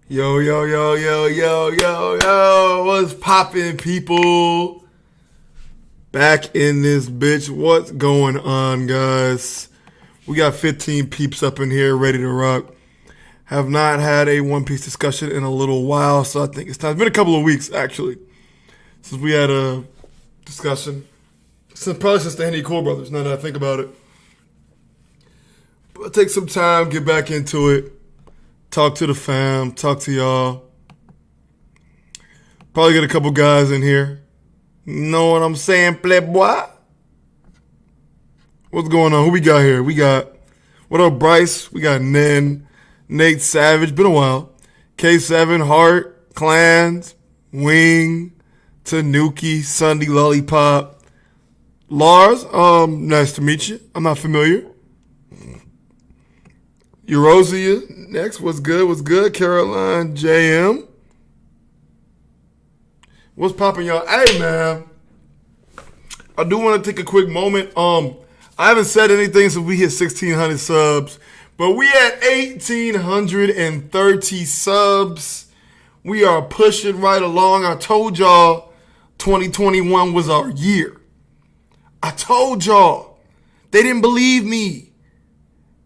Yo, yo, yo, yo, yo, yo, yo. What's poppin', people? Back in this bitch. What's going on, guys? We got 15 peeps up in here ready to rock. Have not had a One Piece discussion in a little while, so I think it's time. It's been a couple of weeks, actually, since we had a discussion. Probably since the Henny Cool Brothers, now that I think about it. But take some time, get back into it. Talk to the fam, talk to y'all. Probably get a couple guys in here. Know what I'm saying, playboy? What's going on? Who we got here? We got, what up, Bryce? We got Nen, Nate Savage, been a while. K7, Hart, Clans, Wing, Tanuki, Sunday Lollipop. Lars, nice to meet you. I'm not familiar. Eurosia, next. What's good? What's good? Caroline JM. What's poppin', y'all? Hey, man. I do want to take a quick moment. I haven't said anything since we hit 1,600 subs, but we at 1,830 subs. We are pushing right along. I told y'all 2021 was our year. I told y'all. They didn't believe me.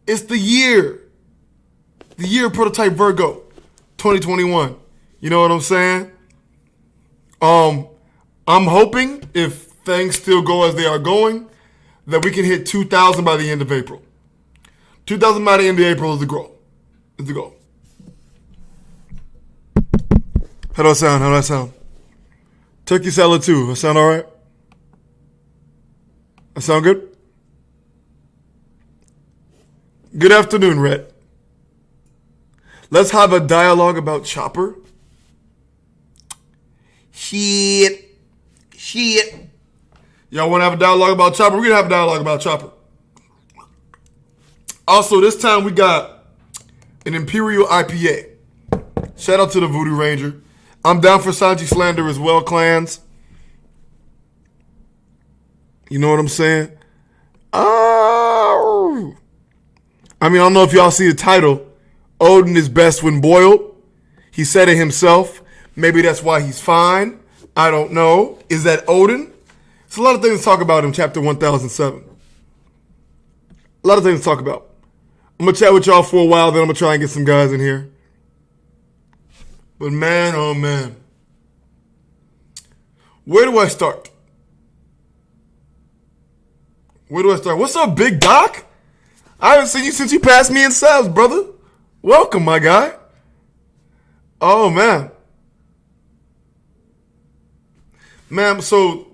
It's the year. The year of Prototype Virgo, 2021. You know what I'm saying? I'm hoping, if things still go as they are going, that we can hit 2,000 by the end of April. 2,000 by the end of April is the goal. Is the goal. How do I sound? How do I sound? Turkey salad too. I sound all right? I sound good? Good afternoon, Rhett. Let's have a dialogue about Chopper. Shit. Y'all want to have a dialogue about Chopper? We're going to have a dialogue about Chopper. Also, this time we got an Imperial IPA. Shout out to the Voodoo Ranger. I'm down for Sanji slander as well, clans. You know what I'm saying? Oh. I mean, I don't know if y'all see the title. Oden is best when boiled. He said it himself. Maybe that's why he's fine. I don't know. Is that Oden? It's a lot of things to talk about in chapter 1007. A lot of things to talk about. I'm going to chat with y'all for a while, then I'm going to try and get some guys in here. But man, oh man. Where do I start? What's up, Big Doc? I haven't seen you since you passed me in subs, brother. Welcome, my guy. Oh, man. Man, so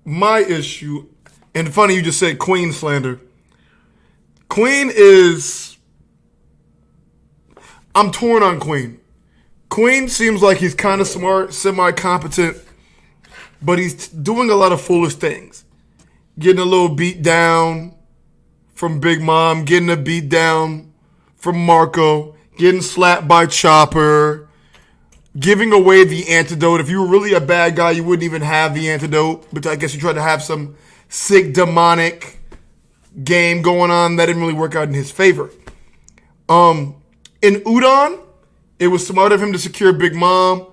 my issue, and funny you just said Queen slander. Queen is, I'm torn on Queen. Queen seems like he's kind of smart, semi-competent, but he's doing a lot of foolish things. Getting a little beat down from Big Mom, getting a beat down from Marco, getting slapped by Chopper, giving away the antidote. If you were really a bad guy, you wouldn't even have the antidote. But I guess you tried to have some sick demonic game going on that didn't really work out in his favor. In Udon, it was smart of him to secure Big Mom,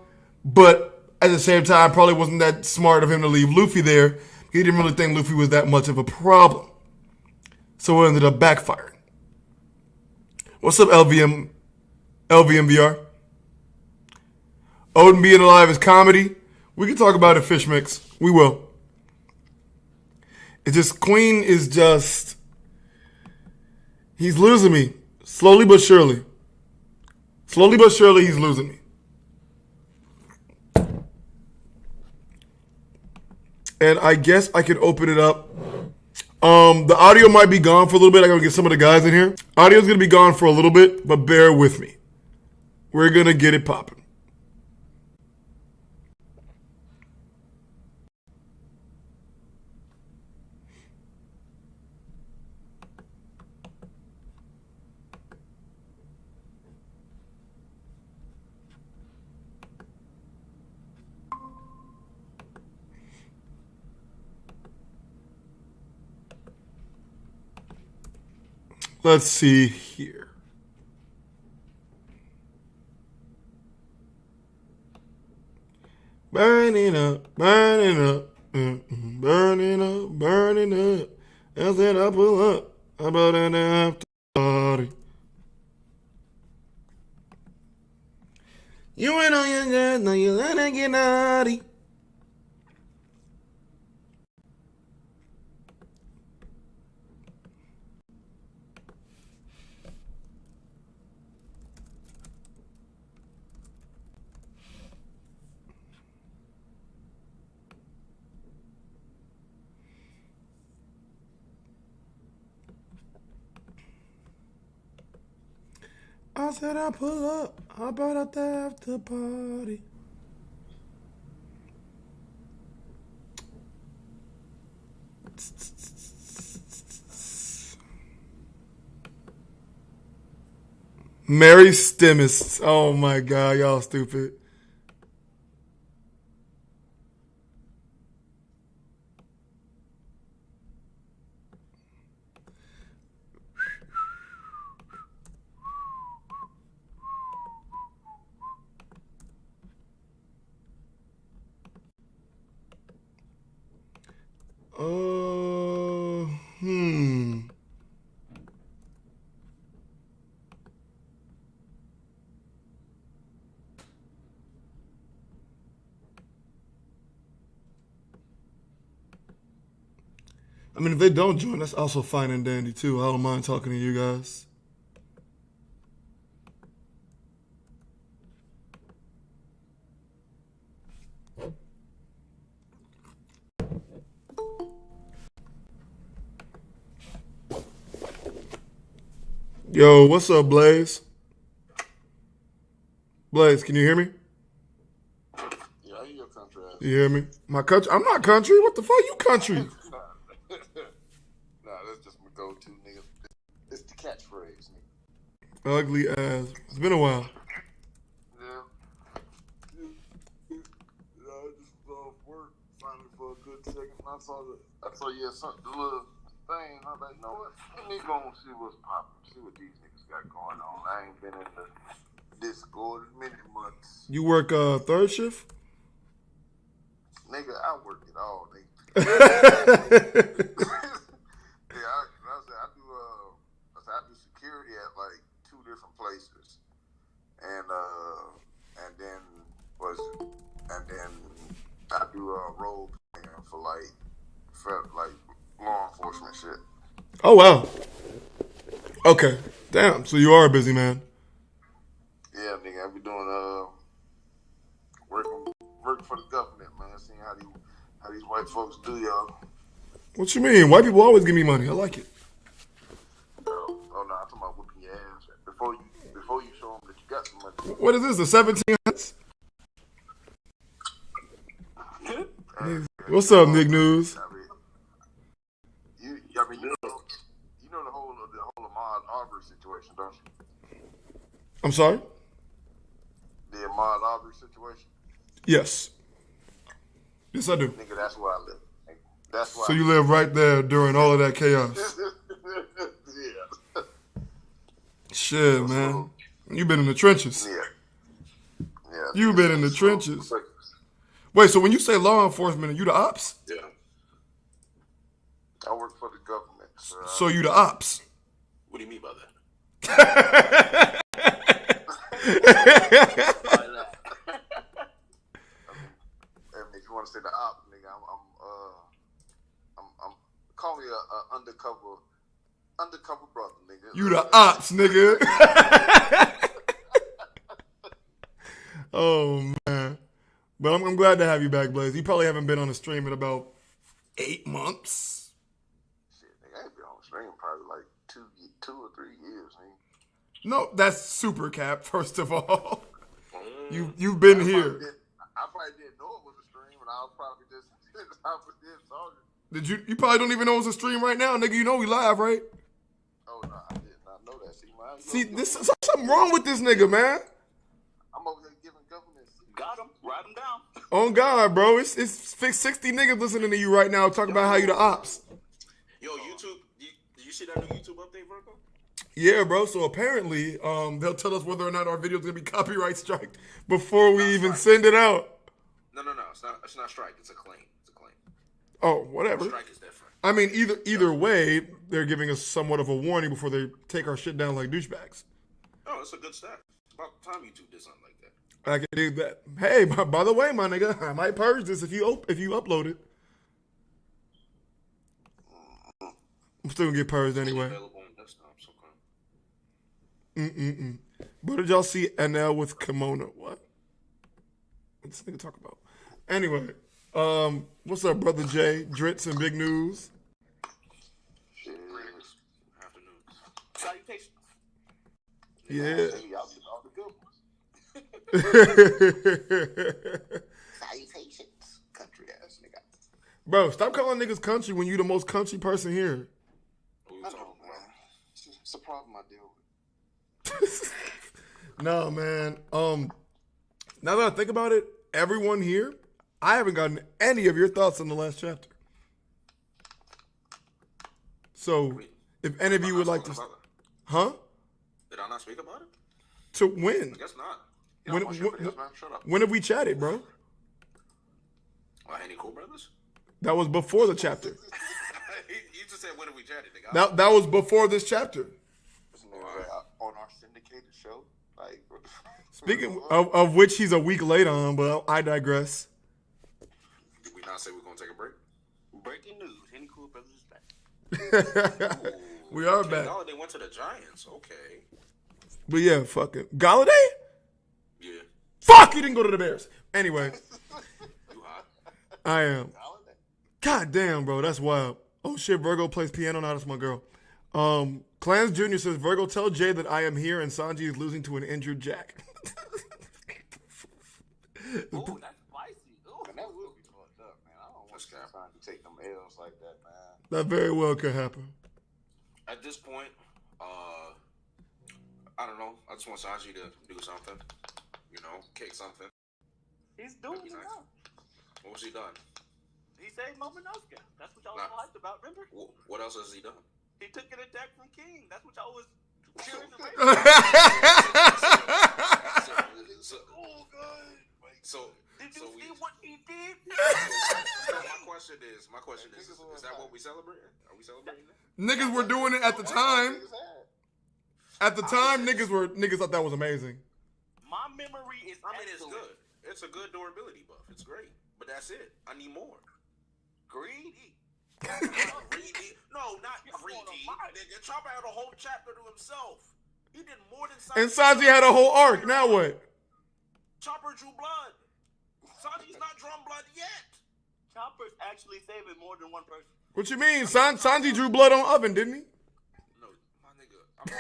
but at the same time, probably wasn't that smart of him to leave Luffy there. He didn't really think Luffy was that much of a problem. So it ended up backfiring. What's up, LVMVR? Oden being alive is comedy. We can talk about it, Fish Mix. We will. It's just, Queen is just, he's losing me. Slowly but surely. Slowly but surely, he's losing me. And I guess I can open it up. The audio might be gone for a little bit. I gotta get some of the guys in here. Audio's gonna be gone for a little bit, but bear with me. We're gonna get it popping. Let's see here. Burning up, burning up, burning up, burning up. I said I pull up. How about an after party? You ain't on your gas, now you let it get naughty. I said I pull up. How about at the after party? Mary Stimmus. Oh my God, y'all stupid. Hmm. I mean, if they don't join, that's also fine and dandy too. I don't mind talking to you guys. Yo, what's up, Blaze? Blaze, can you hear me? Yeah, I hear your country ass. You hear me? My country? I'm not country. What the fuck? You country? Nah, that's just my go-to, nigga. It's the catchphrase, nigga. Ugly ass. It's been a while. Yeah. I just was off work finally for a good second. I saw you had something, the little thing. I was like, you know what? Let me go and see what's popping. See what these niggas got going on. I ain't been in the Discord in many months. You work third shift? Nigga, I work it all, nigga. I do security at like 2 different places, and then I do role playing for law enforcement shit. Oh wow. Okay. Damn. So you are a busy man. Yeah, nigga, I be doing working for the government, man. Seeing how these white folks do, y'all. What you mean? White people always give me money. I like it. Oh no, I'm talking about whooping your ass before you show them that you got some money. What is this? The 1700s? What's up, Nick News? You know the whole Ahmaud Arbery situation, don't you? I'm sorry? The Ahmaud Arbery situation. Yes. Yes, I do. Nigga, that's where I live. That's why. So you live right there during all of that chaos. Yeah. Shit, man. You've been in the trenches. Yeah. You've been in the trenches. Wait, so when you say law enforcement, are you the ops? Yeah. I work for the government. So you the ops? What do you mean by that? If you want to say the op, nigga, I'm call me a undercover brother, nigga. You the ops, nigga. Oh man, but I'm glad to have you back, Blaze. You probably haven't been on a stream in about 8 months. Shit, nigga, I ain't been on the stream probably like 2 or 3 years, nigga. No, that's super cap. First of all, you've been here. I probably didn't know it was a stream, and I was probably just talking. Did you? You probably don't even know it's a stream right now, nigga. You know we live, right? Oh no, I did not know that. See, this is something wrong with this nigga, man. I'm over here giving government. Got him. Write him down. On God, bro. It's 60 niggas listening to you right now talking about how you the ops. Yo, YouTube. Did you see that new YouTube update, Virgo? Yeah, bro. So apparently, they'll tell us whether or not our video's gonna be copyright striked before we even send it out. No. It's not strike. It's a claim. It's a claim. Oh, whatever. Strike is different. I mean, either way, they're giving us somewhat of a warning before they take our shit down like douchebags. Oh, it's a good stat. About time you two did something like that. I can do that. Hey, by the way, my nigga, I might purge this if you upload it. I'm still gonna get purged anyway. Available on desktops, okay. What did y'all see NL with kimono? What? What's this nigga talk about? Anyway, what's up, brother Jay? Dritz and big news. Greetings. Afternoon. Salutations. Yeah. Y'all get all the good ones. Salutations, country ass nigga. Bro, stop calling niggas country when you the most country person here. I know, man. It's a problem I deal with. No, man. Now that I think about it, everyone here, I haven't gotten any of your thoughts on the last chapter. So, if any of you would like to, huh? Did I not speak about it? To win. I guess not. When have we chatted, bro? Any cool brothers? That was before the chapter. You just said when have we chatted, nigga? That was before this chapter. On our syndicated show, like. Speaking of which, he's a week late on, but I digress. Did we not say we're gonna take a break? Breaking news. Any cool brothers is back. We are King back. Galladay went to the Giants. Okay. But yeah, fuck it. Galladay? Yeah. Fuck, he didn't go to the Bears. Anyway, You hot? I am. God damn, bro, that's wild. Oh shit, Virgo plays piano now. That's my girl. Clans Jr. says, Virgo, tell Jay that I am here and Sanji is losing to an injured Jack. Ooh, that's spicy. Ooh. And that will be fucked up, man. I don't want to take them L's like that, man. That very well could happen. At this point, I don't know. I just want Sanji to do something. You know, kick something. He's doing it now. What was he done? He saved Momonosuke. That's what y'all was hyped about, remember? What else has he done? He took an attack from King. That's what y'all was curious about. Oh, God. Did you see what he did? So my question is that what we celebrating? Are we celebrating that? Niggas were doing it at the time. At the time, niggas thought that was amazing. My memory is it's good. It's a good durability buff. It's great. But that's it. I need more. Greedy. Greedy? No, not greedy. Nigga, Chopper had a whole chapter to himself. He did more than Sanji. And Sanji had a whole arc. Now what? Chopper drew blood. Sanji's not drawn blood yet. Chopper's actually saving more than one person. What you mean? Sanji drew blood on Oven, didn't he? No, my nigga.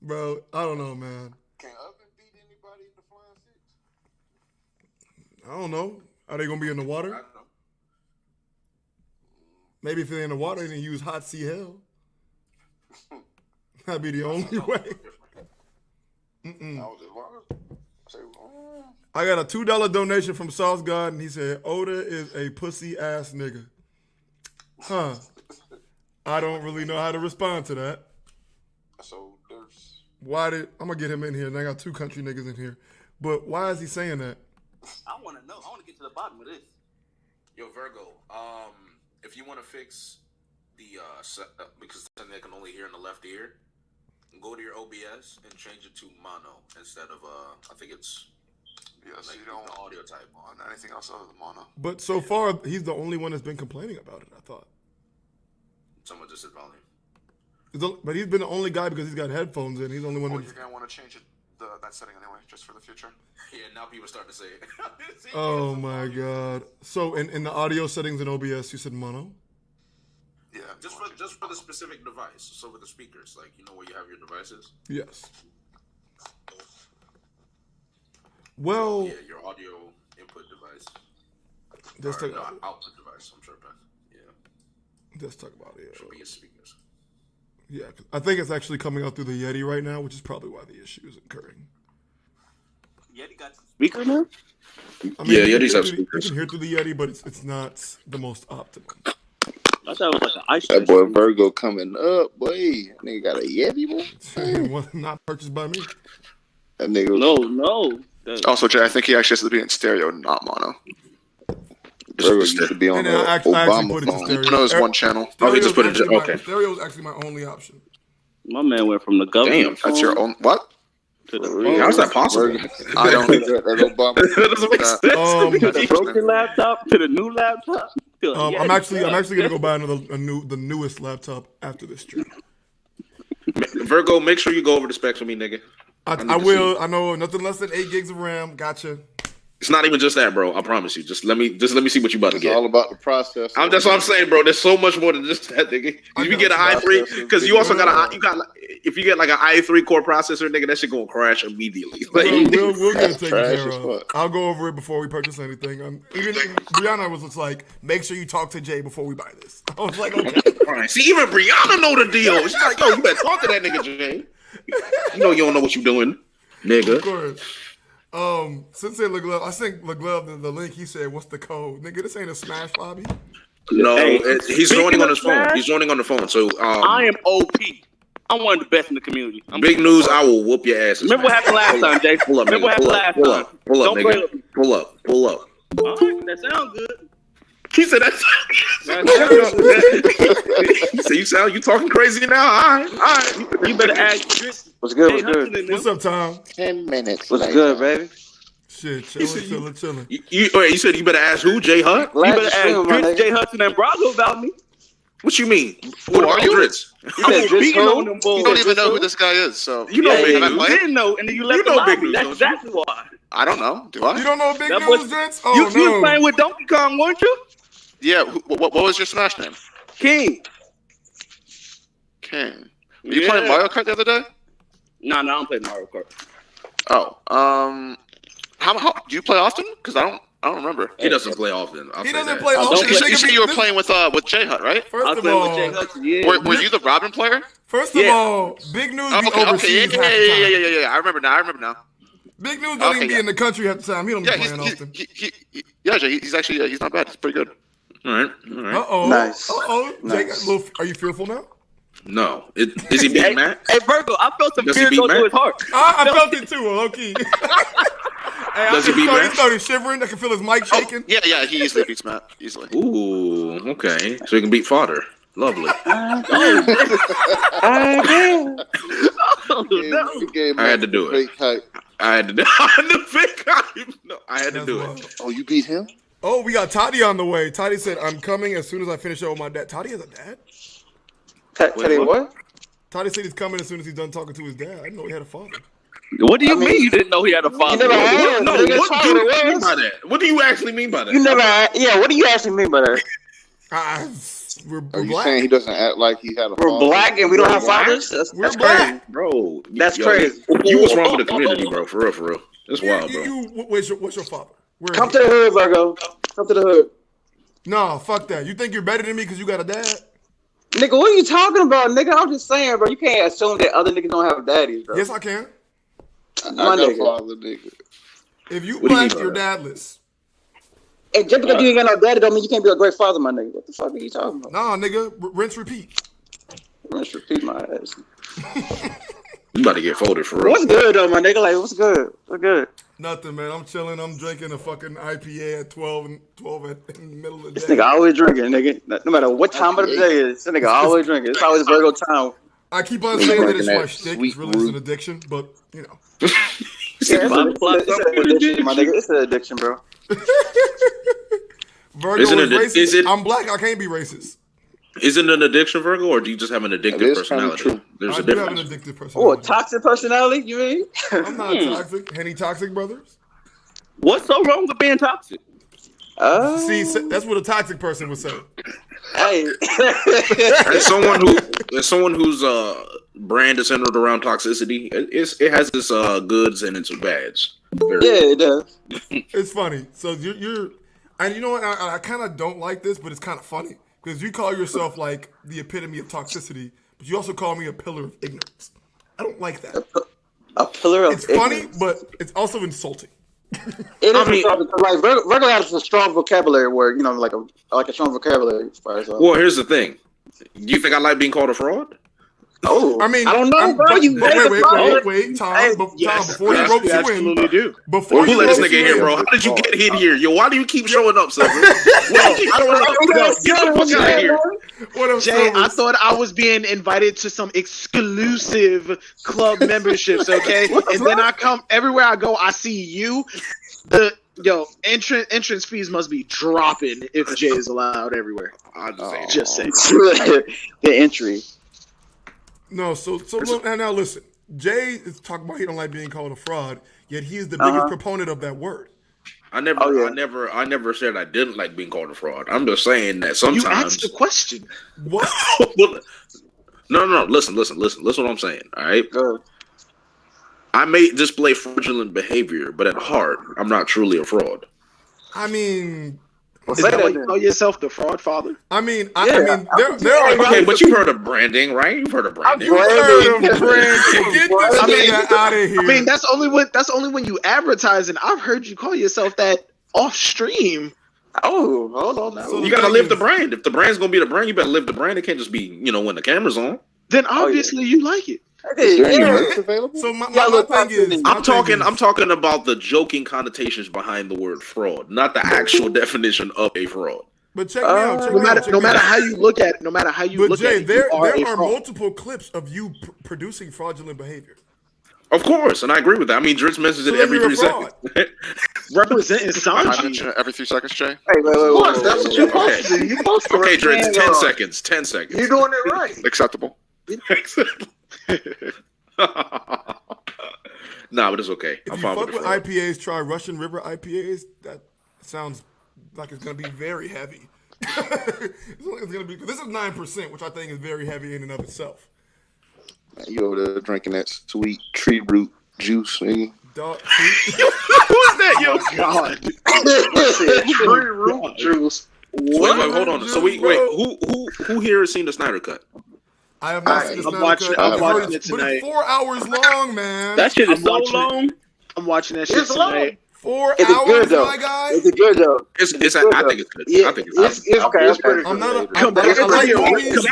Bro, I don't know, man. Can Oven beat anybody in the Flying Six? I don't know. Are they gonna be in the water? I don't know. Maybe if they're in the water, they can use hot sea hell. That'd be the only way. I got a $2 donation from Sauce God, and he said, Oda is a pussy ass nigga. Huh. I don't really know how to respond to that. So there's. I'm gonna get him in here, and I got two country niggas in here. But why is he saying that? I want to know. I want to get to the bottom of this. Yo, Virgo, if you want to fix the, because then they can only hear in the left ear, go to your OBS and change it to mono instead of, I think it's, Yes, like, you don't the audio type on anything else other than mono. But so far, he's the only one that's been complaining about it, I thought. Someone just said volume. But he's been the only guy because he's got headphones in. He's the only one Or that's... you're going to want to change it, that setting anyway, just for the future. Yeah, now people starting to say it. Oh my God. So in the audio settings in OBS, you said mono? Yeah. Just for the specific device. So for the speakers, like, you know where you have your devices? Yes. Well... Yeah, your audio input device. Let's talk not about it. output device, I'm sure, but yeah. Let's talk about it. Should be your speakers. Yeah, 'cause I think it's actually coming out through the Yeti right now, which is probably why the issue is occurring. Yeti got speaker now? I mean, Yetis have you speakers. can hear through the Yeti, but it's not the most optimum. I thought it was like an ice That boy Virgo coming up, boy. Nigga got a Yeti, boy. Not purchased by me. That nigga. No. Also, Jay, I think he actually has to be in stereo, not mono. Virgo used to be on And the then I actually Obama put it to phone. stereo. Mono is one channel. Oh, he just put it. Okay. Stereo is actually my only option. My man went from the government. Damn, that's your own. What? To the Virgo- How's that possible? Virgo- I don't. that Obama. That doesn't make sense. the broken laptop to the new laptop. I'm actually gonna go buy the newest laptop after this trip. Virgo, make sure you go over the specs with me, nigga. I will. I know nothing less than 8 gigs of RAM. Gotcha. It's not even just that, bro. I promise you. Just let me see what you about to It's get. all about the process. That's what I'm saying, bro. There's so much more than just that, nigga. If you get an i3, because you also got if you get like an i3 core processor, nigga, that shit gonna crash immediately. Like, We'll get it taken Trash care as of. fuck. I'll go over it before we purchase anything. Even Brianna was just like, make sure you talk to Jay before we buy this. I was like, okay. See, even Brianna know the deal. She's like, yo, you better talk to that nigga, Jay. You know you don't know what you doing, nigga. Of course. Sensei LeGlove, I sent LeGlove the link. He said, "What's the code, nigga? This ain't a Smash lobby." No, Hey, he's speaking joining on of his phone. Smash, He's joining on the phone. So, I am OP. I'm one of the best in the community. big news. I will whoop your ass. Remember what happened last time, Jay? Pull up, Remember what nigga. happened last time? Pull up, Don't play nigga. with me. Pull up. All right, that sounds good. He said that's. He said you talking crazy now. All right. You better ask Chris. What's good? Jay What's Hudson good? and them. What's up, Tom? 10 minutes. What's later. good, baby? Shit, chilling. You said you better ask who? Jay Hutt? You Glad better you ask streaming, my Chris, nigga. Jay Hudson, and Brazo about me. What you mean? What are about you? Grits? You I said was Drizz beating who? on them You boys. don't even know who this guy is, so You know Yeah, Big Have I News. you played? didn't know, and then you left You the know Big lobby. News, That's don't you? exactly why. I don't know. Do I? You don't know Big That News, was- gents? Oh You was no. playing with Donkey Kong, weren't you? Yeah. What was your Smash name? King. King. Were you playing Mario Kart the other day? No, I don't play Mario Kart. Oh. How do you play often? Because I don't remember. He doesn't play often. He doesn't play You often. said you were playing with J Hut, right? I First of play with Jay all, Hudson, yeah. Were you the Robin player? first of Yeah. all, Big News be Okay. overseas half the time. Yeah. I remember now. Big News don't even be yeah. in the country half the time. He don't be Yeah, playing often. he's actually he's not bad. He's pretty good. All right. Uh-oh. Nice. Nice. Nice. Are you fearful now? No. Is he Hey, beating Matt? hey, Virgo, I felt some Does he fear beat go Matt? through his heart. I felt it too, low key. Hey, Does he beat he Matt? started shivering. I can feel his mic shaking. Yeah. He easily beats Matt. Easily. Ooh, okay. So he can beat fodder. Lovely. Oh, no. He gave I had to Matt do it. fake hype. I had to do it. No, I had to That's do wild. it. Oh, you beat him? Oh, we got Toddy on the way. Toddy said, I'm coming as soon as I finish up with my dad. Toddy has a dad? Tell you what? Toddy said he's coming as soon as he's done talking to his dad. I didn't know he had a father. What do you mean you didn't know he had a father? never had No, him. Nigga, what that's do you what it mean was. by that? What do you actually mean by that? You never had, yeah, what do you actually mean by that? We're Are you black. saying he doesn't act like he had a We're father? black and we don't have black? fathers? That's We're crazy. black. Bro, That's crazy. You was wrong with the community, bro. For real. It's wild, bro. What's your father? Where is Come he? to the hood, Virgo. Come to the hood. No, fuck that. You think you're better than me because you got a dad? Nigga, what are you talking about, nigga? I'm just saying, bro. You can't assume that other niggas don't have daddies, bro. Yes, I can. I My got a nigga. father, nigga. If you What do you black, mean? you're dadless. And just because you ain't got no daddy don't mean you can't be a great father, my nigga. What the fuck are you talking about? Nah, nigga. Rinse, repeat. Let's repeat my ass. You about to get folded for real. What's good, though, my nigga? Like, what's good? What's good? Nothing, man. I'm chilling. I'm drinking a fucking IPA at 12 in the middle of the This day. nigga always drinking, nigga. No matter what time of the day it is, this nigga always drinking. It's always Virgo time. I keep on saying that it's Drinking my that shtick. sweet It's really brew. an addiction, but, you know. Yeah, it's an addiction, my nigga. It's an addiction, bro. Virgo Isn't is it- racist. is it- I'm black. I can't be racist. Is it an addiction, Virgo, or do you just have an That addictive is personality? kinda true. There's I a do have an difference. addictive Oh, a personality. toxic personality, you mean? I'm not toxic. Henny Toxic Brothers? What's so wrong with being toxic? See, that's what a toxic person would say. Hey. As someone whose brand is centered around toxicity, it has its goods and its bads. Yeah, it does. It's funny. So you're and you know what? I kind of don't like this, but it's kind of funny because you call yourself like the epitome of toxicity, but you also call me a pillar of ignorance. I don't like that. A pillar of It's funny, ignorance. but it's also insulting. It is I mean- like Virgo has a strong vocabulary word, you know, like a strong vocabulary as far as Well, here's the thing. Do you think I like being called a fraud? Oh, I mean, I don't know, bro. but, You but made the wait, Tom. Hey, Tom, Yes, before he yes, ropes you you in, absolutely do. before Who he let this ropes nigga you in, bro? How did you get in here? Yo, why do you keep showing up, Silver? Well, I don't know. Yo, Get the fuck out of here. What up, Jay, I Silvers? thought I was being invited to some exclusive club memberships, okay? And then I come everywhere I go, I see you. Entrance fees must be dropping if Jay is allowed everywhere. I Just saying. the entry. No, so look, now listen. Jay is talking about he don't like being called a fraud, yet he is the biggest proponent of that word. I never said I didn't like being called a fraud. I'm just saying that sometimes. You asked the question. What? No. Listen. Listen what I'm saying. All right. Go. I may display fraudulent behavior, but at heart, I'm not truly a fraud. I mean, Is that why you call yourself the fraud father? I mean, there are Okay, but you've heard of branding, right? You've heard of branding. you heard of branding. Get this nigga out of here. I mean, that's only when you advertise, and I've heard you call yourself that off stream. Oh, hold on now. So You gotta live the brand. If the brand's gonna be the brand, you better live the brand. It can't just be, when the camera's on. Then obviously you like it. Is there any merch available? So my thing is, I'm talking about the joking connotations behind the word fraud, not the actual definition of a fraud. But check me out. No matter how you look at it, But Jay, there are fraud. multiple clips of you producing fraudulent behavior. Of course, and I agree with that. I mean, Dritz mentions it So every you're a 3 seconds. Representing I Sanji. mention it every 3 seconds, Jay. Hey, wait. That's what you're supposed to do. You're supposed to Okay, Dritz, represent, 10 seconds. 10 seconds. You're doing it right. Acceptable. Nah, but it's okay. If I'm you fine fuck with with the fraud. IPAs, try Russian River IPAs. That sounds like it's gonna be very heavy. It's gonna be. This is 9%, which I think is very heavy in and of itself. You over there drinking that sweet tree root juice, nigga. Dog, Who's that, yo? God. Tree root juice. Wait, hold on. So who here has seen the Snyder Cut? I have not seen this. I'm watching it But tonight. it's 4 hours long, man. That shit is so watching it. long. I'm watching that shit It's long. tonight. 4 Is it hours, good, though? my guy. Is it good though? I think it's good. Yeah, I think it's good. it's pretty I'm good. not. Compared to like the movies.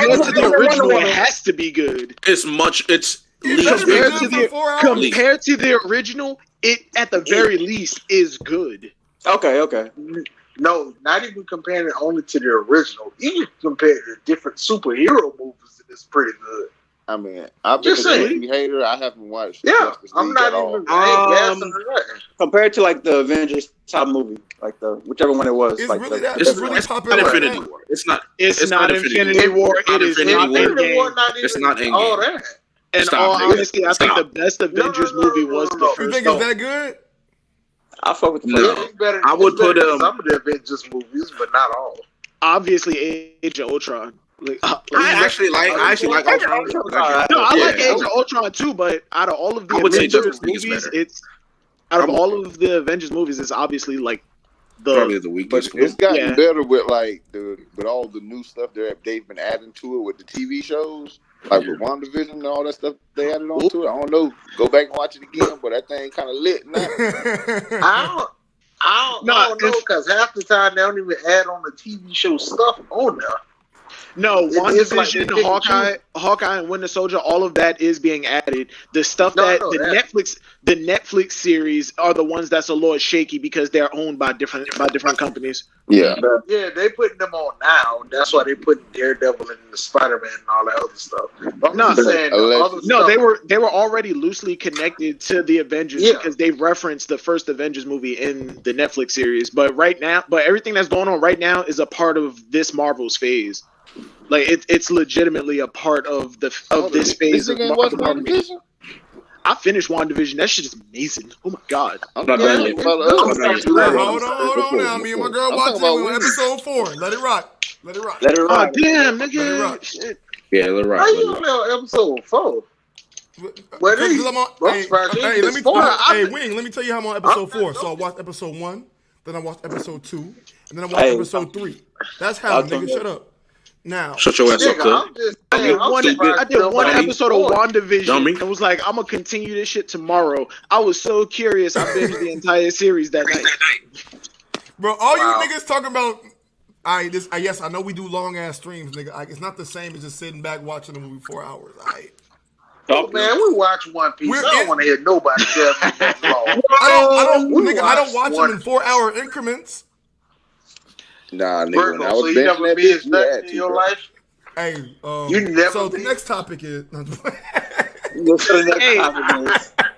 original, it has to be good. It's It better be Compared good to for the 4 hours. compared to the original, it at the very least is good. Okay. No, not even comparing it only to the original. Even compared to different superhero movies, it's pretty good. I mean, I've been Just a saying. DC hater. I haven't watched Yeah, Justice I'm League not at all. even. I ain't gassing it. Compared to like the Avengers top movie, like the whichever one it was. It's like really the, that. It's It's really not popular. Infinity right now. War. It's not. It's not Infinity War. It is not Infinity War. Endgame. It's not Endgame. all that. And Stop, all nigga. honesty, I think Stop. the best Avengers movie was the no. You first think it's that good? I fuck with the No. first. It's better, I would it's better put, than some of the Avengers movies, but not all. Obviously, Age of Ultron. I actually like Ultron. No, I like Yeah. Age of Ultron too, but out of all of the I would say Avengers Justice League is movies, better. it's out of all of the Avengers movies, it's obviously like Probably the the But weakest. it's gotten Yeah. better with with all the new stuff they've been adding to it with the TV shows, like with WandaVision and all that stuff they added on to it. I don't know. Go back and watch it again, but that thing kind of lit now. I don't know because half the time they don't even add on the TV show stuff on there. No, It's like WandaVision, they pick and Hawkeye, and Winter Soldier, all of that is being added. The stuff No, I that know the that. Netflix series are the ones that's a little shaky because they're owned by different companies. Yeah. Yeah, they putting them on now. That's why they put Daredevil and the Spider-Man and all that other stuff. But I'm No. just saying the other No, stuff, they were already loosely connected to the Avengers Yeah. because they referenced the first Avengers movie in the Netflix series. But everything that's going on right now is a part of this Marvel's phase. Like it's legitimately a part of this phase of Marvel. WandaVision? I finished WandaVision. That shit is amazing. Oh my god. I'm not Yeah, done it's yet. good. I'm not done yet. Hold on now. Me and my girl I'm watching talking about episode 4. Let it rock. Let it Oh rock. damn, Let it rock. nigga. Shit. Yeah, they're right. how you on episode 4? Well, they- I'm on, I'm hey, surprised you hey, didn't let me, spoil it. hey, Wing, let me tell you how I'm on episode 4. So I watched episode 1, then I watched episode 2, and then I watched episode 3. That's how, nigga, shut up. Now, Shut your ass up, Nigga, cuz. I'm just saying, I'm surprised I did one nobody episode of spoiled it. WandaVision Dummy. and was like, I'm gonna continue this shit tomorrow. I was so curious. I binged the entire series that night. bro, all Wow. you niggas talking about Yes, I know we do long ass streams, nigga. It's not the same as just sitting back watching the movie 4 hours. Oh, man, we watch One Piece. I don't want to hear nobody tell me that's long. I don't watch them in 4 hour increments. Nah, nigga. Virgo, when I was so you never benching that been bitch, you stuck had in to, your bro. life? Hey, You never so the been- next topic is.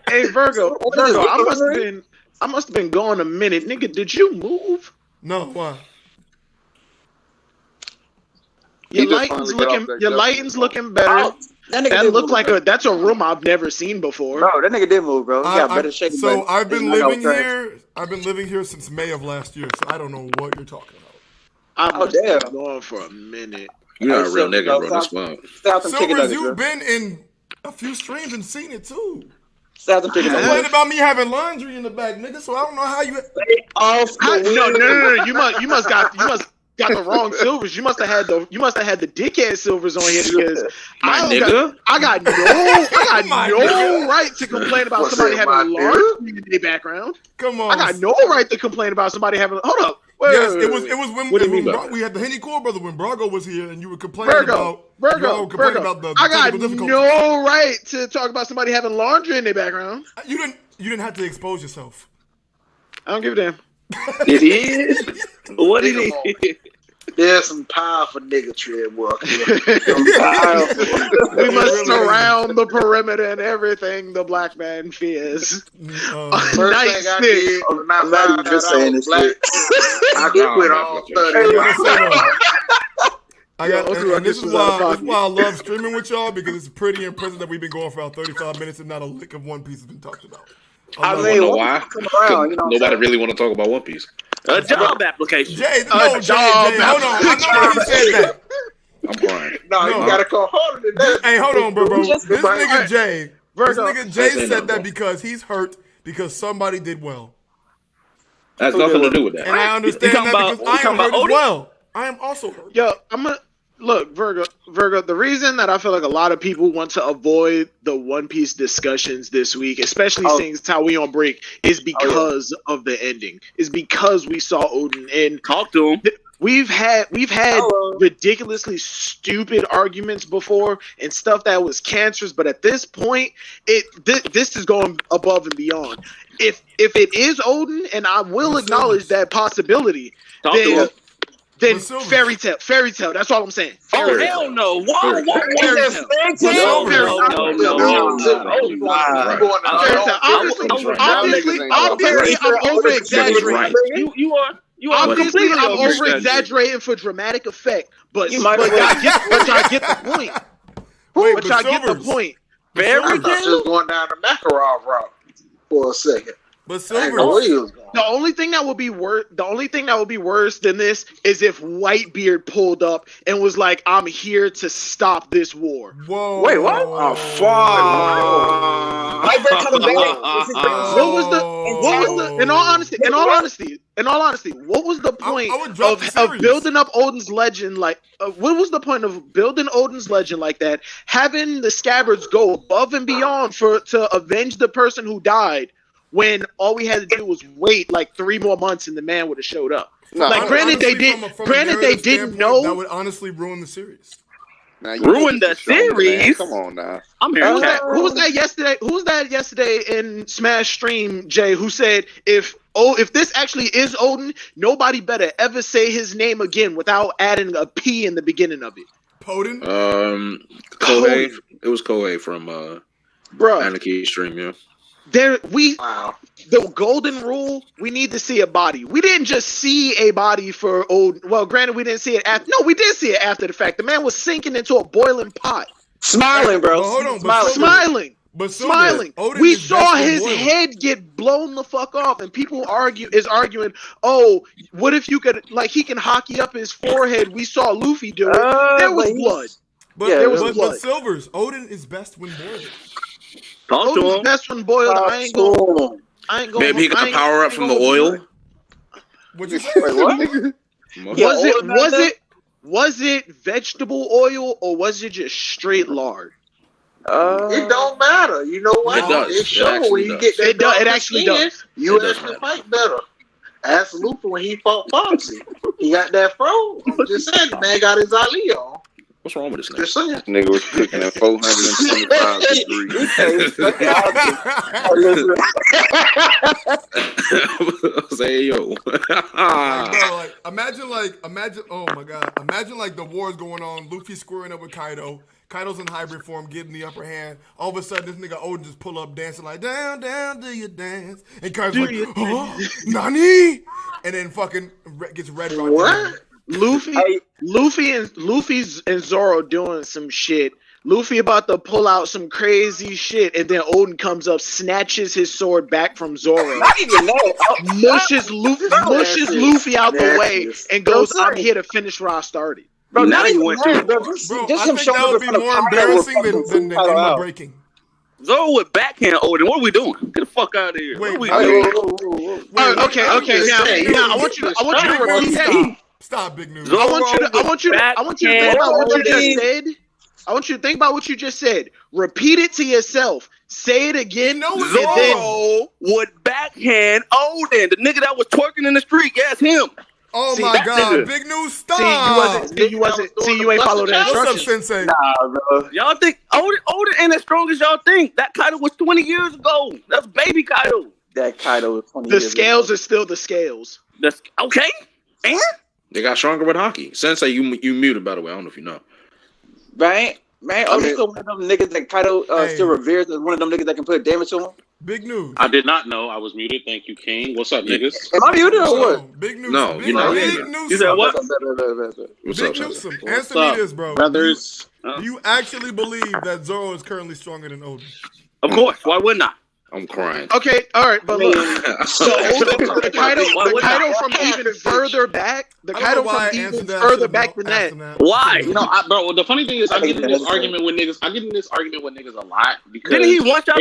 Hey, Virgo, I must have been gone a minute, nigga. Did you move? No, why? He just finally got off that Your jump. lighting's looking better. Oh, that nigga That did looked move, like bro. that's a room I've never seen before. Bro, that nigga did move, bro. He got better shaking. So I've been living here. here. I've been living here since May of last year. So I don't know what you're talking about. I must damn. have been gone for a minute. You're not a real Hey, nigga, bro. That's fine. Stop them chicken Silvers, nuggets, you've bro. been in a few streams and seen it too. Stop them chicken You nuggets. complained about me having laundry in the back, nigga. So I don't know how you. No. You must got the wrong silvers. You must have had the dickhead silvers on here because I got no right to complain about What's somebody that, my having laundry in their background. Come on. I got no right to complain about somebody having. Hold up. Wait, Yes, wait, it was wait. when, What do you mean when by that? we had the Henny Core brother when Brago was here and you were complaining about Virgo. about the I got technical difficulties. no right to talk about somebody having laundry in their background. You didn't have to expose yourself. I don't give a damn. It is. What it is. There's some powerful niggatry at work. We must surround the perimeter and everything the black man fears. First Nice thing I stick. did when I I'm not found even just out I saying was this black, shit. I quit all studying. And this is why I love streaming with y'all because it's pretty impressive that we've been going for about 35 minutes and not a lick of One Piece has been talked about. I love mean, it. know why? come around, you know what I'm Nobody saying? really want to talk about One Piece. A job application. Jay, job hold on. I know why he said that. I'm crying. No, No. you gotta come harder than that. Hey, hold on, bro. This nigga Jay, Virgo. said that because he's hurt because somebody did well. That has nothing to do with that. And I understand talking that about- because I am talking hurt about as Oden? well. I am also hurt. Yo, I'm gonna look, Virgo. The reason that I feel like a lot of people want to avoid the One Piece discussions this week, especially since how we on break, is because of the ending. Is because we saw Oden and Talk to him. we've had ridiculously stupid arguments before and stuff that was cancerous, but at this point, this is going above and beyond. If it is Oden, and I will acknowledge that possibility, Talk to him. then But Silver. fairy tale. That's all I'm saying. Oh, Fairy hell tale. no. Whoa. Fairy tale. No, Silver. Obviously, I'm over exaggerating. You are Obviously, completely I'm over over-exaggerating. exaggerating for dramatic effect, but You might as I get the point. Wait, But I get the Silvers. point. Fairy I thought you was going down the Makarov route for a second. But I didn't know where Silvers, you was going. The only thing that would be worse than this is if Whitebeard pulled up and was like, "I'm here to stop this war." whoa. Wait, what? Oh, fuck. Whitebeard coming back? What was the in all honesty, what was the point I would drop the of series. building up Oden's legend like what was the point of building Oden's legend like that, having the Scabbards go above and beyond to avenge the person who died when all we had to do was wait like 3 more months and the man would have showed up? Nah, Like, granted, they From a narrative didn't standpoint, know. that would honestly ruin the series. Now, you Ruined know the this is Shonen, man. series? Come on now. I'm hearing cat. Who was that yesterday in Smash Stream, Jay, who said if this actually is Oden, nobody better ever say his name again without adding a P in the beginning of it. Poden? Kohei. It was Kohei from Bruh, Anarchy Stream, yeah. Wow. the golden rule, we need to see a body. We didn't just see a body for Oden. Well, granted, we didn't see it after. No, we did see it after the fact. The man was sinking into a boiling pot. Smiling, bro. But hold on, but Smiling. But Silver, Smiling. Oden We is saw best his when boiling. head get blown the fuck off, and people arguing, oh, what if you could, like, he can hockey up his forehead? We saw Luffy do it. There was blood. But, Yeah, there was but blood. Silvers, Oden is best when boiling. Talk to Oden's him. best one boiled. I ain't going. Maybe he got power up from the oil. What'd you say? Wait, what? Was it vegetable oil or was it just straight lard? It don't matter. You know what? It does. It shows when you It get that. It actually does. You It does actually matter. fight better. Ask Luffy when he fought Foxy. He got that fro. I'm just saying, the man got his Ali on. What's wrong with this nigga? Just saying. This nigga was cooking at 425 degrees. Say yo. Imagine. Oh my god! Imagine like the war's going on. Luffy squaring up with Kaido. Kaido's in hybrid form, getting the upper hand. All of a sudden, this nigga Oden just pull up, dancing like down, down, do you dance? And Kaido's like, oh, Nani? And then fucking gets red. What? Luffy and Zoro doing some shit. Luffy about to pull out some crazy shit, and then Oden comes up, snatches his sword back from Zoro, mushes Luffy out the way, and goes, "I'm here to finish where I started." Bro, now you went to. Bro, I think that would be more embarrassing than the breaking. Zoro with backhand Oden. What are we doing? Get the fuck out of here. Wait, Okay. Now I want you to repeat that. Stop, Big News. I want you to think about what you just said. I want you to think about what you just said. Repeat it to yourself. Say it again. Zoro would backhand Oden, the nigga that was twerking in the street. Yes, him. Oh my god, nigga. Big News, stop. You ain't followed the instructions. What's up, Sensei? Nah, bro. Y'all think Oden ain't as strong as y'all think? That Kaido was 20 years ago. That's baby Kaido. That Kaido was 20 The years scales ago. are still the scales. Okay. And? They got stronger with hockey. Sensei, you muted, by the way. I don't know if you know. Right? Man, Oden's still one of them niggas that Kaido still reveres as one of them niggas that can put damage to him. Big News. I did not know I was muted. Thank you, King. What's up, niggas? Am I muted or what? Big News. No, you're not. Big News. You said what? What's Big up, News. Sensei? Answer me this, bro. Brothers? Do you actually believe that Zoro is currently stronger than Oden? Of course. Why wouldn't I? I'm crying. Okay, all right, but look. So the Kaido from even further back, the Kaido from even further back than that. Why? You know, bro. The funny thing is, I get in this argument with niggas. A lot because Didn't he watch out?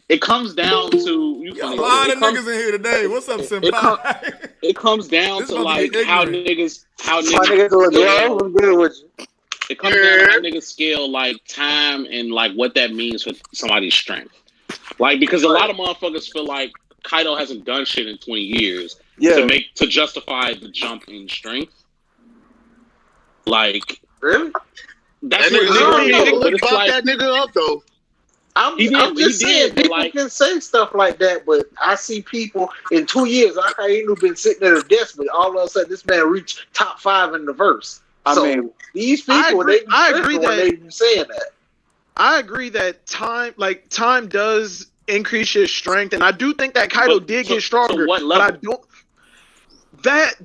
It comes down to you. A lot of niggas in here today. What's up, senpai? It comes down to like how niggas. It comes down to how niggas scale like time and like what that means for somebody's strength. Like, because a lot of motherfuckers feel like Kaido hasn't done shit in 20 years to justify the jump in strength. Like, really? That's that what nigga but it's like, that nigga up though. I'm just saying, people can say stuff like that, but I see people in 2 years. I ain't been sitting at a desk, but all of a sudden, this man reached top 5 in the verse. I mean, these people, I agree that they be saying that. I agree that time does increase your strength, and I do think that Kaido did get stronger. What level? But I don't.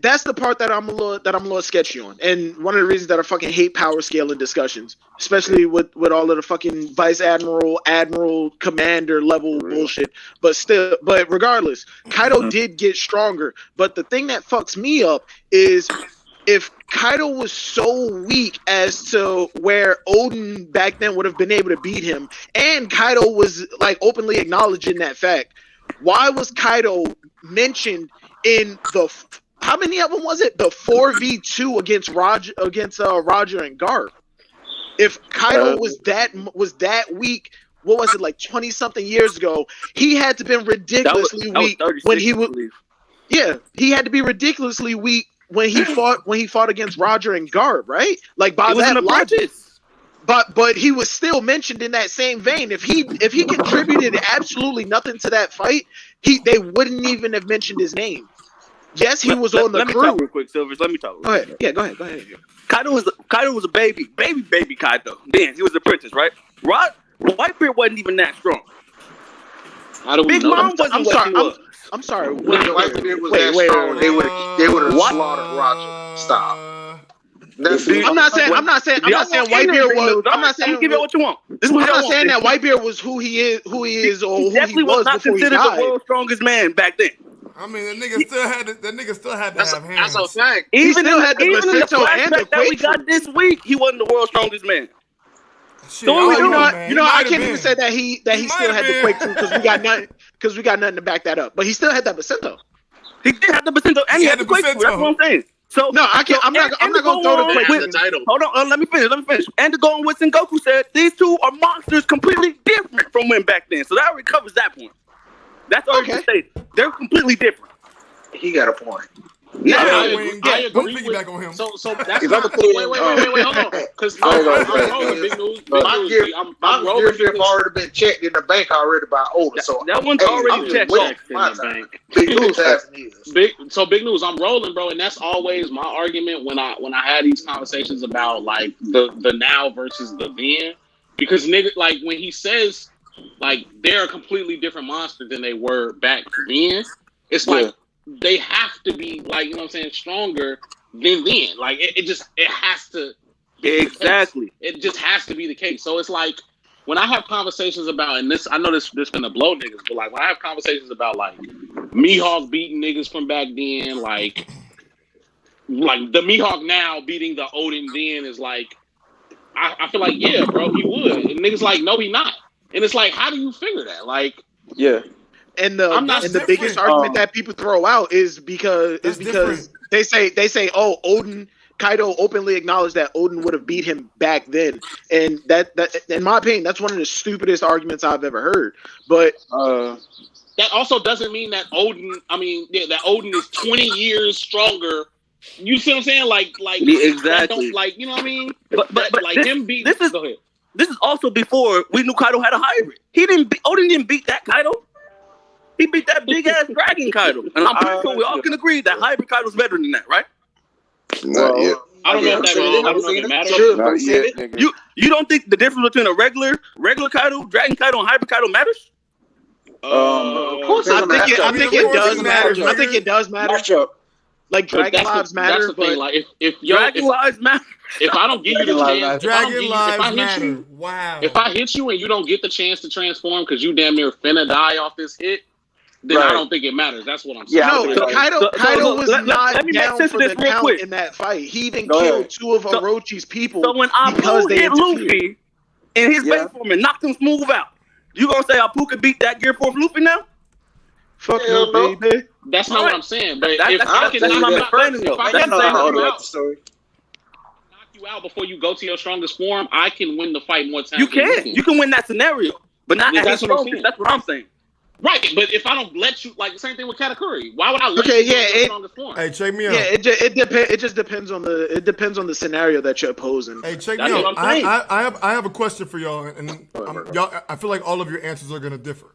That's the part that I'm a little sketchy on, and one of the reasons that I fucking hate power scaling discussions, especially with all of the fucking vice admiral, commander level bullshit. But regardless, Kaido did get stronger. But the thing that fucks me up is if Kaido was so weak as to where Oden back then would have been able to beat him, and Kaido was like openly acknowledging that fact, why was Kaido mentioned in the how many of them was it? The 4v2 against Roger and Garp. If Kaido was that weak, what was it, like 20 something years ago? He had to been ridiculously weak when he would. Yeah, he had to be ridiculously weak when he fought against Roger and Garp, right? Like by that logic. But he was still mentioned in that same vein. If he contributed absolutely nothing to that fight, they wouldn't even have mentioned his name. Yes, he was on the crew. Let me talk real quick, Silvers. Let me talk. Go ahead. Yeah, go ahead. Kaido was a baby Kaido. Then he was a princess, right? Whitebeard wasn't even that strong. How do we Big know? Mom wasn't what she was. I'm sorry. When Whitebeard was that strong, they would have slaughtered Roger. Stop. I'm not saying Whitebeard was. I'm not saying give it what you want. I'm not saying that Whitebeard was who he is, or who he was not before he considered died. the world's strongest man back then. I mean, the nigga still had to have hands. That's a fact. Even in the and flashback that we got this week, he wasn't the world's strongest man. Shit, So I don't know, I can't even say that he still had the Quake too, because we got nothing to back that up. But he still had that placenta. He did have the placenta, and he had the Quake too. That's what I'm saying. So no, I can't. I'm not going to throw the Quake title. Hold on, let me finish. And to go on what Sengoku said, these two are monsters completely different from when back then. So that already covers that point. That's already stated. They're completely different. He got a point. Yeah, Yeah, I Wayne, agree. yeah, I don't agree piggyback with. on him. So that's If not. I'm putting Wait, hold on. Because I'm rolling big news. Big My news. gift, I'm my rolling gift big have news. already been checked in the bank already by Oden. So That one's hey, already I'm just checked. waiting Checked for in my the time. bank. Big news hasn't is. Big news. I'm rolling, bro, and that's always my argument when I had these conversations about like the now versus the then, because nigga, like when he says like they're a completely different monster than they were back then, it's like they have to be like, you know what I'm saying, stronger than then. Like it has to be Exactly. it just has to be the case. So it's like when I have conversations about, and this I know this gonna blow niggas, but like when I have conversations about like Mihawk beating niggas from back then, like the Mihawk now beating the Oden then is like I feel like yeah, bro, he would. And niggas like no, he not. And it's like, how do you figure that? Like And I'm not the different. biggest argument that people throw out is because different. they say oh Oden Kaido openly acknowledged that Oden would have beat him back then, and that in my opinion that's one of the stupidest arguments I've ever heard. But that also doesn't mean that that Oden is 20 years stronger. You see what I'm saying? Like exactly. Like you know what I mean? But like this, him beat. This is Go ahead. This is also before we knew Kaido had a hybrid. Oden didn't beat that Kaido. He beat that big ass dragon Kaido, and I'm pretty sure we all can agree that hybrid Kaido's better than that, right? Not yet. I don't know if that matters. Not yet, nigga. You don't think the difference between a regular Kaido, dragon Kaido, and hybrid Kaido matters? Of course, I think it does matter. I think it does matter. Like dragon lives matter, that's the thing. but Like if dragon lives matter. If I don't give you the chance, Dragon lives hit matter. you, Wow. if I hit you and you don't get the chance to transform because you damn near finna die off this hit, then I don't think it matters. That's what I'm saying. Kaido was not let me make down sense for of this the real count quick. in that fight. He even killed two of Orochi's people So when because Apoo they hit interfered. Luffy in his base form and knocked him smooth out, you gonna say Apoo could beat that Gear 4 Luffy now? Fuck no, baby. That's not what I'm saying. But if I can that's knock you out before you go to your strongest form, I can win the fight more times. You can win that scenario, but not at his strongest. That's what I'm saying. Right, but if I don't let you, like the same thing with Katakuri, why would I let you go to your strongest form? Hey, check me out. Yeah, it just depends on the scenario that you're opposing. Hey, check me out. I have a question for y'all, and y'all. I feel like all of your answers are gonna differ.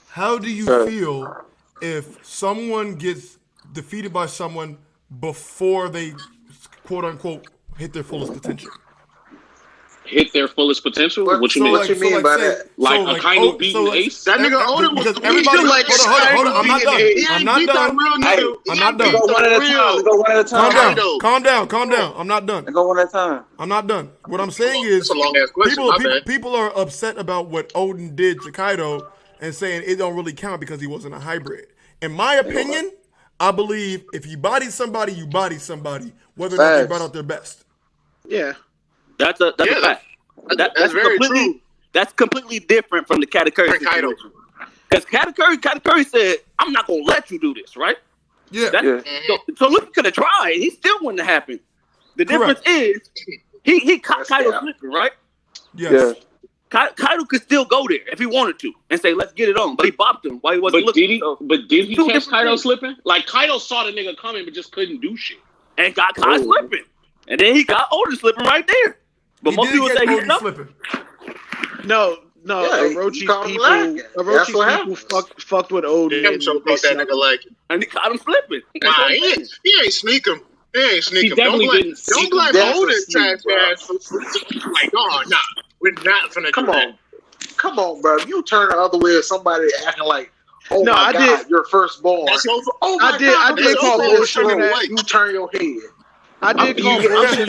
How do you feel if someone gets defeated by someone before they, quote unquote, hit their fullest potential? Hit their fullest potential? What you mean? What you mean by that? Like a kind of beating Ace? That nigga Oden was everybody like, hold on. I'm not done. I'm not done. I'm not done. Go one at a time. Calm down. I'm not done. Go one at a time. I'm not done. What I'm saying is, That's a long ass question. people are upset about what Oden did to Kaido and saying it don't really count because he wasn't a hybrid. In my opinion, I believe if you body somebody, you body somebody, whether or not they brought out their best. Yeah. That's a fact. That's very true. That's completely different from the Katakuri situation. Because Katakuri said, "I'm not gonna let you do this," right? Yeah. So Luffy could have tried. He still wouldn't have happened. The difference is he caught Kaido slipping, right? Yes. Yeah. Kaido could still go there if he wanted to and say, "Let's get it on," but he bopped him while he wasn't looking. Did he catch Kaido slipping? Like Kaido saw the nigga coming, but just couldn't do shit, and got caught slipping, and then he got Oden slipping right there. But most people say he's slipping. No, Orochi's people fucked with Oden. And he caught him slipping. Nah, he ain't sneak him. He ain't sneak him. Don't blame Oden trash ass. Like, oh, nah, we're not finna do that. Come on, bro. If you turn the other way or somebody acting like, oh no, my God, your firstborn. Oh my God, I did call bullshit on that. You turn your head. I did call bullshit.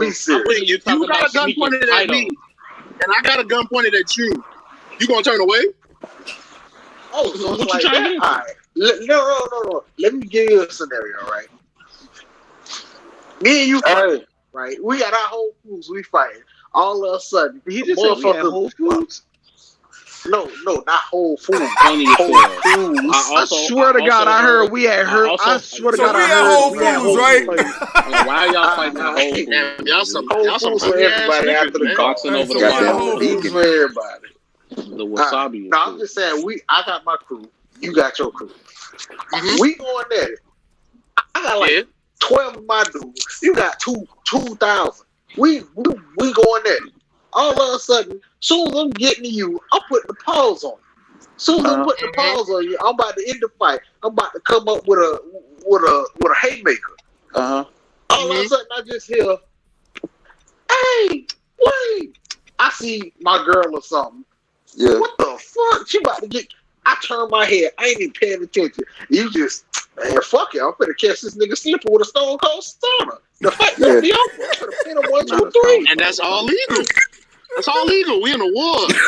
Be serious. If you got a gun pointed at me, and I got a gun pointed at you, you gonna turn away? Oh, so it's like that. All right. No. Let me give you a scenario, right? Me and you fight, right? We got our Whole Foods, we fighting. All of a sudden, he just said we had Whole Foods. No, not Whole Foods. I swear to God, I heard we had her. I swear to God, I heard Whole Foods, right? Why are y'all fighting Whole Foods? Y'all some for everybody after the boxing over the Whole Foods for everybody. The wasabi. No, I'm just saying I got my crew. You got your crew. We going at it. I got like 12 of my dudes. You got 2,000. We going at it. All of a sudden, soon as I'm getting to you, I'm putting the pause on. Soon as I'm putting the pause on you, I'm about to end the fight. I'm about to come up with a haymaker. All of a sudden, I just hear, "Hey, wait!" I see my girl or something. Yeah. What the fuck? She about to get. I turn my head. I ain't even paying attention. You just, man, fuck it. I'm finna catch this nigga slipping with a Stone Cold Stunner. The fight gonna be over. I'm finna pin him 1, 2, 3. And that's all legal. That's all legal. We in a war. There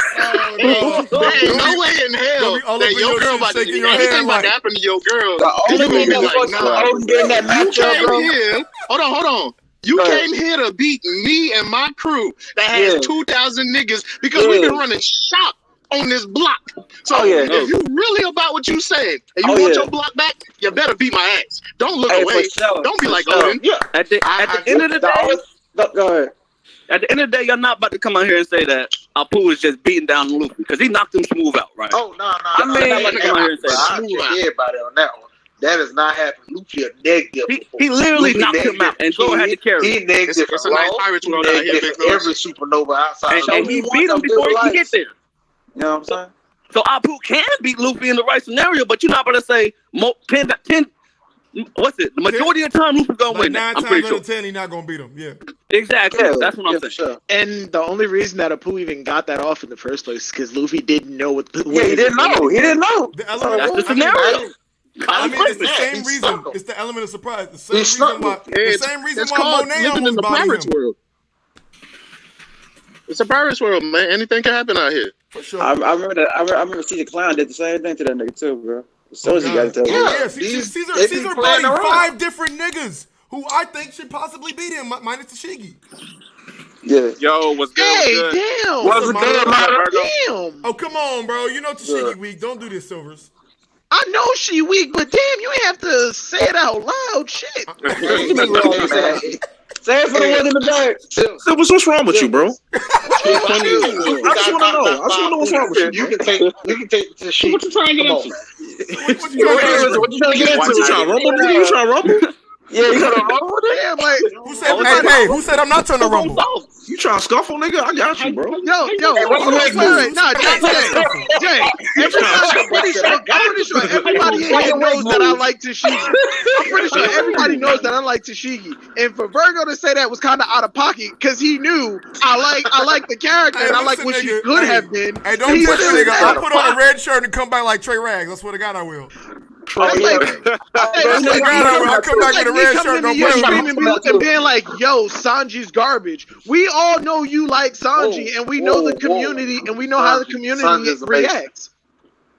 ain't no way in hell that your girl about to do anything about to happen to your girl. The only thing that was Oden in that matchup, bro. Here. Hold on. You came here to beat me and my crew that has 2,000 niggas because we've been running shop on this block. So if you really about what you saying and you want your block back, you better beat my ass. Don't look away. Sure, don't be like Oden. Yeah. At the end of the day, go ahead. At the end of the day, y'all not about to come out here and say that Apoo is just beating down Luffy because he knocked him smooth out, right? Oh no! I mean, I'm about to come out here and say I get everybody on that one. That is not happening. Luffy a negative. He literally knocked him out, and Joe had to carry him. He negative. It's a nice Pirates world out here. Every supernova outside. And he beat him before he could get there. You know what I'm saying? So Apoo can beat Luffy in the right scenario, but you're not going to say 10. What's it? The majority of the time, Luffy's going to win. 9 I'm times sure. out of 10, he's not going to beat him. Yeah. Exactly. That's what I'm saying. Sure. And the only reason that Apoo even got that off in the first place is because Luffy didn't know what he didn't know. He didn't know. That's the scenario. I mean, it's the same reason. It's the element of surprise. The same reason why Monet living in the Pirates world. It's a Pirates world, man. Anything can happen out here. For sure. I remember Caesar Clown did the same thing to that nigga too, bro. As soon as he got into it. Caesar fighting 5 different niggas who I think should possibly beat him, minus Tashigi. Yeah. Yo, what's good? Hey, damn. What's the Damn. Oh, come on, bro. You know Tashigi weak. Don't do this, Silvers. I know she weak, but damn, you have to say it out loud. Shit. Say it for the one in the back. Silvers, what's wrong with you, bro? I just want to know. What's wrong with you. You can take the sheet. What you trying to get into? What you trying to get into? You trying to rumble? You trying to rumble? Yeah, you got to rumble with it? Damn, like, who said I'm not trying to rumble? You trying to scuffle, nigga? I got you, bro. Yo, nah, Jay, I'm pretty sure everybody in here knows that I like Tashigi. I'm pretty sure everybody knows that I like Tashigi. And for Virgo to say that was kind of out of pocket because he knew I like the character and I like what she could have been. Hey, don't push it, nigga. I'll put on a red shirt and come back like Trey Rags. I swear to God I will. I'll come back with a red shirt and being like, yo, Sanji's garbage. We all know you like Sanji, and we know the community, and we know how the community reacts.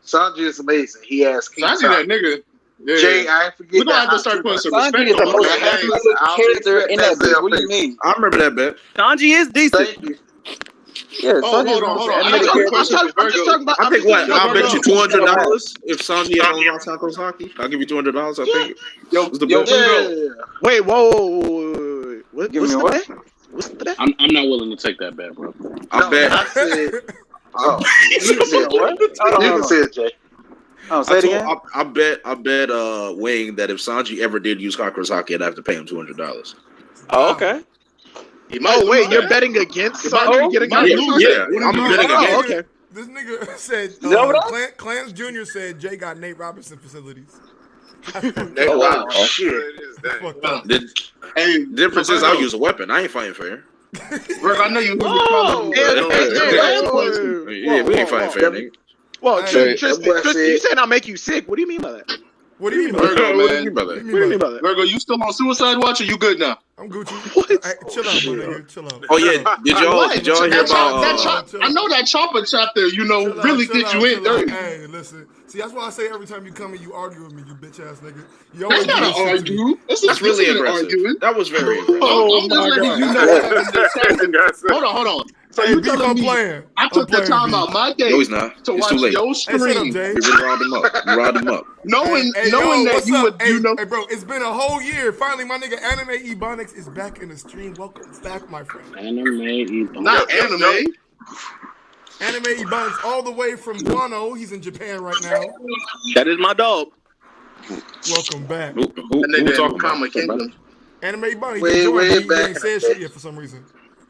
Sanji is amazing. He has Sanji, that nigga. Yeah. Jay, I ain't forget. We're gonna have to start putting some respect on the character in that bitch. What do you mean? I remember that bet. Sanji is decent. Thank you. Yeah, hold on. I'm just talking about. I think what? I'll bet you $200 if Sanji had on Taco's hockey. I'll give you $200. I think. Wait, whoa. What's the bet? What's the bet? I'm not willing to take that bet, bro. I bet. I said. You can say it. What? You can say it, Jay. Oh, say it again. I bet Wayne that if Sanji ever did use Sakura's hockey, I'd have to pay him $200. Oh, okay. Wait, you're betting against Sanji getting I'm betting against. Okay. This nigga said, Clarence Jr. said Jay got Nate Robinson facilities. Wow. Shit. The difference is I'll use a weapon. I ain't fighting fair. Bro, I know you. Yeah, we ain't fighting fair, nigga. Well, Tristan, you said I'll make you sick. What do you mean by that? What do you mean by Virgo, that? what do you mean by that? What do you mean by that? Virgo, you still on suicide watch or you good now? I'm Gucci. What? Hey, chill out, my nigga. Chill out. Oh yeah, did y'all hear about? I know that chopper chapter, really get you in dirty. Hey, listen. See, that's why I say every time you come and you argue with me, you bitch ass nigga. You That's not an argue. That's really aggressive. That was very aggressive. I'm just letting you know. Hold on. So you telling me I took the time out my day to watch your stream. You robbed him up. Knowing that you would, Hey, bro, it's been a whole year. Finally, my nigga Anime Ebonics is back in the stream. Welcome back, my friend. Not anime. Anime Ebonics all the way from Wano. He's in Japan right now. That is my dog. Welcome back. Who talking about? Anime Ebonics. Way He back. ain't said shit yet for some reason.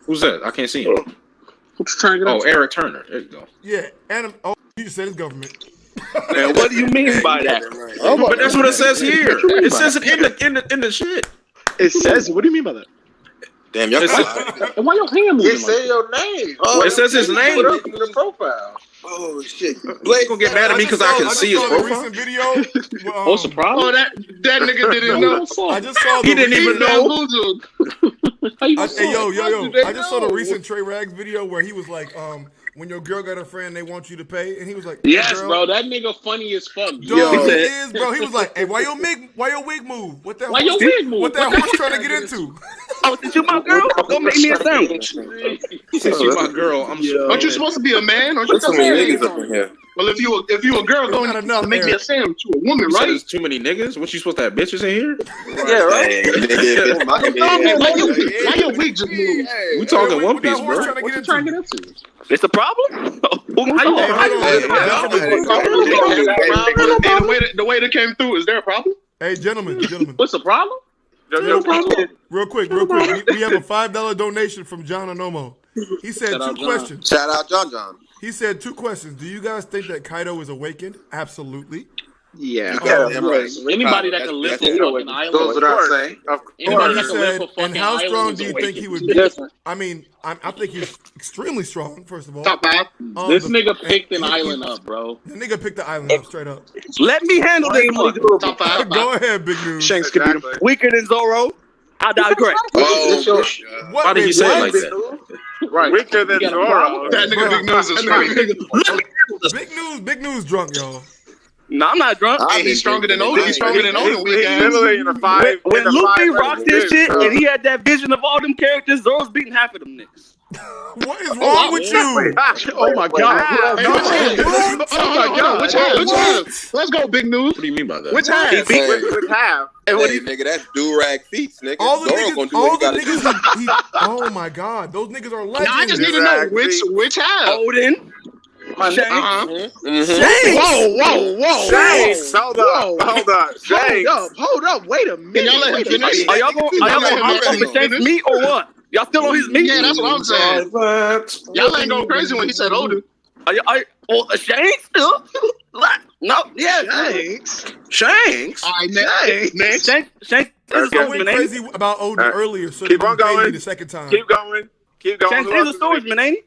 Who's that? I can't see him. Oh, Eric Turner. There you go. Yeah, Oh, you just said his government. Man, what do you mean by that? But that's what it says here. It says it in the shit. It says, what do you mean by that? Damn, y'all. And why your hand moving? It say your name. It says his name. Put up in the profile. Oh shit! Blake gonna get mad at me because I can see his the profile. recent video. What's the problem? Oh, that nigga didn't know. I just saw. He didn't even know. Hey, yo! I just saw the recent Trey Rags video where he was like, when your girl got a friend, they want you to pay, and he was like, Yes, girl. bro. That nigga funny as fuck. Yo, he is, bro. He was like, hey, why your wig move? What that? Why your wig move? What that horse trying to get into? Oh, since you my girl, go make me a sandwich. Since you my girl, I'm sure. Aren't you supposed to be a man? Aren't you There's so many niggas up in here. Well, if you a girl going to make me a sandwich to a woman, You said right? there's too many niggas. What you supposed to have bitches in here? Yeah, right. Why your wig just moved? We talking One Piece, horse bro. trying to What get you trying to into? get into? It's a problem? The way that came through, is there a problem? Hey, gentlemen. What's the problem? Real quick. We have a $5 donation from John Anomo. He said two questions. Shout out John. He said 2 questions. Do you guys think that Kaido is awakened? Absolutely. Yeah. Anybody that can lift a fucking island. Goes without saying. Anybody He that can lift said, a fucking and how island strong is do you think he would awakened. be? I mean, I think he's extremely strong, first of all. Top 5. This nigga picked an island up, bro. The nigga picked the island up straight up. Let me handle this one. Top 5. Go ahead, Big News. Shanks could beat him. Weaker than Zoro. I digress. What, Why did he say it like that? Right. Weaker than Zoro. That nigga Big News is strong. Big News drunk, y'all. No, I'm not drunk. Hey, he's stronger than Oden. He's stronger than Oden. When Luffy rocked this shit and he had that vision of all them characters, Zoro's beating half of them niggas. What is wrong with you? Oh my god. Hey, which half? Let's go, Big News. What do you mean by that? Which half? Hey, nigga, that's do-rag feet, nigga. All the Zoro gonna niggas, do what he gotta do. oh my god, those niggas are legends. Now I just need to know which half. Odin. Shanks. Whoa. Shanks. Hold on. Shanks. Hold up. Wait a minute. Can y'all let him finish? Are y'all going to Shanks meat or what? Y'all still on his meat? Yeah, that's what I'm saying. Y'all ain't going crazy when he said Oden. Shanks? No, yeah. Shanks. All right, next. Shanks. I went crazy about Oden earlier, so Keep on going. the second time. Keep going. Shanks is a swordsman, ain't he?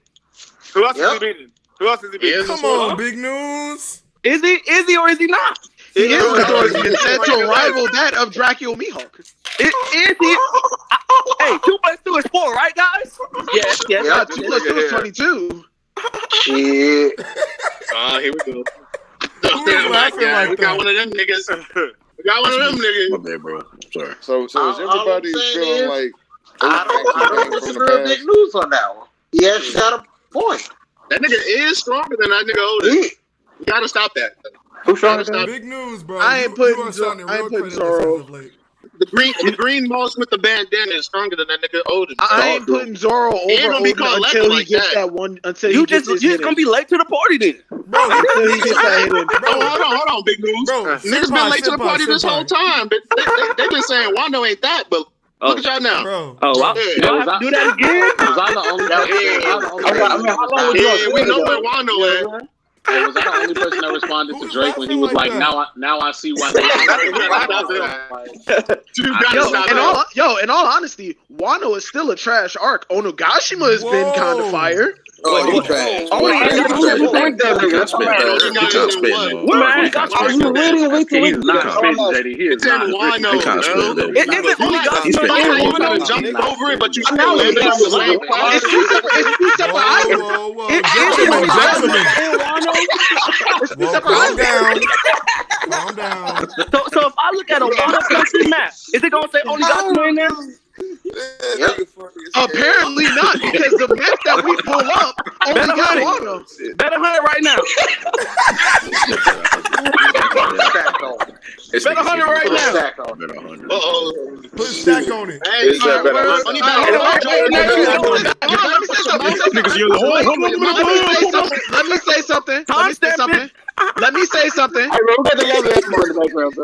Who else is he beating? Come on, Big News. Is he or is he not? He is the swordsman set to rival that of Dracula Mihawk. Is he? Hey, 2 + 2 is 4, right, guys? Yes. Yeah, 2 + 2 is 22. Shit. Here we go. Who is laughing like We got one of them niggas. My bad, bro. Sorry. So is everybody feeling like I don't disagree with Big News on that one. He actually got a point. That nigga is stronger than that nigga Oden. You gotta stop that. Who's stronger than Big News, bro. I ain't putting Zoro. The green mouse with the bandana is stronger than that nigga Oden. I ain't putting Zoro over Oden until he gets that one. Until you just gonna be late to the party then, bro. Until he gets that hidden. Hold on, Big News. Bro, Niggas been late to the party this whole time. They been saying Wano ain't that, but look at y'all now. Bro. do I have to do that again? Was I the only how long was Yeah, we know where Wano at. was I the only person that responded to Drake when he was like, now I see why in all honesty, Wano is still a trash arc. Onogashima has been kind of fire. Oh, you trash. Jumping over it, but you still live in Calm down. So if I look at a Wano country map, is it gonna say Onigashima in there? Apparently not, because the map that we pull up only got Wano. Better hunt it right now. Better hunt it right now. Put a stack on it. Hey, Niggas yelling, Let me say something.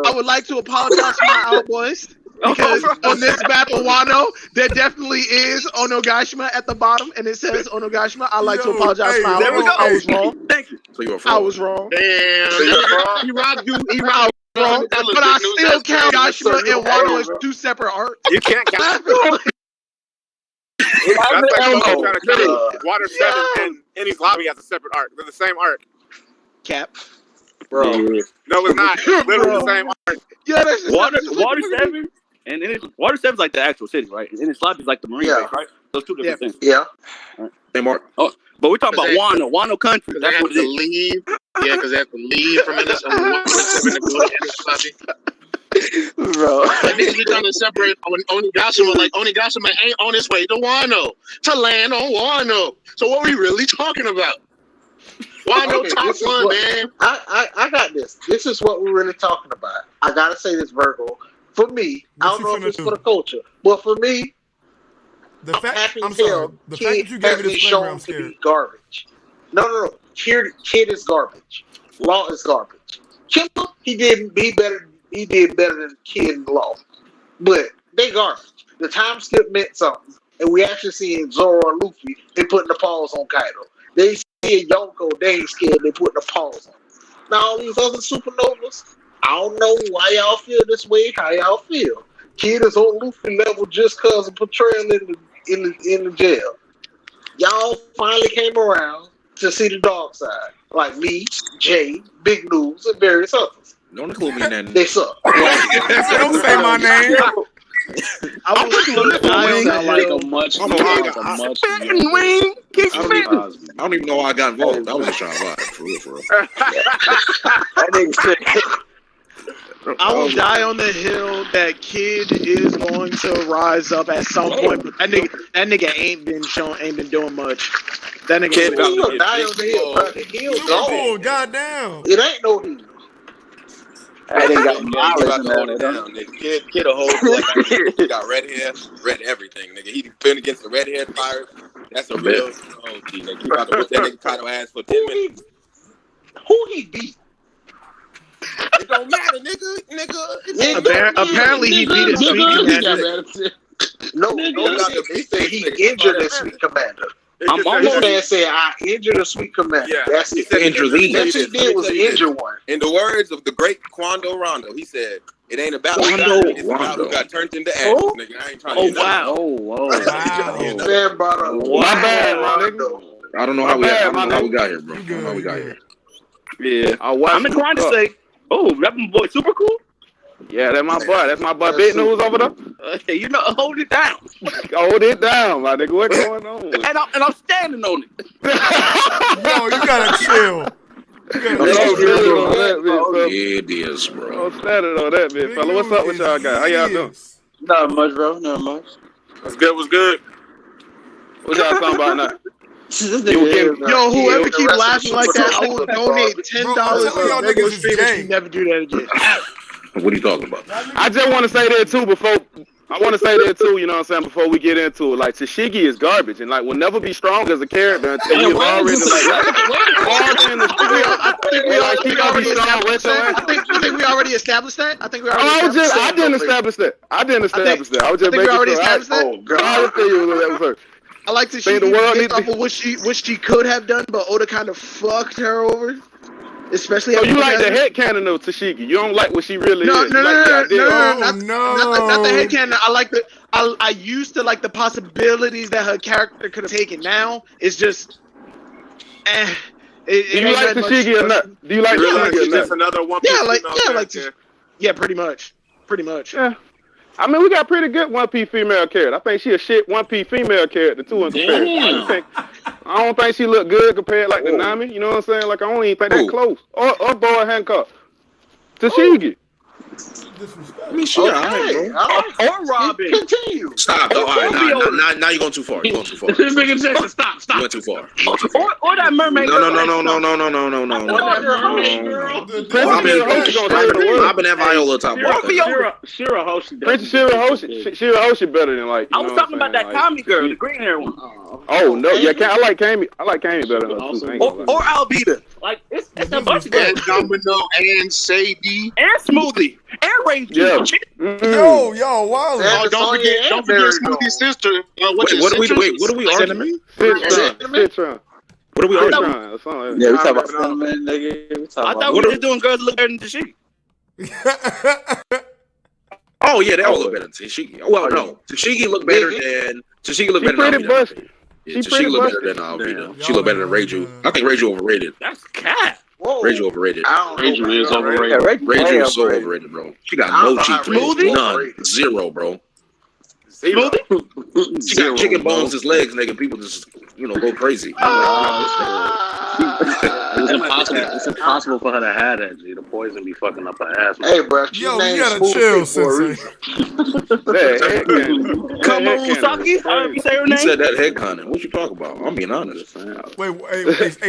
I would like to apologize to my outboys. Because on this battle, Wano, there definitely is Onogashima at the bottom, and it says Onogashima. I'd like to apologize to my outboys. There we go. I was wrong. Thank you. So you're a I fraud. was wrong. Damn. So you're wrong. He robbed you. Wrong. But I still count Gashima and Wano as two separate arcs. You can't count. That's like Momo trying to count Water 7 and Enies Lobby as a separate arc. They're the same arc. Cap. Bro. No, it's not. It's literally the same arc. Yeah, that's just Water 7, and then Water 7 is like the actual city, right? And then Sloppy is like the marine base, right? Those two different things. Yeah. Same arc. Oh, but we're talking about Wano country. They That's have what it to is. leave. Yeah, because they have to leave from Ennis and Water 7 to go to Ennis Lobby. Bro. Like, niggas be trying to separate Onigashima. Like, Onigashima ain't on his way to Wano. To land on Wano. So what we really talking about? Wano top one, man. I got this. This is what we're really talking about. I gotta say this, Virgo. For me, I don't know if it's for the culture, but for me, The fact that you Kid gave has me been this shown flavor, I'm to scared. be garbage. No. Kid is garbage. Law is garbage. Killer, he did better than Kid and Law, but they garbage. The time skip meant something, and we actually seeing Zoro and Luffy. They putting the pause on Kaido. They see Yonko, they ain't scared. They putting the pause on. Now all these other supernovas, I don't know why y'all feel this way. How y'all feel? Kid is on Luffy level just cause of portrayal in the jail. Y'all finally came around to see the dark side, like me, Jay, Big News, and various others. Don't include me in that. They suck. Don't say my name. I was sound like a much. I don't even know why I got involved. I was just trying to lie. For real. I will die on the hill that Kid is going to rise up at some point. But that nigga ain't been doing much. That nigga Kid gonna die on the hill, bro. The hill's gone. Goddamn. It ain't no hill. I didn't got mileage in there. Nigga. Kid a whole like, he got red hair, red everything, nigga. He been against the red hair fire. That's a real OG, nigga. He about to whip that nigga Kaido ass for 10 minutes. Who he beat? It don't matter, nigga. Apparently he beat his sweet commander. No, he said he injured a sweet commander. I'm almost man said I injured a sweet commander. Yeah, that's he it. said Injured me. That's what he did was injure one. In the words of the great Quando Rondo, he said, "It ain't about who got turned into ass, nigga. I ain't trying to hear wow. Man brought up My bad, Rondo. I don't know how we got here, bro. I don't know how we got here. Yeah. I'm inclined to say, that my boy Super Cool. Yeah, that's my boy. That's my boy Big News over there. Okay, hold it down. Hold it down, my nigga. What's going on? And I'm standing on it. No, you gotta chill. It is, bro. I'm standing on that, bitch, fella. What's up with y'all guys? How y'all doing? Not much, bro. Not much. What's good? What y'all talking about now? Yo, whoever keep laughing like that, I will donate $10 to regular streamers who never do that again. What are you talking about? I just want to say that too you know what I'm saying, before we get into it. Like, Tashigi is garbage and, like, will never be strong as a character until we've already, I think we already established that. I didn't establish that. I was just making sure. I like to see the world based off of what she could have done, but Oda kind of fucked her over. Especially so you like the headcanon of Tashigi. You don't like what she really is. No, not the headcanon. I used to like the possibilities that her character could have taken. Now it's just do you like Tashigi or not? Do you like Tashigi or not? Just another One Piece yeah, pretty much. Yeah. I mean, we got pretty good One Piece female character. I think she a shit One Piece female character too in comparison. I don't think she look good compared like to Nami. You know what I'm saying? Like, I don't even think that close. Or Boy Hancock. Tashigi. I mean, she alright, bro. Or Robin. Continue. Stop. All right, now you're going too far. Stop. You went too far. Or that mermaid. No. Robin and Viola top Princess Shira Hoshi better than, like, I was talking about that commie girl, the green hair one. Oh no, yeah, I like Cammy. I like Cammy better than her too. Or Albedo. Like it's a bunch of And girls. Domino and Sadie. And Smoothie. And Rachel. Yeah. Yo, wow. Oh, don't forget Smoothie's sister. What are we arguing? Citron. What are we arguing? Yeah, we talking about cinnamon, nigga. I thought we were just doing girls look better than Tashiki. Oh yeah, they all look better than Tashiki. Well, no, Tashiki look better than Albedo. Tashiki look better than Albedo. She look better than Reiju. I think Reiju overrated. That's cat. Reiju overrated. Reiju is overrated. Reiju is so overrated, bro. She got no cheat codes. None. Zero, bro. Smoothie? She got chicken bones as legs, nigga. People just, go crazy. It's impossible for her to have that, G. The poison be fucking up her ass. Hey, bro, yo, you gotta chill, Sensei. Come on, Saki. However you say her name. You said that head cannon. What you talking about? I'm being honest. Wait,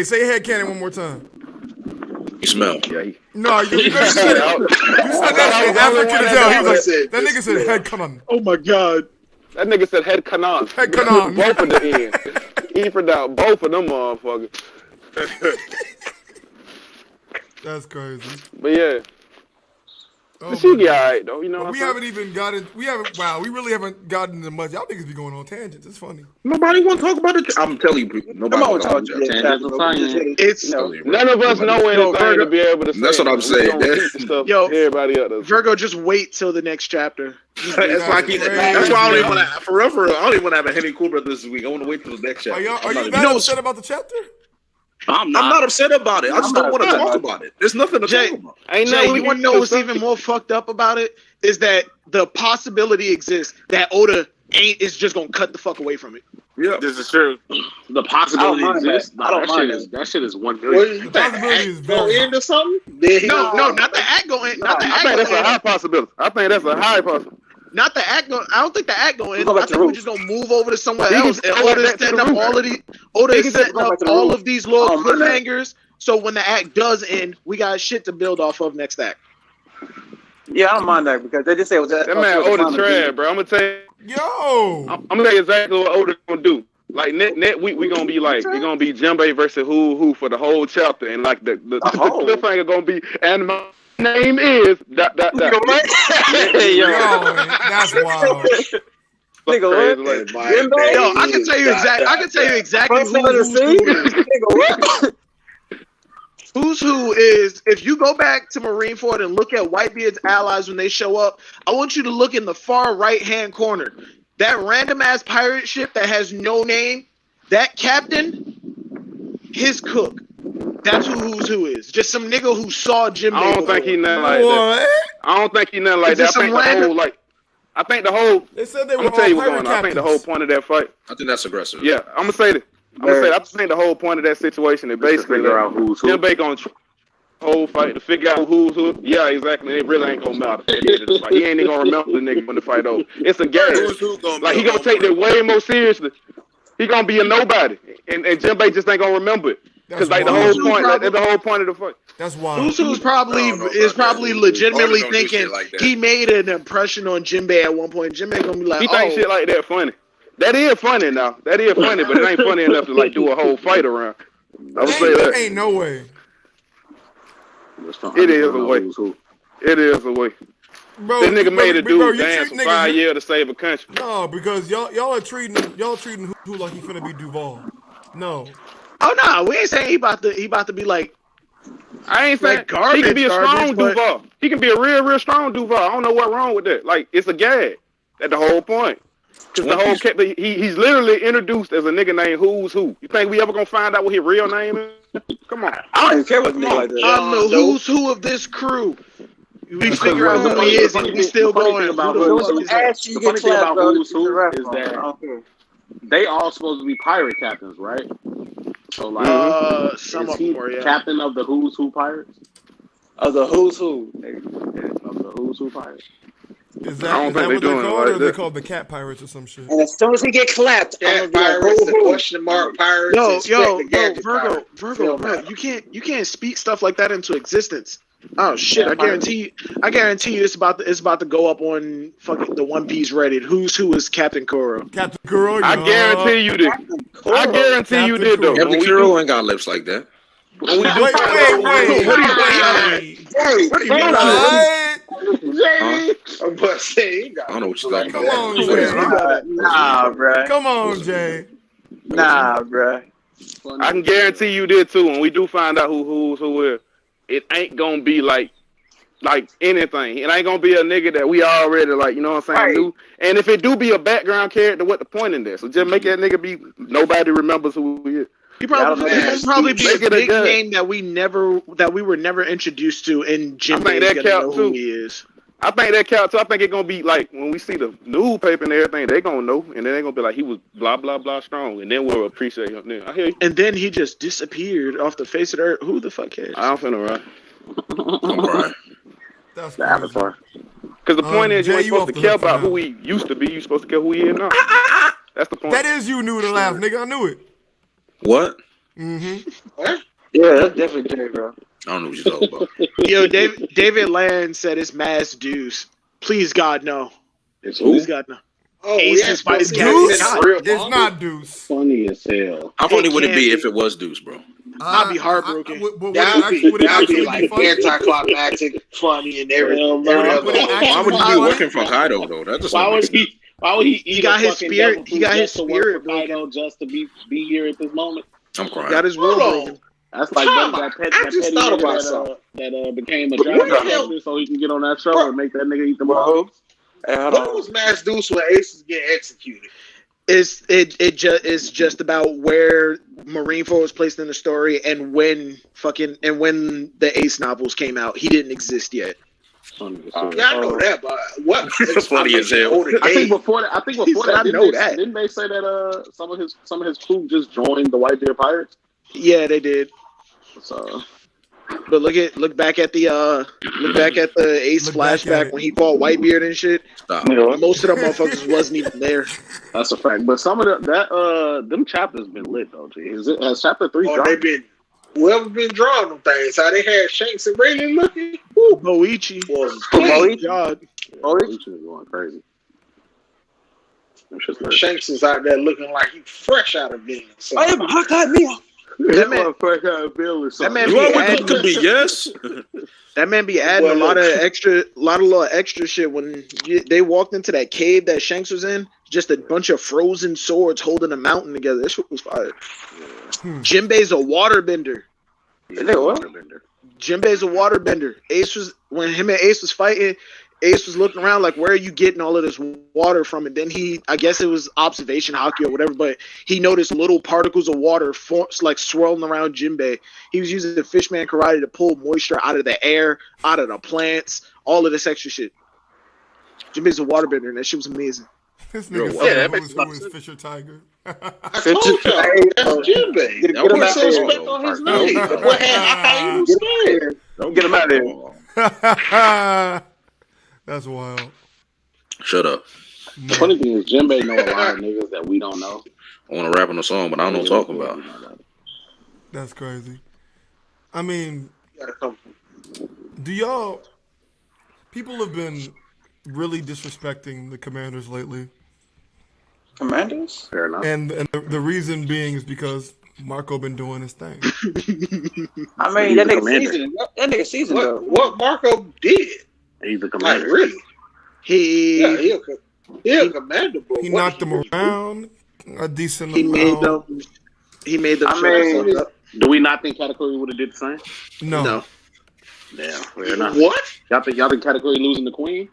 say head cannon one more time. You smell. No, you said it. You said that shit African as hell. He was like, that nigga said head cannon. Oh my god. That nigga said head cannon. Head cannon. Both of the ends. He forgot both of them motherfuckers. That's crazy. But yeah. Oh she get alright though, you know. We haven't even gotten. We really haven't gotten into much. Y'all niggas be going on tangents. It's funny. Nobody want to talk about it. I'm telling you, nobody want to talk about it. It's none of us know anything to be able to say. That's what I'm saying. Yo, everybody else. Virgo, just wait till the next chapter. That's why I don't even want to. For real, I don't even want to have a Henny Cool Brother this week. I want to wait till the next chapter. Are you that upset about the chapter? I'm not upset about it. I just don't want to talk about it. There's nothing to talk about. Jay, you want to know what's even more fucked up about it? Is that the possibility exists that Oda is just gonna cut the fuck away from it. Yeah, this is true. The possibility exists. That shit is 1 million. The possibility is go into something? No, not the act going. Not the act. I think that's a high possibility. Not the act going. I don't think the act going. I think we're just gonna move over to somewhere else. And Oda is setting up all of these. Oda is setting up all of these little cliffhangers. So when the act does end, we got shit to build off of next act. Yeah, I don't mind that because they just say that man Oda trash, bro. I'm gonna tell you. Yo, I'm gonna tell you exactly what Oda gonna do. Like next week we gonna be like it's gonna be Jinbei versus who for the whole chapter, and like the cliffhanger gonna be and my name is ... Yo, that's wild. Nigga, what? Yo, I can tell you exactly who's who is. If you go back to Marineford and look at Whitebeard's allies when they show up, I want you to look in the far right hand corner. That random ass pirate ship that has no name, that captain, his cook. That's who's who is. Just some nigga who saw Jinbei. I don't think he nothing like that. I don't think he nothing like that. I think the whole They said they were I'm gonna tell you all what's going on. I think the whole point of that fight. I think that's aggressive. Yeah, I'm gonna say that. I think the whole point of that situation is basically figure out who's who. Jinbei gonna whole fight to figure out who's who. Yeah, exactly. It really ain't gonna matter. Like, he ain't even gonna remember the nigga when the fight over. It's a game. Like he gonna take that way more seriously. He gonna be a nobody, and Jinbei just ain't gonna remember it. Because like the whole point of the fight. That's wild. Who's probably legitimately thinking he made an impression on Jinbei at one point. Jinbei gonna be like, he think shit like that funny. That is funny now. That is funny, but it ain't funny enough to like do a whole fight around. I would say that. Ain't no way. It is a way. It is a way. Bro, that nigga made a dude you dance for 5 years to save a country. No, because y'all are treating who like he finna be Duval. No. Oh no, we ain't saying he about to be like. I ain't saying garbage. He can be a strong Duval. He can be a real strong Duval. I don't know what's wrong with that. Like it's a gag. That's the whole point. Because the whole he's literally introduced as a nigga named Who's Who. You think we ever gonna find out what his real name is? Come on. I don't even care what the nigga like that. I'm the Who's Who of this crew. We figure out who he is, and we still going about who's who. The funny thing about Who's Who is that they all supposed to be pirate captains, right? So like, some of them were, yeah. Captain of the Who's Who pirates. Of the Who's Who. Of the Who's Who pirates. Is that what they're called, or are they called the Cat Pirates or some shit? And as soon as he get clapped, Cat Pirates, the question mark pirates. Yo, Virgo, bro, you can't speak stuff like that into existence. Oh shit! I guarantee you, it's about to go up on fucking the One Piece Reddit. Who is Captain Kuro? Captain Kuro. I guarantee you did. I guarantee you did though. Captain Kuro ain't got lips like that. Wait. What do you mean? I'm about to say, I don't know what you're talking Come about. on, Jay. Nah, bruh. Come on, Jay. Nah, bruh. I can guarantee you did too. When we do find out who is, it ain't gonna be like anything. It ain't gonna be a nigga that we already like. You know what I'm saying? Knew. And if it do be a background character, what the point in this? So just make that nigga be nobody remembers who he is. He probably be a big name that we were never introduced to, and Jim I think that count who too. he is. I think that counts too. I think it's gonna be like when we see the newspaper and everything, they gonna know, and then they gonna be like he was blah blah blah strong, and then we'll appreciate him. Then I hear you. And then he just disappeared off the face of the earth. Who the fuck cares? I don't finna run. I'm crying. That's The Avatar. Because the point is, you ain't Jay, supposed to off the care hook for about now. who he used to be. You supposed to care who he is now. That's the point. That is you knew to laugh, nigga. I knew it. What? Mm-hmm. Yeah, that's definitely Jay, bro. I don't know what you're talking about. Yo, David Land said it's Mass Deuce. Please God no. It's Please God no. Oh, Ace yeah, is Spice Deuce? Cat. It's not Deuce. Funny as hell. How funny would it can't be be. if it was Deuce, bro? I'd be heartbroken. Would That'd it actually be be like funny? anticlimactic, funny, and everything. Would it Why would actually he be be working for Kaido though? That just Why don't would make sense. he? Why would he? He got his spirit. He got his spirit Kaido just to be here at this moment. I'm crying. Got his will Hold on. broken. That's like Time that out. petty I just thought nigga about something. that became a But job what the hell- actor so he can get on that show and make that nigga eat the ball. Hey, hold What on. was Mass Deuce when Ace was getting executed? It's just about where Marineford was placed in the story and when the Ace novels came out. He didn't exist yet. Yeah, I know that, but what? That's funny as hell. I think before that, that. Didn't they say that some of his crew just joined the Whitebeard Pirates? Yeah, they did. So, but look back at the Ace Look back at flashback it. when he fought Whitebeard and shit. Stop. Most of them motherfuckers wasn't even there. that's a fact. But some of them chapters been lit though. G. Has chapter 3 Oh, dropped? they been whoever been drawing them things. How they had Shanks and Rayleigh looking. Moichi Was God. Each is going crazy. It's just like, Shanks is out there looking like he fresh out of being. Oh, yeah, but how got me off? That man be adding, Could be yes. that man be adding a lot of little extra shit. When they walked into that cave that Shanks was in, just a bunch of frozen swords holding a mountain together. This shit was fire. Jinbei's a waterbender. Jinbei's a waterbender. When him and Ace was fighting, Ace was looking around like, where are you getting all of this water from? And then I guess it was observation hockey or whatever, but he noticed little particles of water like swirling around Jinbei. He was using the fishman karate to pull moisture out of the air, out of the plants, all of this extra shit. Jinbei's a waterbender, and that shit was amazing. This nigga that said who is Fisher Tiger. I told y'all, that's Jinbei. Get him out Put some there. respect on his name. The boy had Akainu Don't get him out there. That's wild. Shut up. the funny thing is, Jinbei know a lot of niggas that we don't know. I want to rap on the song, but I don't know what I'm talking about. That's crazy. I mean, gotta come. people have been really disrespecting the Commanders lately. Commanders? Fair enough. And the reason being is because Marco been doing his thing. I mean, that nigga seasoned though. What Marco did? He's the Like commander. really? He He a commander, but He what knocked them around a decent he made amount. them. He made them. I mean, do we not think Katakuri would have did the same? No. Damn, fair enough. What? Y'all think Katakuri losing the queen?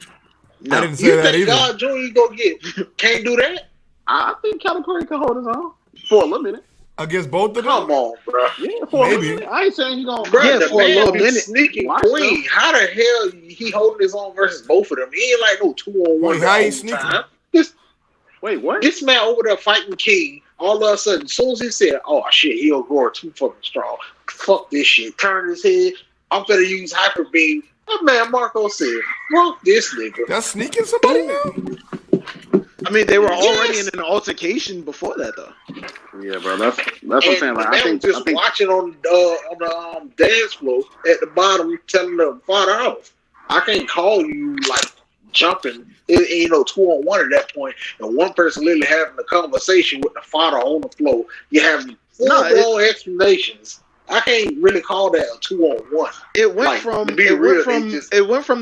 I didn't say You that think either. God Jr. go get can't do that? I think Katakuri can hold his own for a little minute. Against both of them? Come on, bro. Yeah, for a Maybe. little minute. I ain't saying he gonna. Bro, Yeah, the for a man little be minute. sneaking Watch queen. How the hell he holding his own versus both of them? He ain't like no 2-on-1. Wait, how he all the sneaking? time. Wait, what? This man over there fighting King, all of a sudden, as soon as he said, "Oh shit, he'll grow too fucking strong," fuck this shit. Turn his head. I'm gonna use hyper beam. That man Marco said, "Fuck this nigga." That's sneaking somebody now? I mean, they were already in an altercation before that, though. Yeah, bro. That's what I'm saying. Like, I think watching on the dance floor at the bottom, telling them fire off. I can't call you like jumping. It ain't no 2-on-1 at that point, and one person literally having a conversation with the father on the floor. You have full-blown explanations. I can't really call that a 2-on-1. It went from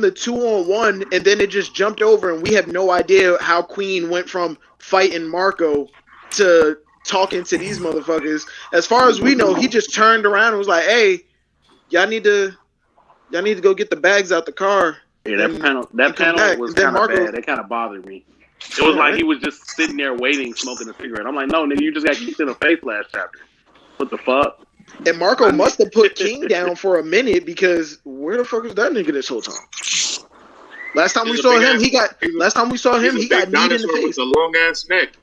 the 2-on-1, and then it just jumped over, and we have no idea how Queen went from fighting Marco to talking to these motherfuckers. As far as we know, he just turned around and was like, "Hey, y'all need to go get the bags out the car." Yeah, that panel was kind of bad. That kind of bothered me. It was like he was just sitting there waiting, smoking a cigarette. I'm like, no, nigga, you just got kicked in the face last chapter. What the fuck? And Marco must have put King down for a minute, because where the fuck was that nigga this whole time? Last time we saw him, he got kneed in the face. With a long ass neck.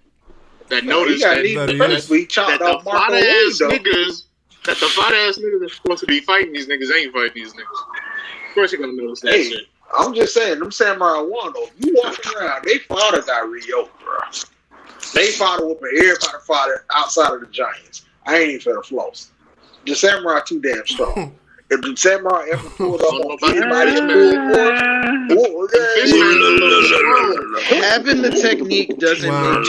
That noticed that the fat ass niggas that's supposed to be fighting these niggas ain't fighting these niggas. Of course you're gonna notice that shit. I'm just saying, them Samurai Wano, you walking around, they father got Rio, bro. They father whooping everybody father outside of the Giants. I ain't even finna floss. The Samurai too damn strong. If the Samurai ever pulled up on anybody's having the technique doesn't mean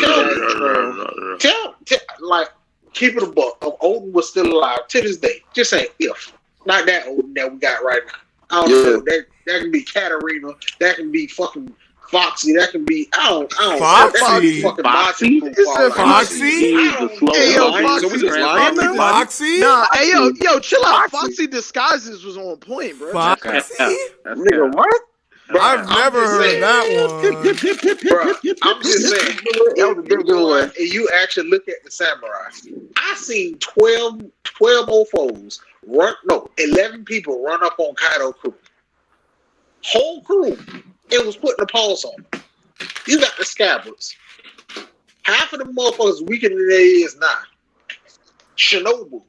tell, like, keep it a buck. If Oden was still alive to this day, just saying if. Not that Oden that we got right now. I don't know. That can be Katarina. That can be fucking Foxy. That can be Foxy. Foxy. Hey yo, Foxy. Nah, hey yo, chill out. Foxy disguises was on point, bro. Foxy. Nigga, what? Bro, I've never heard that one. Bro, I'm just saying. And you actually look at the samurai. I seen 12 mofos 11 people run up on Kaido crew. Whole crew. It was putting a pause on them. You got the Scabbards. Half of the motherfuckers weaker than they is now. Shinobu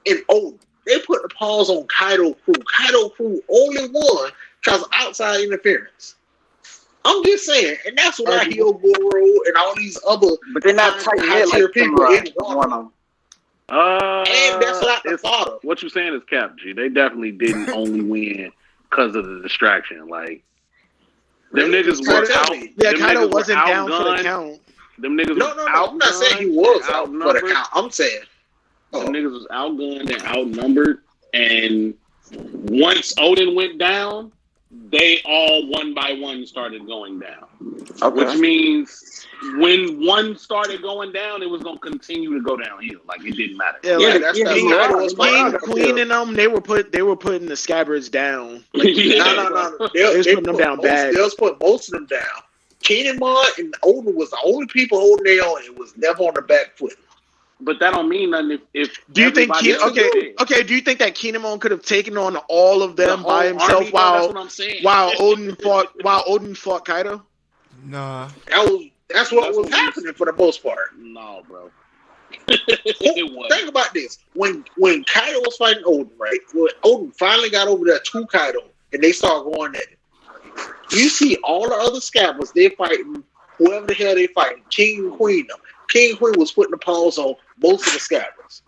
and Oden. They put the pause on Kaido crew. Kaido crew only won because of outside interference. I'm just saying, and that's why Hyogoro and all these other but they're not tight people in one of them. And that's not the father. What you saying is cap, G. They definitely didn't only win because of the distraction. Like, them niggas were out. Yeah, Kaido wasn't down for the count. Them niggas No, I'm not saying he was out for the count. I'm saying them niggas was outgunned and outnumbered. And once Oden went down, they all one by one started going down. Okay. Which means when one started going down, it was gonna continue to go downhill. Like, it didn't matter. Yeah, Queen and them, they were putting the Scabbards down. Like, no. They was putting them down bad. They was putting most of them down. Kinemon and Oden was the only people holding their own. It was never on the back foot. But that don't mean nothing if do you think do you think that Kinemon could have taken on all of them by himself while Oden fought Kaido? Nah. That's what was happening for the most part. No, bro. Think about this. When Kaido was fighting Oden, right? When Oden finally got over there to Kaido and they started going at it. You see all the other Scabbards, they're fighting whoever the hell they fighting, King and Queen. King and Queen was putting the paws on most of the Scabbards.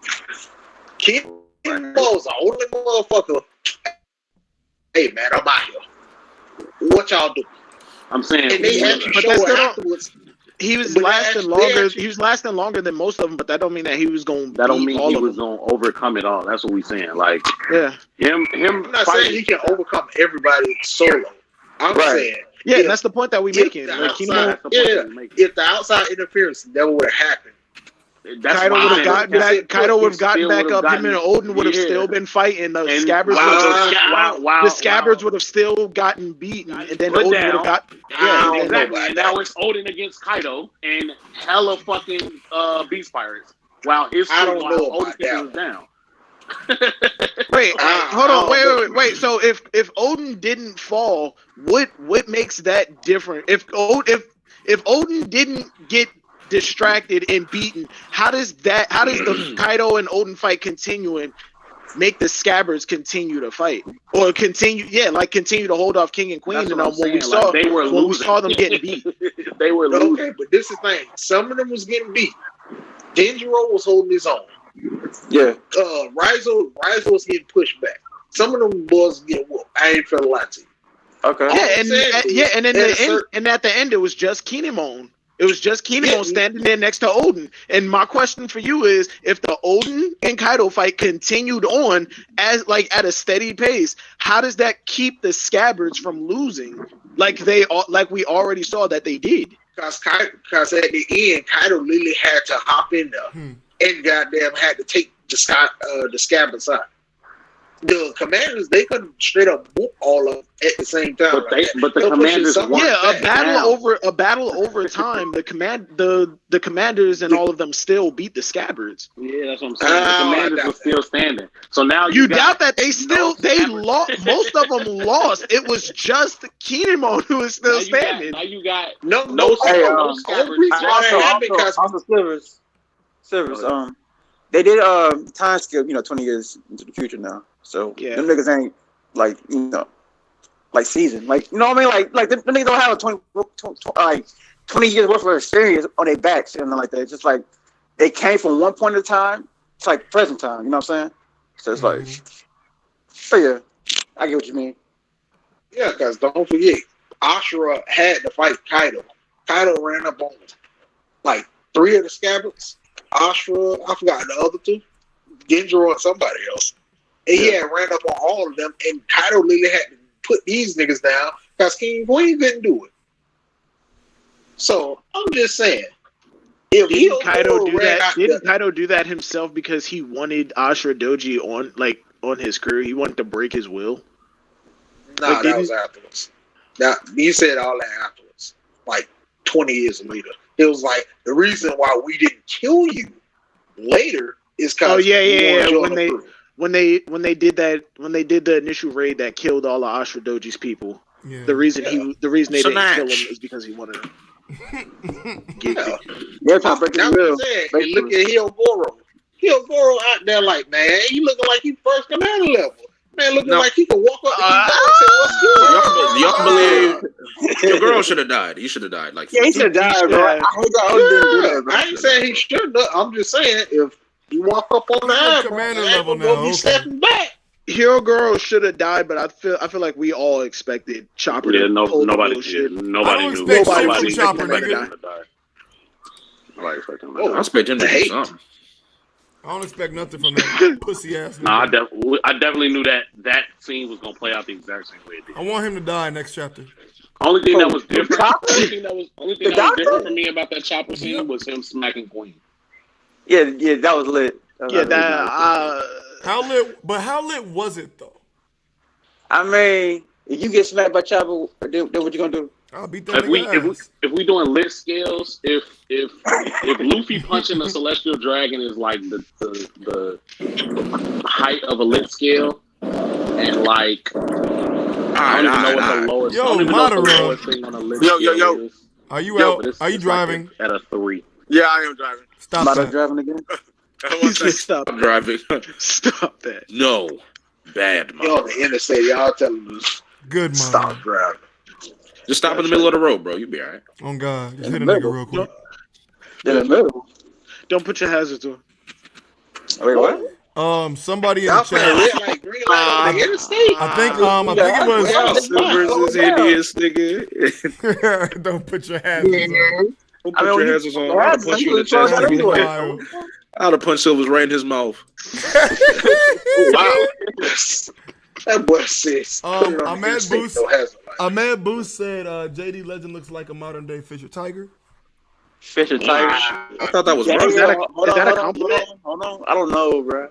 King was the only motherfucker. Hey man, I'm out here. What y'all do? I'm saying, and they actually showed afterwards. He was lasting longer. He was lasting longer than most of them, but that don't mean that he was going. That don't mean he was going to overcome it all. That's what we saying. Like, yeah, him. I'm not saying he can overcome everybody solo. I'm saying, yeah, that's the point that we making. Like, if the outside interference never would have happened, Kaido would have gotten back. Kaido would have gotten back up. Him and Oden would have still been fighting. The Scabbards. The Scabbards would have still gotten beaten, and then Oden would have got. Yeah, exactly. And now it's Oden against Kaido and hella fucking Beast Pirates. While his Oden was down. Hold on. Wait. So if Oden didn't fall, what makes that different? If Oden didn't get distracted and beaten, how does the Kaido and Oden fight continuing make the Scabbards continue to fight or continue to hold off King and Queen. That's And what I'm when we saying, saw like, they were when we losing. saw them getting beat. They were losing. Okay, but this is the thing. Some of them was getting beat. Denjiro was holding his own. Yeah. Raizo was getting pushed back. Some of them boys getting whooped. I ain't finna lie to you. Okay. And at the end, it was just Kinemon. It was just Kinemon standing there next to Oden. And my question for you is, if the Oden and Kaido fight continued on as at a steady pace, how does that keep the Scabbards from losing? Like we already saw that they did. Because at the end, Kaido literally had to hop in there and goddamn had to take the Scabbards out. The Commanders, they couldn't straight up whoop all of them at the same time. But the Commanders won. A battle over time. The Commanders and all of them still beat the Scabbards. Yeah, that's what I'm saying. The Commanders were still standing. So now you doubt that they lost. Most of them lost. It was just Kinemon who is still standing. Now you got no Slivers. They did time skip, 20 years into the future now. So them niggas ain't like seasoned. Like, you know what I mean? Like them niggas don't have a 20 years worth of experience on their backs and like that. It's just like they came from one point of time to like present time, you know what I'm saying? So it's like, so yeah, I get what you mean. Yeah, because don't forget, Ashura had to fight Kaido. Kaido ran up on like 3 of the Scabbards. Ashura, I forgot the other 2, Genjiro and somebody else. And he had ran up on all of them, and Kaido literally had to put these niggas down because King and Queen couldn't do it. So I'm just saying, didn't Kaido do that himself because he wanted Ashura Doji on his crew? He wanted to break his will. Nah, that was afterwards. Now he said all that afterwards, like 20 years later. It was like the reason why we didn't kill you later is because when they did the initial raid that killed all of Ashura Doji's people. Yeah. The reason they didn't kill him is because he wanted to get That's how breaking the will. And look at Hyogoro. Hyogoro out there like, man, he looking like he first commander level. Man, looking like he could walk up to and say, "What's good?" Y'all believe your girl should have died? He should have died. Like, he should have died, bro. I ain't saying he should have. I'm just saying if you walk up on the commander level now, be stepping back. Hero should have died, but I feel like we all expected Chopper. Yeah, nobody knew. Nobody expected Chopper to die. I expect him to do something. I don't expect nothing from that pussy ass. Nah, I definitely knew that scene was gonna play out the exact same way it did. I want him to die next chapter. Only thing that was different. Only thing that was different for me about that Chopper scene was him smacking Queen. Yeah, that was lit. How lit? But how lit was it though? I mean, if you get smacked by Chopper, then what you gonna do? I'll beat that if we doing lit scales, if Luffy punching a celestial dragon is like the height of a lit scale, and like I don't even know what the lowest. thing on a lit scale is. Are you out? Are you driving? At a 3. Yeah, I am driving. Stop that. Driving again. Stop driving. Stop that. No, bad. Y'all the interstate. Y'all telling us. Good, man. Stop driving. Just stop in the middle of the road, bro. You'll be all right. Oh, God. Just hit a nigga real quick. In the middle. Don't put your hazards on. Wait, what? Somebody in the chat. I think it was. Hideous, nigga. Don't put your hazards on. Don't put your hazards on. I'd have punched you in the chest. I'd have punched Silvers right in his mouth. Wow. That boy says. Ahmed Boost said JD Legend looks like a modern day Fisher Tiger. Fisher Tiger? I thought that was wrong. Is that a compliment? Hold on. I don't know, bro.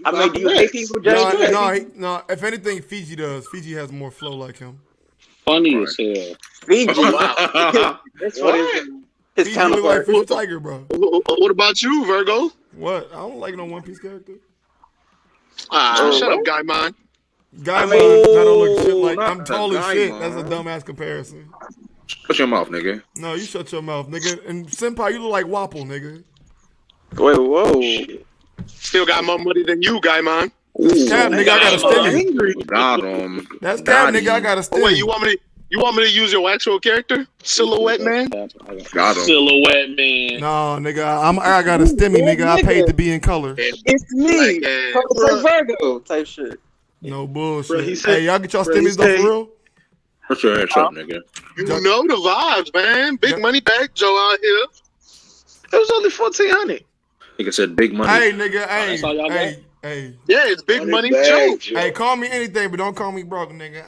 I mean, do you hate people, JD? No. If anything, Fiji does. Fiji has more flow like him. Funny as hell. Fiji? Wow. That's what his look like Fisher Tiger, bro. What about you, Virgo? What? I don't like no One Piece character. Shut up, Guy Man. Guy Man, I don't look shit like I'm tall as shit. That's a dumbass comparison. Shut your mouth, nigga. No, you shut your mouth, nigga. And Senpai, you look like Wapple, nigga. Wait, whoa. Still got more money than you, guy, man. Cap, nigga, I got a stimmy. Got him. That's cap, nigga, I got a stimmy. Wait, you want me to use your actual character? Silhouette man? Got him. Silhouette man. No, nigga, I got a stimmy, nigga. I paid to be in color. It's me. Like Virgo type shit. No bullshit. Bro, he said- Hey, y'all get y'all bro, he stimmies though said- for real? What's your ass up, nigga? You know the vibes, man. Big money bag Joe out here. It was only 1,400. Nigga said big money. Hey, nigga, That's all y'all hey. Yeah, it's big money Joe. bag, Hey, call me anything, but don't call me broke, nigga.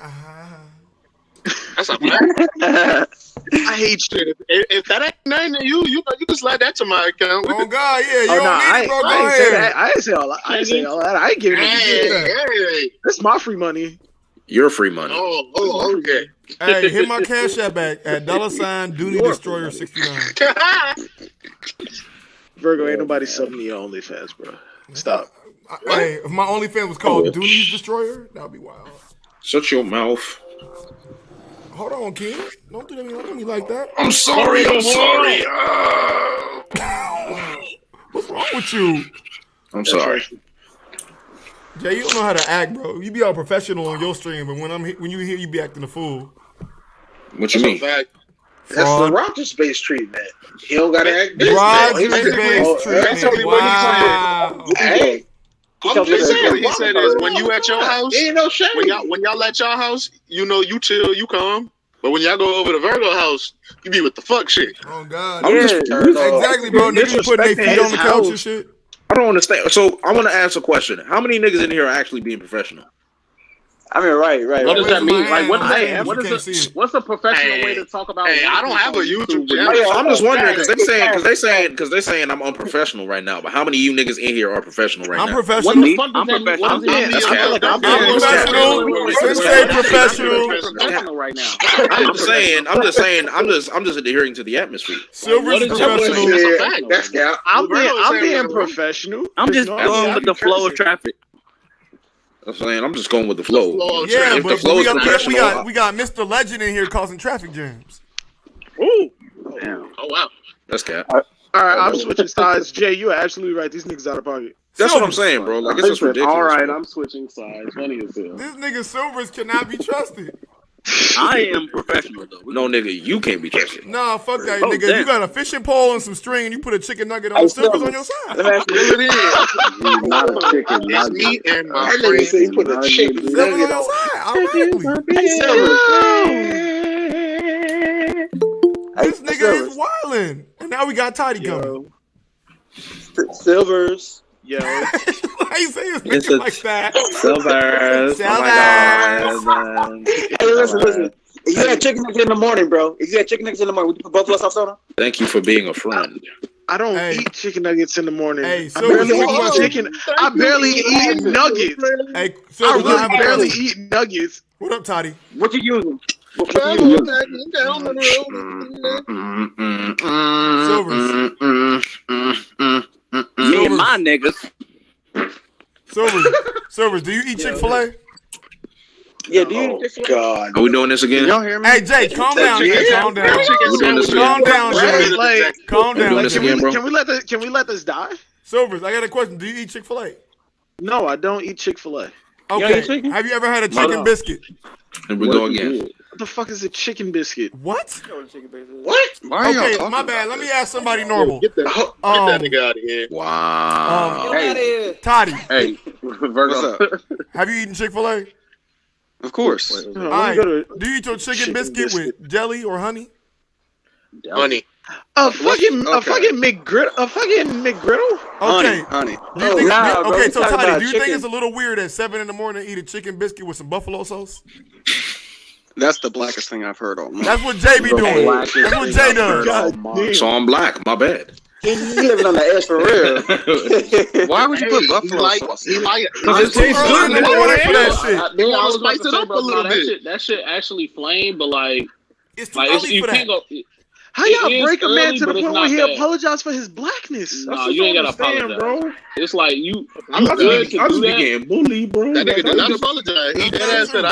That's a fact. I hate shit. If that ain't nothing to you can slide that to my account. Oh God, yeah, you Oh, don't no, need it, bro. Go I ain't say ahead. that. I ain't say all that. I ain't say all that. I ain't giving it. That's my free money. Your free money. Oh, okay. Hey, hit my cash app back at $Dooney Destroyer 69. Virgo, ain't nobody subbing me your OnlyFans, bro. Stop. Hey, if my OnlyFans was called Dooney's Destroyer, that would be wild. Shut your mouth. Hold on, King. Don't do me like that. I'm sorry. What's wrong with you? I'm sorry. Jay, you don't know how to act, bro. You be all professional on your stream, but when you hear you be acting a fool. What you mean? That's the Rogers-based treatment. He don't gotta act this. Rogers-based treatment. Wow. Hey, I'm just saying what he said is when you at your house, ain't no shame. When y'all at your house, you know you chill, you calm. But when y'all go over to Virgo house, you be with the fuck shit. Oh God. Exactly, bro. Niggas be putting their feet on the couch and shit. I don't understand. So I want to ask a question. How many niggas in here are actually being professional? I mean, right. What does that mean? Like, What's a professional way to talk about? Hey, I don't have a YouTube channel. I'm just wondering because they saying I'm unprofessional right now. But how many of you niggas in here are professional right now? I'm professional. I'm professional. I'm professional. Sensei professional right now. I'm just adhering to the atmosphere. Silver's professional. That's cap. I'm being professional. I'm just going with the flow of traffic. I'm saying I'm just going with the flow. Yeah, if but the flow is professional, we got Mr. Legend in here causing traffic jams. Ooh. Damn. Oh wow. That's cap. All right, I'm switching sides. Jay, you're absolutely right. These niggas out of pocket. That's what I'm saying, bro. Like, it's just ridiculous. All right, I'm switching sides. Funny as hell. This nigga Silvers cannot be trusted. I am professional though. No, nigga, you can't be trusted. Nah, fuck that, nigga. Damn. You got a fishing pole and some string, and you put a chicken nugget on Silvers on your side. Not a chicken. It's me and my That nigga said he friend. put a chicken Silvers on nugget your on. side. This nigga is wildin'. And now we got Toddy coming. Silvers. Yo. Why you say his nigga like that? Silvers. Hey, listen. If you had chicken nuggets in the morning, bro. If you had chicken nuggets in the morning, would you put buffalo sauce on them? Thank you for being a friend. I don't eat chicken nuggets in the morning. Hey, I barely eat nuggets. Hey, I really barely eat nuggets. What up, Toddy? What you using? Me and my niggas. Silvers, do you eat Chick-fil-A? Yeah, do you? God. Are we doing this again? Y'all hear me? Hey, Jay, calm down. Calm down. Calm down, Jay. Calm down. Can we let this die? Silvers, I got a question. Do you eat Chick-fil-A? No, I don't eat Chick-fil-A. Okay. Have you ever had a chicken biscuit? Here we go again. What the fuck is a chicken biscuit? What? What? Okay, my bad. Let me ask somebody normal. Get that nigga out of here. Wow. Hey, Toddy. Hey, Virgo. What's up? Have you eaten Chick-fil-A? Of course. All right. Do you eat your chicken biscuit with jelly or honey? Honey. A fucking McGriddle. Okay. Honey. Okay, so Toddy, do you think it's a little weird at 7 in the morning to eat a chicken biscuit with some buffalo sauce? That's the blackest thing I've heard all night. That's what Jay be doing. That's what Jay does. So I'm black. My bad. He living on the edge for real. Why would you put buffalo sauce? Because it tastes good in the morning for that shit. I was spice it up a little bit. That shit actually flame, but like it's too early for that. How y'all break a man to the point where he apologized for his blackness? No, you ain't gotta apologize, bro. It's like you. I'm good to do that. Getting bullied, bro. That nigga did not apologize. He dead ass said,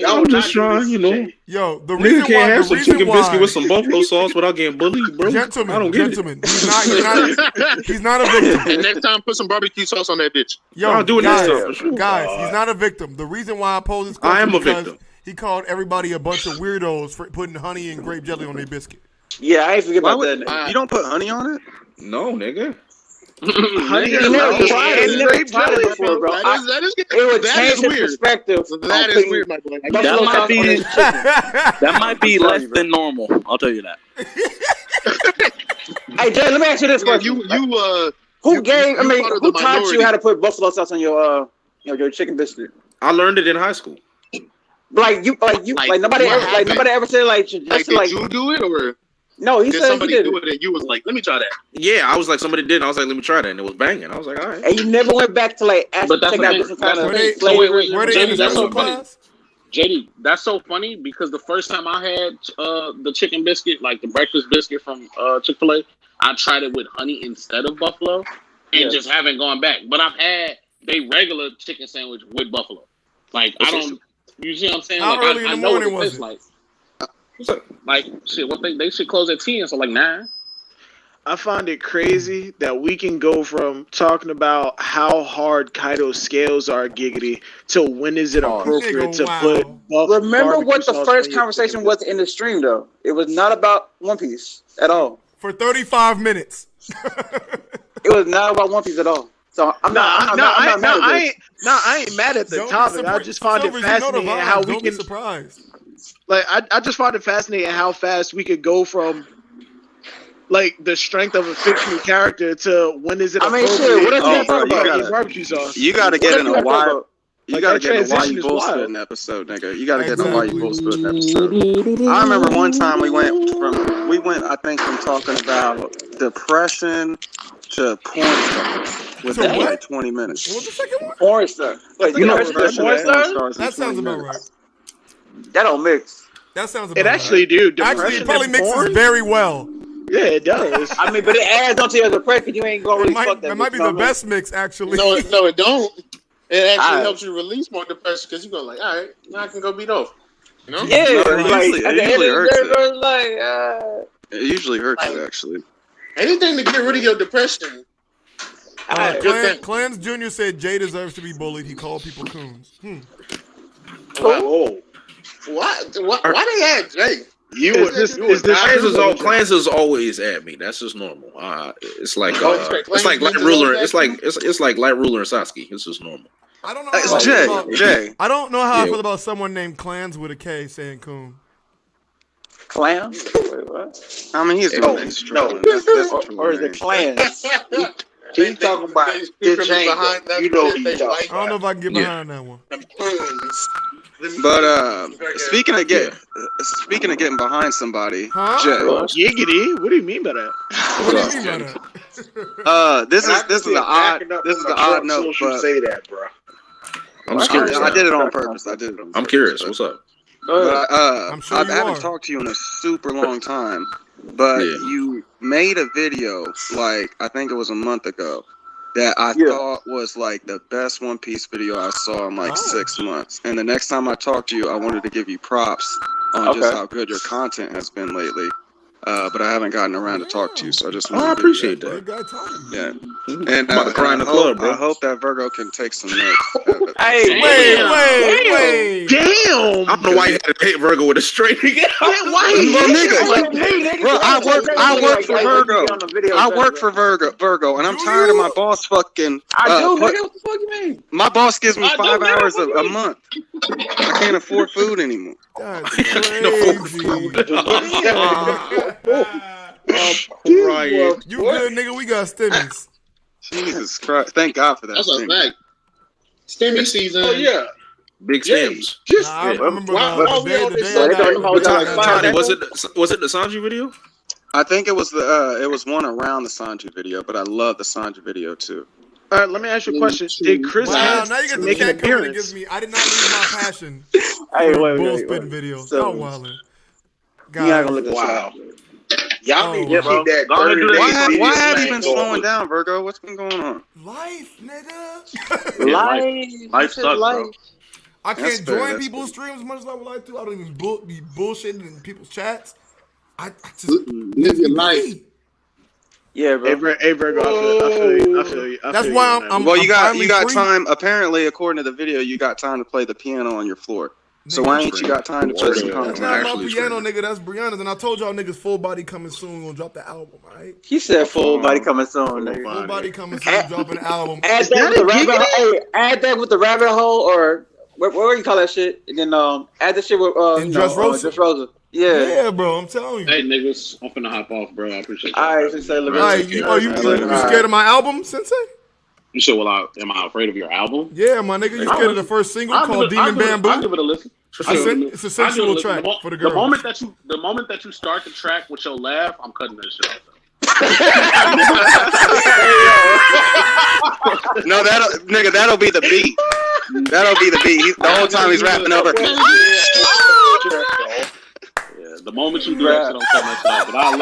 I'm just trying, you know. Yo, the reason nigga can't why, have some chicken biscuit with some buffalo sauce without getting bullied, bro. Gentlemen, I don't get it. He's not a victim. And next time, put some barbecue sauce on that bitch. Yo, I'll do it next time for sure. Guys, he's not a victim. The reason why I pose this question I am a is because victim. he called everybody a bunch of weirdos for putting honey and grape jelly on their biscuit. Yeah, I ain't forget about that. You don't put honey on it? No, nigga. Honey, you never tried it before, bro. It would change his perspective. That is weird, my boy. That might be less than normal. I'll tell you that. Hey, Jay, let me ask you this question. Who taught you how to put buffalo sauce on your chicken biscuit? I learned it in high school. Nobody ever said did you do it or? No, he did said somebody he did do it and you was like, let me try that. Yeah, I was like, somebody did. And I was like, let me try that, and it was banging. I was like, all right. And you never went back to check out different kind of slavery. JD, that's so funny. JD, that's so funny because the first time I had the chicken biscuit, like the breakfast biscuit from Chick-fil-A, I tried it with honey instead of buffalo, and just haven't gone back. But I've had a regular chicken sandwich with buffalo. Like I don't, you see what I'm saying? How early in the morning was it? Like shit, what they should close at 10, so like 9. I find it crazy that we can go from talking about how hard Kaido's scales are giggity to when is it appropriate to put. Remember what the first conversation was in the stream though? It was not about One Piece at all. For 35 minutes. It was not about One Piece at all. So I ain't mad at the topic. I just find it fascinating how we can. Surprised. Like I just find it fascinating how fast we could go from like the strength of a fictional character to when is it appropriate? Barbecue sauce. You gotta get in a why. You gotta get in a why you bullshitting episode, nigga. You gotta get in a why you bullshitting episode. I remember one time we went I think from talking about depression to porn stuff within like 20 minutes. What's the second one? Porn stuff. Wait, you know porn stars? That sounds about right. That don't mix. That sounds about it actually right. do. Actually, it probably mixes very well. Yeah, it does. I mean, but it adds onto your depression because you ain't gonna really fuck that. That might be the best mix, actually. No, it don't. It actually helps you release more depression because you go like, all right, now I can go beat off. You know? Yeah, it usually hurts it actually. Anything to get rid of your depression. Clans Jr. said Jay deserves to be bullied. He called people coons. Oh. What? Why they had Jay? Clans is always at me. That's just normal. It's like light ruler. It's like light ruler and Sasuke. It's just normal. I don't know. Jay. I don't know how I feel about someone named Clans with a K saying coon. Clan? Wait, what? I mean, he's or is it clans? He's talking about his chain. You know he's I don't know if I can get behind that one. But speaking of getting behind somebody, Jay. Giggity? What do you mean by that? What do you mean by that? This is the odd note. But say that, bro. I'm just curious. I did it on purpose. I'm curious. What's up? But, I'm sure I haven't talked to you in a super long time, but you made a video, like, I think it was a month ago, that I thought was, like, the best One Piece video I saw in, like, 6 months. And the next time I talked to you, I wanted to give you props on just how good your content has been lately. But I haven't gotten around to talk to you, so I just want to appreciate that. Yeah. And I hope that Virgo can take some notes. Hey, wait. Damn! I don't know why you had to hit Virgo with a straight again. Bro, I work for Virgo. I work for Virgo, and I'm tired of my boss fucking. What the fuck you mean? My boss gives me 5 hours a month. I can't afford food anymore. That's crazy. You good, nigga? We got stimmies. Jesus Christ! Thank God for that. That's a fact. Stimmy season. Oh yeah. Big stems. I remember was it the Sanji video? I think it was one around the Sanji video, but I love the Sanji video too. All right, let me ask you a question. Did Chris make an appearance? I did not lose my passion. Hey, bull spitting videos. So wildin'. not gonna look this up. Y'all need to keep that 30 days. Why have you been slowing down, Virgo? What's been going on? Life, nigga. Life sucks, bro. I can't join people's streams as much as I would like to. I don't even be bullshitting in people's chats. I just live your life. Yeah, bro. Hey, Virgo, I feel you. That's why I'm. Well, you got free. time. Apparently, according to the video, you got time to play the piano on your floor. So why ain't you got time to play some That's not my piano, nigga. That's Brianna's. And I told y'all niggas full body coming soon. Gonna drop the album, alright? He said full body coming soon, nigga. Full body coming soon. Dropping the album. Add that with the rabbit hole, or what you call that shit? And then add the shit with Dressrosa. Yeah, bro. I'm telling you. Hey, niggas, I'm finna hop off, bro. I appreciate you. All right, Sensei. You scared of my album, Sensei? You said, am I afraid of your album? Yeah, my nigga. You scared of the first single called Demon Bamboo? I'll give it a listen. It's a sensual track for the girls. The moment that you start the track with your laugh, I'm cutting this shit off. No, that'll be the beat. That'll be the beat. The whole time he's rapping over. Yeah, the moment you do that shit, I'm cutting this off. But I'll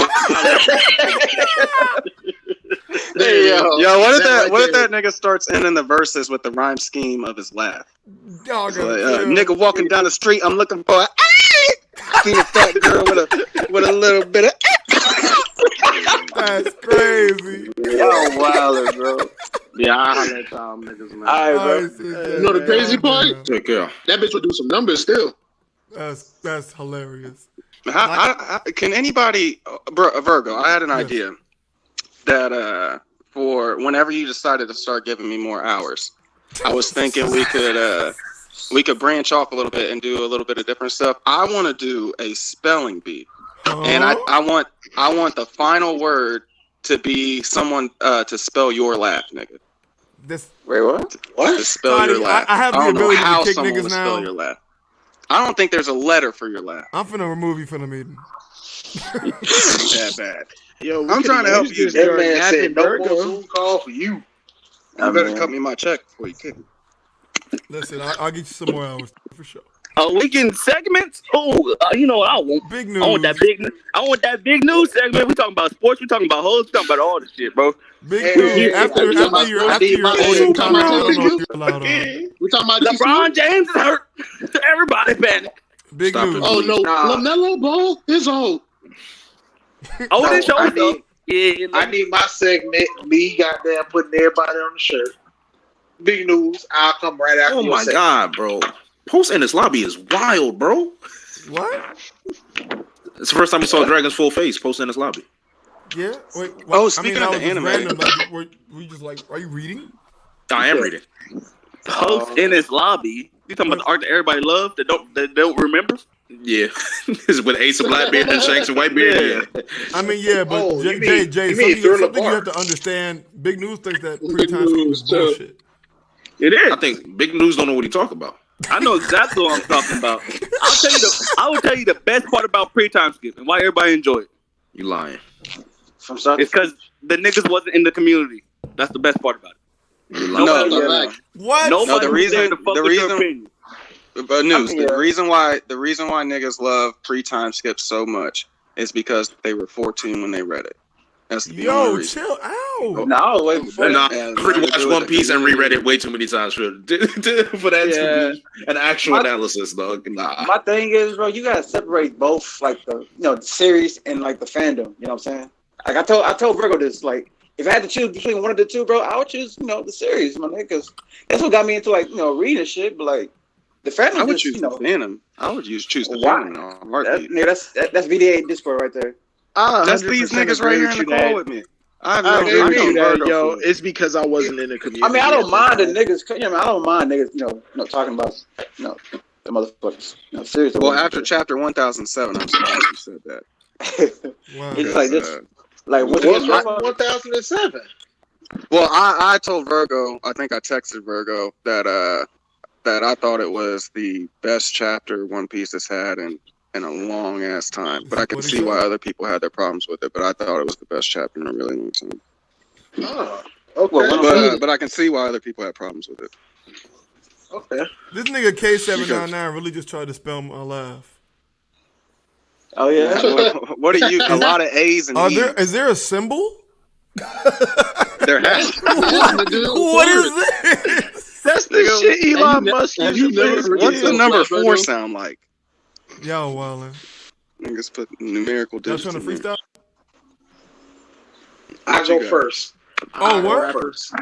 Yo, what if that nigga starts ending the verses with the rhyme scheme of his laugh? Nigga walking down the street, I'm looking for a seen a fat girl with a little bit of That's crazy. Yo, wilder, bro. Yeah, I'll let y'all niggas, man. All right, bro. You know the crazy part? Take care. That bitch would do some numbers still. That's hilarious. Can anybody, Virgo? I had an idea that for whenever you decided to start giving me more hours, I was thinking we could branch off a little bit and do a little bit of different stuff. I want to do a spelling bee, and I want the final word to be someone to spell your laugh, nigga. Wait, what? To spell your laugh. I have the ability to kick niggas now. Spell your laugh. I don't think there's a letter for your laugh. I'm finna remove you from the meeting. That bad. Yo, I'm trying to help you. That man said no more Zoom call for you. You better cut me my check before you kick me. Listen, I'll get you some more hours for sure. We getting segments? You know what I want? Big news. I want that big news segment. We talking about sports. We talking about hoes. We talking about all the shit, bro. Big news. After your Oden comment, I don't know if you're allowed on. We talking about LeBron James is hurt. Everybody panic. Big news. Oh no, LaMelo Ball is old. Oden showed up. Yeah, I need my segment. Me, goddamn, putting everybody on the shirt. Big news. I'll come right after. Oh my god, bro! Post in this lobby is wild, bro. What? It's the first time we saw Dragon's full face. Post in this lobby. Yeah. Wait. Speaking of the anime, we just like, are you reading? I am reading. Post in his lobby. You talking about the arc that everybody loved that don't remember? Yeah, it's with Ace of Blackbeard and Shanks and Whitebeard. Yeah. I mean, yeah, but Jay, something you have to understand. Big News thinks that pre-time scheme is bullshit. It is. I think Big News don't know what he talking about. I know exactly what I'm talking about. I will tell you the best part about pre-time skip and why everybody enjoy it. You lying? It's because the niggas wasn't in the community. That's the best part about it. What? No, the reason why niggas love pre-time skip so much is because they were 14 when they read it. That's the only reason. Chill out. No, wait. Watched One Piece and reread it way too many times for that to be an actual analysis, dog. Nah. My thing is, bro, you gotta separate both, like the the series and like the fandom. You know what I'm saying? Like I told Virgo this, like. If I had to choose between one of the two, bro, I would choose, the series, my nigga, because that's what got me into, like, reading shit. But, like, the fandom, I would choose the fandom. I would choose the fandom. That's VDA Discord right there. That's these niggas right here in the call with me. I know, it's because I wasn't in the community. I mean, I don't mind the niggas. I don't mind niggas, talking about, the motherfuckers. Seriously. Well, after chapter 1007, I'm surprised you said that. It's like this. Like what's 1007? Well, I told Virgo, I think I texted Virgo that I thought it was the best chapter One Piece has had in a long ass time. But I can see why other people had their problems with it. But I thought it was the best chapter in a really long time. Oh, okay. But I can see why other people had problems with it. Okay. This nigga K799 really just tried to spell my laugh. Oh yeah. What are you? A lot of A's and E's. Is there a symbol? There has. What is this? That's the shit Elon Musk uses. What's the number 4 sound like? Yo, Wildin'. Niggas put numerical Y'all digits. trying to freestyle? I go first. Oh, what? First. I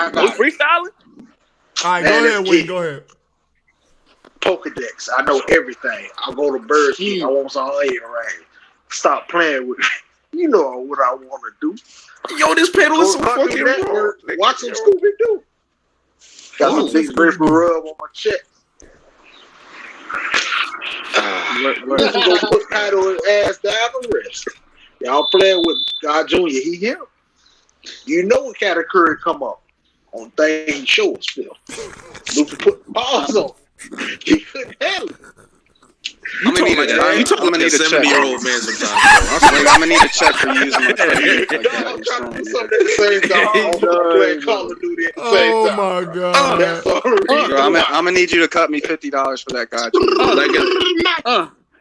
You got freestyling? All right, go ahead, Wayne. Go ahead. Pokedex. I know everything. I go to Bird King. I want some A rain. Stop playing with me. You know what I want to do. Yo, this pedal is so fucking wrong. Watch some Scooby Doo. Got some big bird rub on my chest. You gonna put Kaido his ass down the rest. Y'all playing with God Jr. He here. You know when Katakuri come up on thing he show us, Phil. Luffy put pause on. He couldn't handle it. I'm gonna need a check. 70-year-old man sometimes. I'm gonna need a check for using my phone. I'm trying to do something at the same time. I'm playing Call of Duty at the same time. Oh my god. That's all right. I'm gonna need you to cut me $50 for that guy.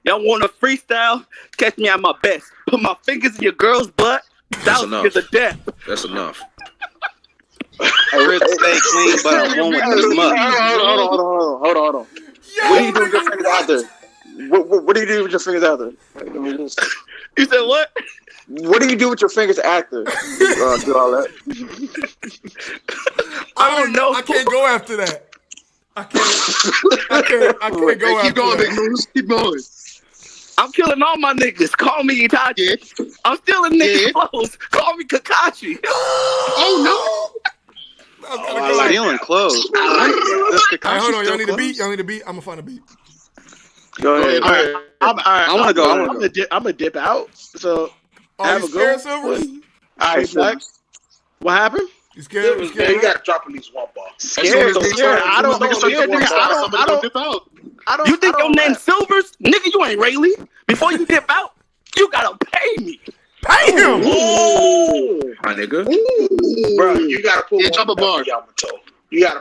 Y'all want a freestyle? Catch me at my best. Put my fingers in your girl's butt. That's enough. Is a death. That's enough. Chris, stay clean, but I won't with this much. Hold on. What do you do with your fingers out there? What do you do with your fingers out there? You said what? What do you do with your fingers after do all that? I don't know. I can't go after that. I can't go after Keep going, that. Big Moose. Keep going. I'm killing all my niggas. Call me Itachi. Yeah. I'm stealing niggas' clothes. Call me Kakashi. Oh no! Stealing clothes. Hold on, y'all need a beat. I'm gonna find a beat. Go ahead. All right. I want to go. I'm gonna dip out. So have a scared, go. Silver? All right, Flex. What happened? You scared? You gotta drop at least one bar. Scared. I don't know. You think your name's Silvers? Nigga, you ain't Rayleigh. Before you dip out, you gotta pay me. Pay him! My nigga. Bro, you gotta put one drop a bar. Yamato. You gotta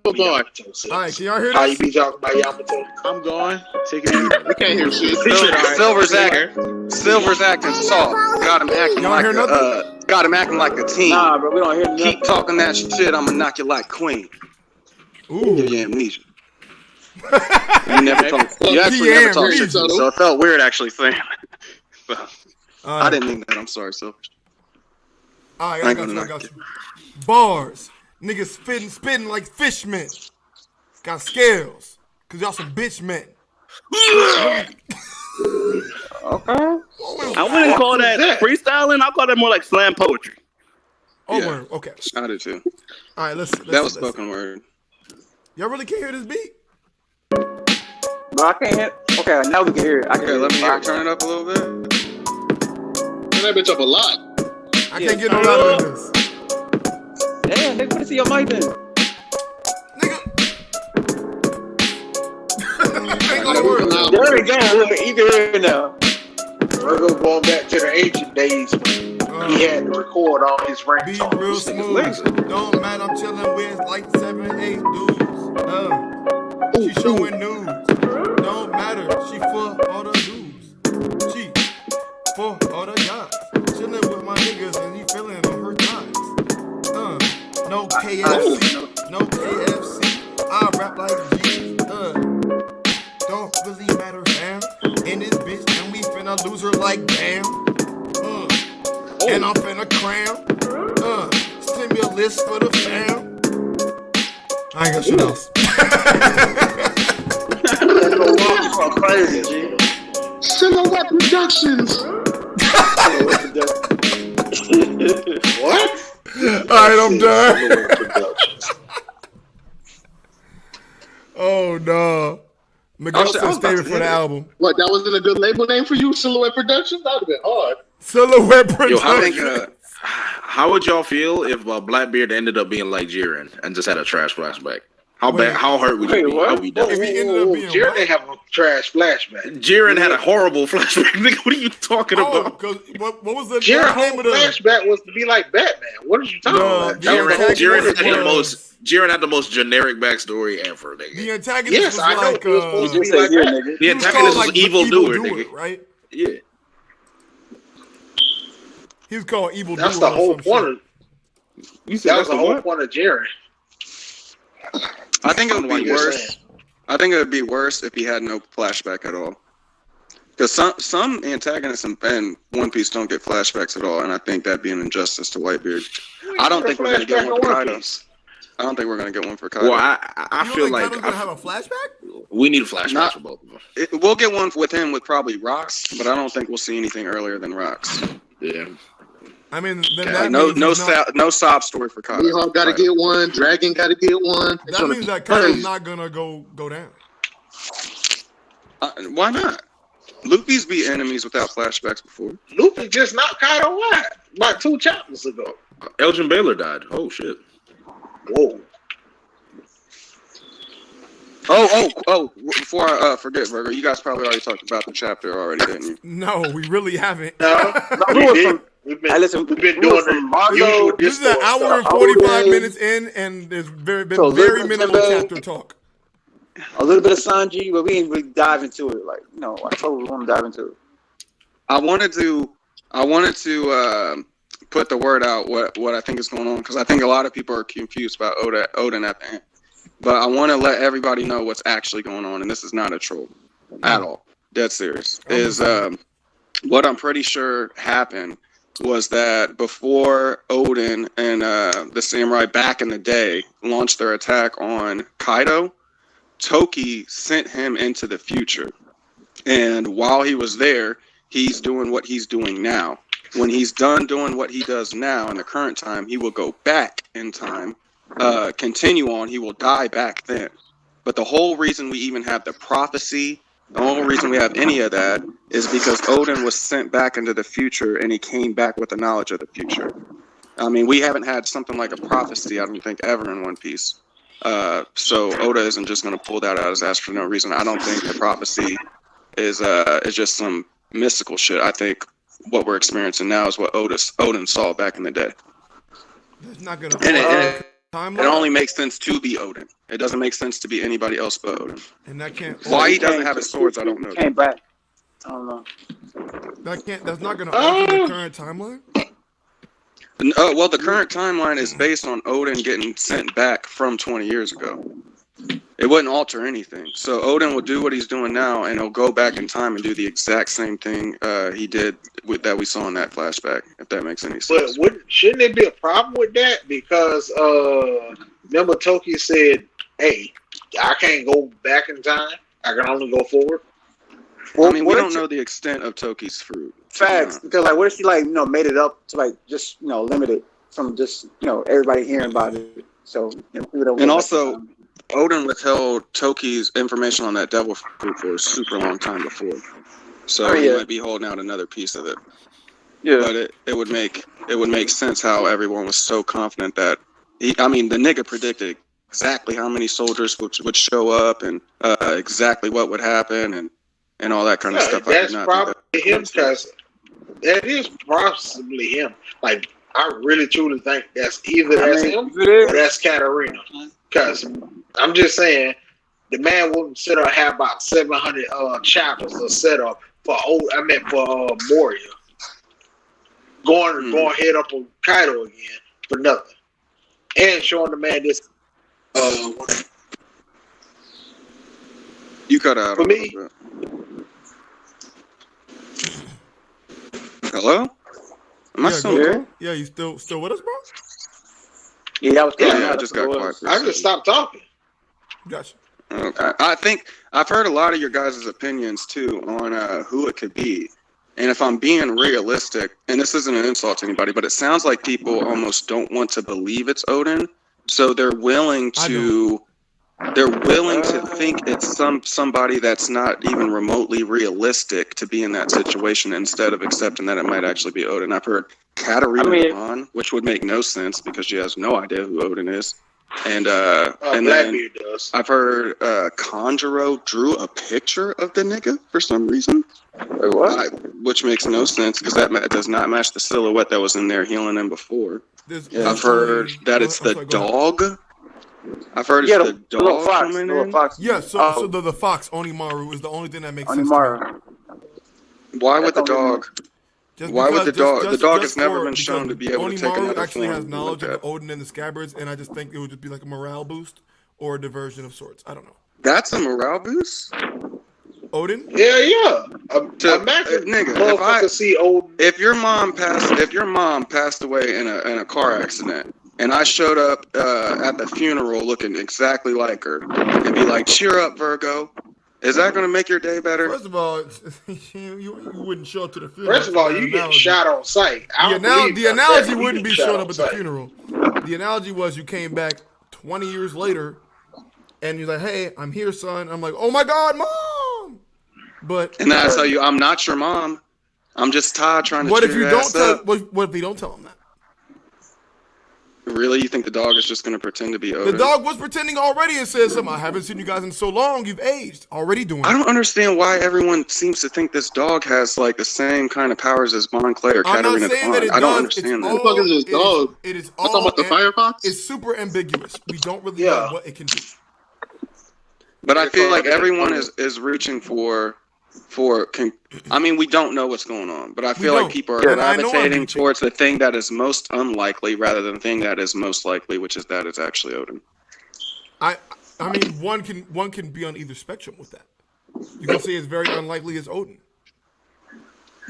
put bar. All right, can y'all hear How you this? be talking about Yamato? I'm going. Take it easy. We can't hear shit. Silver's acting soft. Got him acting Y'all like a teen. Nah, bro, we don't hear nothing. Keep talking that shit, I'ma knock you like Queen. Ooh. Give you amnesia. You never talk. You actually never talk shit to me, so it felt weird actually saying it. I didn't mean that. I'm sorry, Silver. All right, I got you. Bars. Niggas spitting like fishmen. Got scales. Cause y'all some bitch men. Okay. I wouldn't call that freestyling. I'll call that more like slam poetry. Oh, Yeah. word. Okay. I did too. All right, listen. That was spoken word. Y'all really can't hear this beat? Bro, I can't hear. Okay, now we can hear it. Okay, let me turn it up a little bit. Turn that bitch up a lot. I can't get no louder than this. Damn, nigga, put it to your mic then. There we go. You can hear it now. Virgo going back to the ancient days. He had to record all his ringtones. Be real smooth. Don't matter, I'm chilling with like 7, 8 dudes. She showing nudes. Don't matter, she for all the dudes. She for all the guys. Chilling with my niggas and he feeling on her thighs. No KFC, no KFC. I rap like G. Don't really matter, fam. In this bitch, and we finna lose her like damn. And I'm finna cram. Stimulus for the fam. I ain't got shit else. Silhouette Productions. What? Alright, I'm done. Oh no. Miguel said statement for the album. What, that wasn't a good label name for you, Silhouette Productions? That would have been hard. Silhouette Productions. Yo, how would y'all feel if Blackbeard ended up being like Jiren and just had a trash flashback? How bad? How hurt would you be? I'll be done. If he ended up being Jiren didn't have a trash flashback. Jiren had a horrible flashback. Nigga, what are you talking about? Because what was the Jiren's whole flashback was to be like Batman. What are you talking about? Jiren had the most generic backstory ever, nigga. The antagonist was I know. like, He was supposed to be like Batman. The antagonist was evil doer, nigga. Right? Yeah. He was called evil doer. That's the whole point of. That was the whole point of Jiren. I think it would be worse. I think it would be worse if he had no flashback at all. Because some antagonists in One Piece don't get flashbacks at all, and I think that'd be an injustice to Whitebeard. I don't think we're going to get one for Kaido. I don't think we're going to get one for Kaido. Well, I feel like Kaido's gonna have a flashback? We need a flashback for both of them. We'll get one with him with probably Rocks, but I don't think we'll see anything earlier than Rocks. Yeah. I mean, no sob story for Kaido. Mihawk got to get one. Dragon got to get one. That means that Kaido's not gonna go down. Why not? Luffy's beat enemies without flashbacks before. Luffy just knocked Kaido out like 2 chapters ago. Elgin Baylor died. Oh shit. Whoa. Oh! Before I forget, Virgo, you guys probably already talked about the chapter already, didn't you? No, we really haven't. We've been doing it. This is an hour and 45 minutes in, and there's been very minimal chapter talk. A little bit of Sanji, but we didn't really dive into it. Like, I totally want to dive into it. I wanted to put the word out what I think is going on, because I think a lot of people are confused about Oden at the end. But I want to let everybody know what's actually going on, and this is not a troll at all. Dead serious. What I'm pretty sure happened was that before Oden and the samurai back in the day launched their attack on Kaido, Toki sent him into the future. And while he was there, he's doing what he's doing now. When he's done doing what he does now in the current time, he will go back in time, continue on, he will die back then. But the whole reason we even have the prophecy, the whole reason we have any of that is because Oden was sent back into the future and he came back with the knowledge of the future. I mean, we haven't had something like a prophecy, I don't think, ever in One Piece. So Oda isn't just going to pull that out of his ass for no reason. I don't think the prophecy is just some mystical shit. I think what we're experiencing now is what Odin saw back in the day. It's not going to. It only makes sense to be Oden. It doesn't make sense to be anybody else but Oden. And that can't. Why he doesn't have his swords, I don't know. Came back. I don't know. That's not going to alter the current timeline. Well, the current timeline is based on Oden getting sent back from 20 years ago. It wouldn't alter anything. So Oden will do what he's doing now, and he'll go back in time and do the exact same thing he did that we saw in that flashback, if that makes any sense. But shouldn't there be a problem with that? Because remember Toki said, hey, I can't go back in time. I can only go forward. Well, I mean, we don't know the extent of Toki's fruit. Facts. Because, like, what if she, like, made it up to, like, just, limit it from just, everybody hearing about it. So, and also, Oden withheld Toki's information on that devil fruit for a super long time before. So he might be holding out another piece of it. Yeah. But it would make sense how everyone was so confident that the nigga predicted exactly how many soldiers would show up and exactly what would happen and all that kind of stuff. That's probably him, because that is possibly him. Like, I really truly think that's either him or that's Katarina. Because I'm just saying, the man wouldn't sit up and have about 700 chapters of setup for Moria. Going head up on Kaido again for nothing. And showing the man this. You cut out for me. Hello? Am I still here? Yeah, you still with us, bro? Yeah, I just got quiet. I just stopped talking. Gotcha. Okay. I think I've heard a lot of your guys' opinions too on who it could be. And if I'm being realistic, and this isn't an insult to anybody, but it sounds like people almost don't want to believe it's Oden. So they're willing to think it's somebody that's not even remotely realistic to be in that situation, instead of accepting that it might actually be Oden. I've heard Katarina Devon, which would make no sense because she has no idea who Oden is. And Blackbeard then does. I've heard Conjuro drew a picture of the nigga for some reason. Wait, what? Which makes no sense because that does not match the silhouette that was in there healing him before. I've heard that it's the dog. I've heard it's the dog coming in. Yeah, so the fox, Onimaru, is the only thing that makes sense to me. Why would the dog? Why would the dog? The dog has never been shown to be able to take another Onimaru actually form has knowledge like of the Oden and the Scabbards, and I just think it would just be like a morale boost or a diversion of sorts. I don't know. That's a morale boost? Odin? Yeah. Imagine nigga, if your mom passed away in a car accident, and I showed up at the funeral looking exactly like her, and be like, "Cheer up, Virgo." Is that going to make your day better? First of all, you wouldn't show up to the funeral. First of all, you get shot on sight. The analogy wouldn't be showing up at the funeral. The analogy was you came back 20 years later, and you're like, "Hey, I'm here, son." I'm like, "Oh my God, Mom!" And then I tell you, I'm not your mom. I'm just Todd trying to. What if you don't tell? What if you don't tell him that? Really, you think the dog is just going to pretend to be Oden? The dog was pretending already and said something. I haven't seen you guys in so long. You've aged. Already doing it. I don't understand why everyone seems to think this dog has like the same kind of powers as Bon Clay or Katarina Devon. I don't understand that. What the fuck is this dog? It is all talking about the Firefox? It's super ambiguous. We don't really know what it can do. But I feel like everyone is reaching for. I mean, we don't know what's going on, but I feel like people are gravitating towards the thing that is most unlikely rather than the thing that is most likely, which is that it's actually Oden. I mean, one can be on either spectrum with that. You can say it's very unlikely as Oden.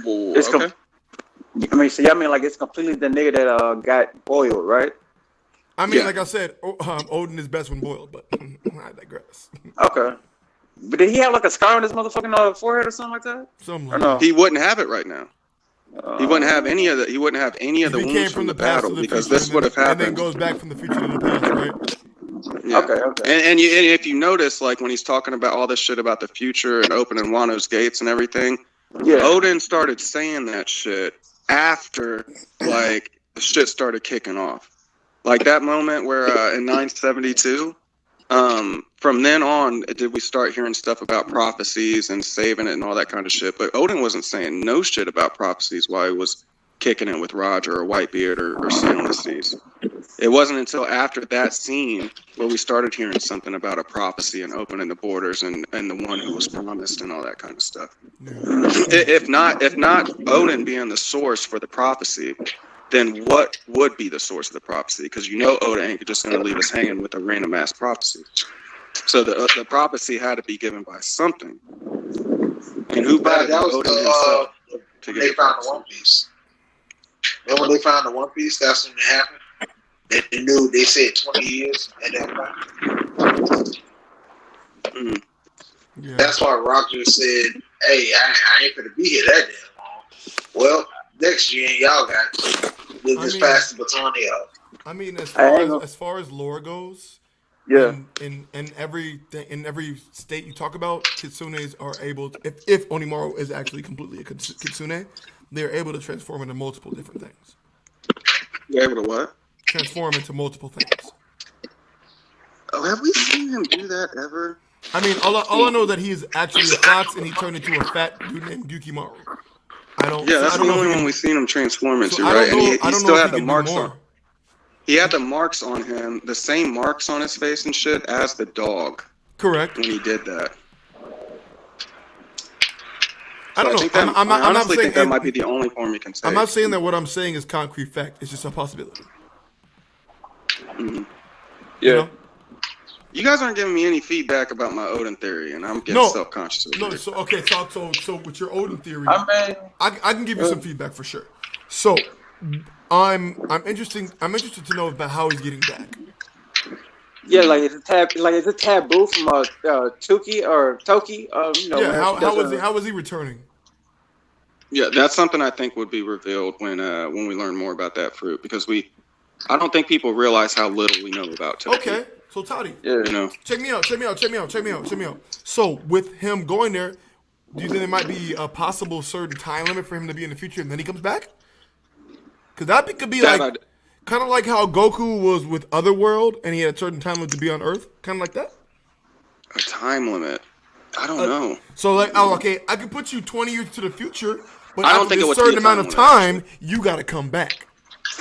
Well, it's like it's completely the nigga that got boiled, right? I mean, like I said, Oden is best when boiled, but I digress. Okay. But did he have like a scar on his motherfucking forehead or something like that? Something like that. He wouldn't have it right now. He wouldn't have any of the. He wouldn't have any of the wounds from the battle because this would have happened. And then goes back from the future to the past, right? Yeah. Okay. And if you notice, like when he's talking about all this shit about the future and opening Wano's gates and everything, Oden started saying that shit after like the shit started kicking off. Like that moment where in 972. From then on, did we start hearing stuff about prophecies and saving it and all that kind of shit. But Oden wasn't saying no shit about prophecies while he was kicking it with Roger or Whitebeard or sailing the seas. It wasn't until after that scene where we started hearing something about a prophecy and opening the borders and the one who was promised and all that kind of stuff. If not Oden being the source for the prophecy, then what would be the source of the prophecy? Because Oda ain't just going to leave us hanging with a random ass prophecy. So the prophecy had to be given by something. And who better than Oda himself to get they found the One Piece. And when they found the One Piece, that's when it happened. They knew, they said 20 years, and then that's why Roger said, "Hey, I ain't gonna be here that damn long." Well, next year, y'all got just pass the baton out. I mean, as far as lore goes, in every state you talk about, kitsunes are able to, if Onimaru is actually completely a kitsune, they're able to transform into multiple different things. They're able to what? Transform into multiple things. Oh, have we seen him do that ever? I mean, all I know that he is actually a fox and he turned into a fat dude named Yukimaru. That's the only one we've seen him transform into, right? And he still had the marks on. He had the marks on him, the same marks on his face and shit as the dog. Correct. When he did that. I don't know. I honestly think that might be the only form you can say. I'm not saying that what I'm saying is concrete fact. It's just a possibility. Mm-hmm. Yeah. You guys aren't giving me any feedback about my Oden theory, and I'm getting self-conscious. So with your Oden theory, I can give you some feedback for sure. So I'm interested to know about how he's getting back. Yeah, is it taboo from Toki or Toki? How was he returning? Yeah, that's something I think would be revealed when we learn more about that fruit, because I don't think people realize how little we know about Toki. Okay. So Toddy, check me out. So with him going there, do you think there might be a possible certain time limit for him to be in the future and then he comes back? Because that could be Kind of like how Goku was with Otherworld, and he had a certain time limit to be on Earth. Kind of like that. A time limit. I don't know. So like, okay, I could put you 20 years to the future, but I don't after think it a would certain be a amount of time time, you got to come back.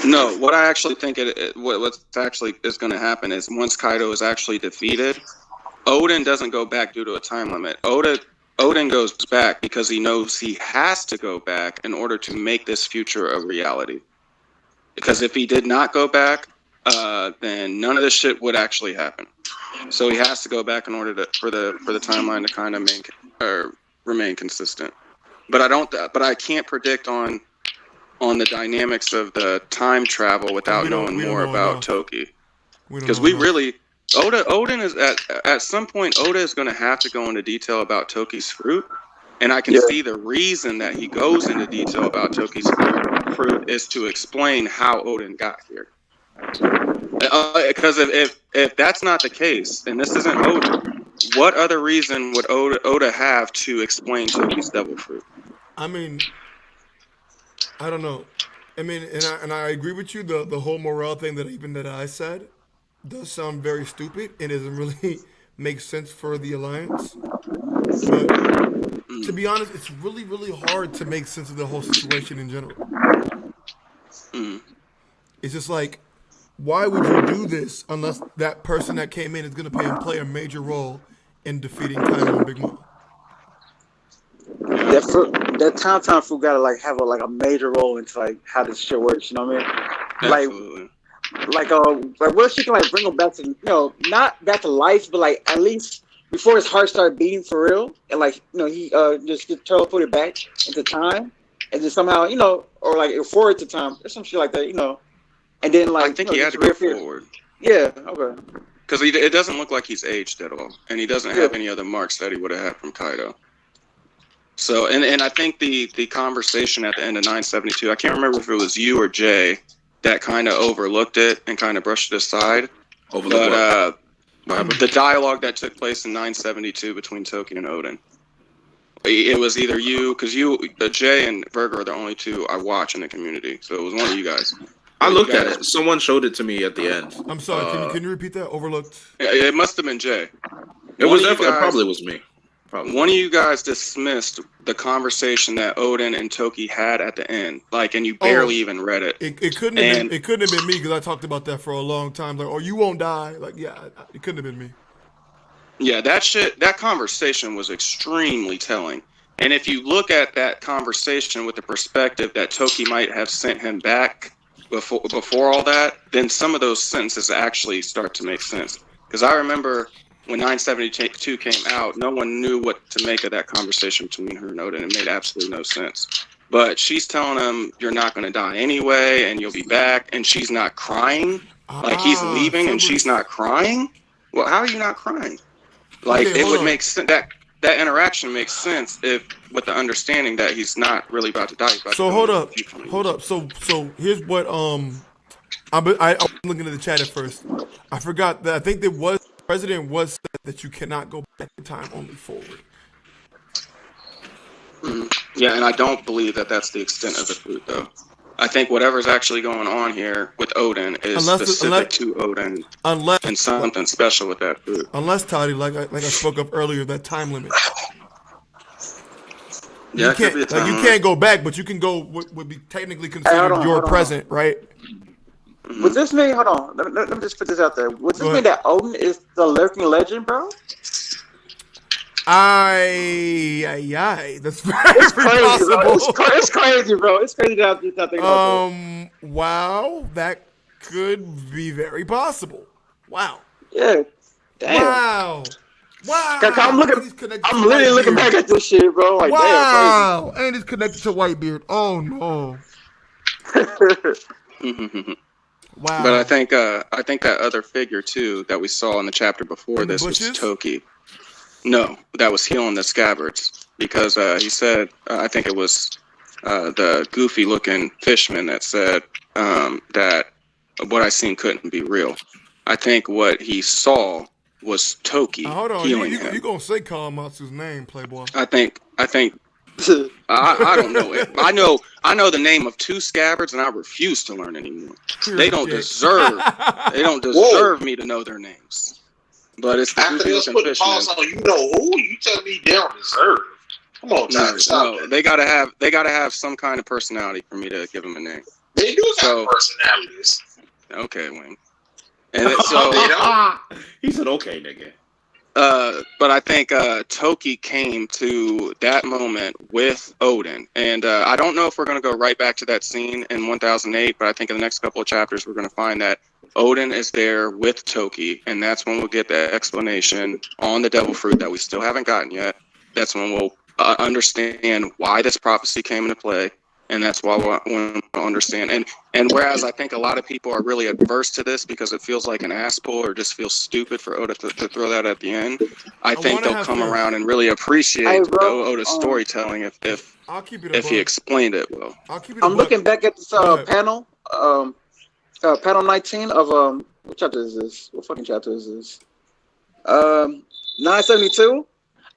No, what I actually think what's actually is going to happen is once Kaido is actually defeated, Oden doesn't go back due to a time limit. Oden goes back because he knows he has to go back in order to make this future a reality. Because if he did not go back, then none of this shit would actually happen. So he has to go back in order for the timeline to kind of remain consistent. But I can't predict on the dynamics of the time travel without knowing more about Toki. Because Oden is at some point, Oda is going to have to go into detail about Toki's fruit. And I can see the reason that he goes into detail about Toki's fruit is to explain how Oden got here. Because if that's not the case, and this isn't Oda, what other reason would Oda have to explain Toki's devil fruit? I mean, I don't know. I mean, and I agree with you. The whole morale thing that I said does sound very stupid. It doesn't really make sense for the Alliance. But to be honest, it's really, really hard to make sense of the whole situation in general. It's just like, why would you do this unless that person that came in is going to play a major role in defeating Kaido and Big Mom? That time fruit gotta have a major role into how this shit works. You know what I mean? Absolutely. What if she can bring him back to not back to life, but at least before his heart started beating for real, and he just get teleported back into time, and then somehow or forward to time or some shit like that, and then I think he had to go forward. Yeah, okay. Because it doesn't look like he's aged at all, and he doesn't have any other marks that he would have had from Kaido. So, and I think the conversation at the end of 972, I can't remember if it was you or Jay that kind of overlooked it and kind of brushed it aside. But the dialogue that took place in 972 between Toki and Oden, it was either you, because Jay and Virgo are the only two I watch in the community, so it was one of you guys. I looked at it. Someone showed it to me at the end. I'm sorry. Can you repeat that? Overlooked. It must have been Jay. It probably was me. Probably. One of you guys dismissed the conversation that Oden and Toki had at the end, and you barely even read it. It couldn't have been me because I talked about that for a long time. You won't die. It couldn't have been me. Yeah, that conversation was extremely telling. And if you look at that conversation with the perspective that Toki might have sent him back before all that, then some of those sentences actually start to make sense. Because I remember when 972 came out, no one knew what to make of that conversation between her and Oden. It made absolutely no sense. But she's telling him, you're not going to die anyway, and you'll be back, and she's not crying. He's leaving, and she's not crying? Well, how are you not crying? It would make sense. That interaction makes sense with the understanding that he's not really about to die. So hold up. So here's what I'm looking at the chat at first. I forgot that I think the president was said that you cannot go back in time, only forward. Yeah, and I don't believe that that's the extent of the fruit, though. I think whatever's actually going on here with Oden is specific to Oden, and something special with that fruit. Unless, Toddy, like I spoke of earlier, that time limit. Yeah, you can't go back, but you can go. Would be technically considered your present, right? Would this mean? Hold on. Let me just put this out there. Would this mean that Oden is the lurking legend, bro? That's very possible. It's crazy, bro. It's crazy to think about that. Wow, that could be very possible. Wow. Yeah. Damn. Wow. I'm literally looking back at this shit, bro. Wow. Damn, and it's connected to Whitebeard. Oh no. Wow. But I think that other figure too that we saw in the chapter before this was Toki. No, that was healing the Scabbards because he said I think it was the goofy looking fishman that said that what I seen couldn't be real. I think what he saw was Toki hold on, healing him. You gonna say Kawamatsu's name, Playboy? I think I don't know it. I know the name of 2 Scabbards, and I refuse to learn anymore. They don't deserve. They don't deserve me to know their names. But it's the after this putting pause on, you know who? You tell me they don't deserve. Come on, no, they gotta have some kind of personality for me to give them a name. They do have personalities. Okay, Wayne. And so he said, "Okay, nigga." But I think Toki came to that moment with Oden, and I don't know if we're going to go right back to that scene in 1008, but I think in the next couple of chapters we're going to find that Oden is there with Toki, and that's when we'll get the explanation on the devil fruit that we still haven't gotten yet. That's when we'll understand why this prophecy came into play, and that's why we'll understand. And whereas I think a lot of people are really adverse to this because it feels like an ass pull or just feels stupid for Oda to throw that at the end, I think they'll come around and really appreciate Oda's storytelling if he explained it well. I'm looking back at this panel, panel 19 of what chapter is this? What fucking chapter is this? 972.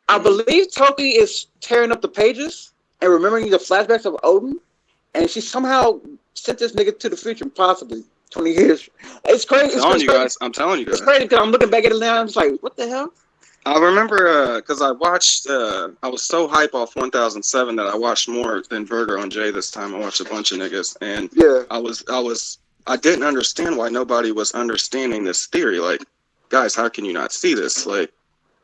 I believe Toki is tearing up the pages and remembering the flashbacks of Oden, and she somehow sent this nigga to the future, possibly 20 years. It's crazy. I'm telling you guys. It's crazy because I'm looking back at it now. I'm just like, what the hell? I remember because I watched. I was so hype off 1007 that I watched more than Virgo and Jay this time. I watched a bunch of niggas, and I didn't understand why nobody was understanding this theory. Like, guys, how can you not see this? Like.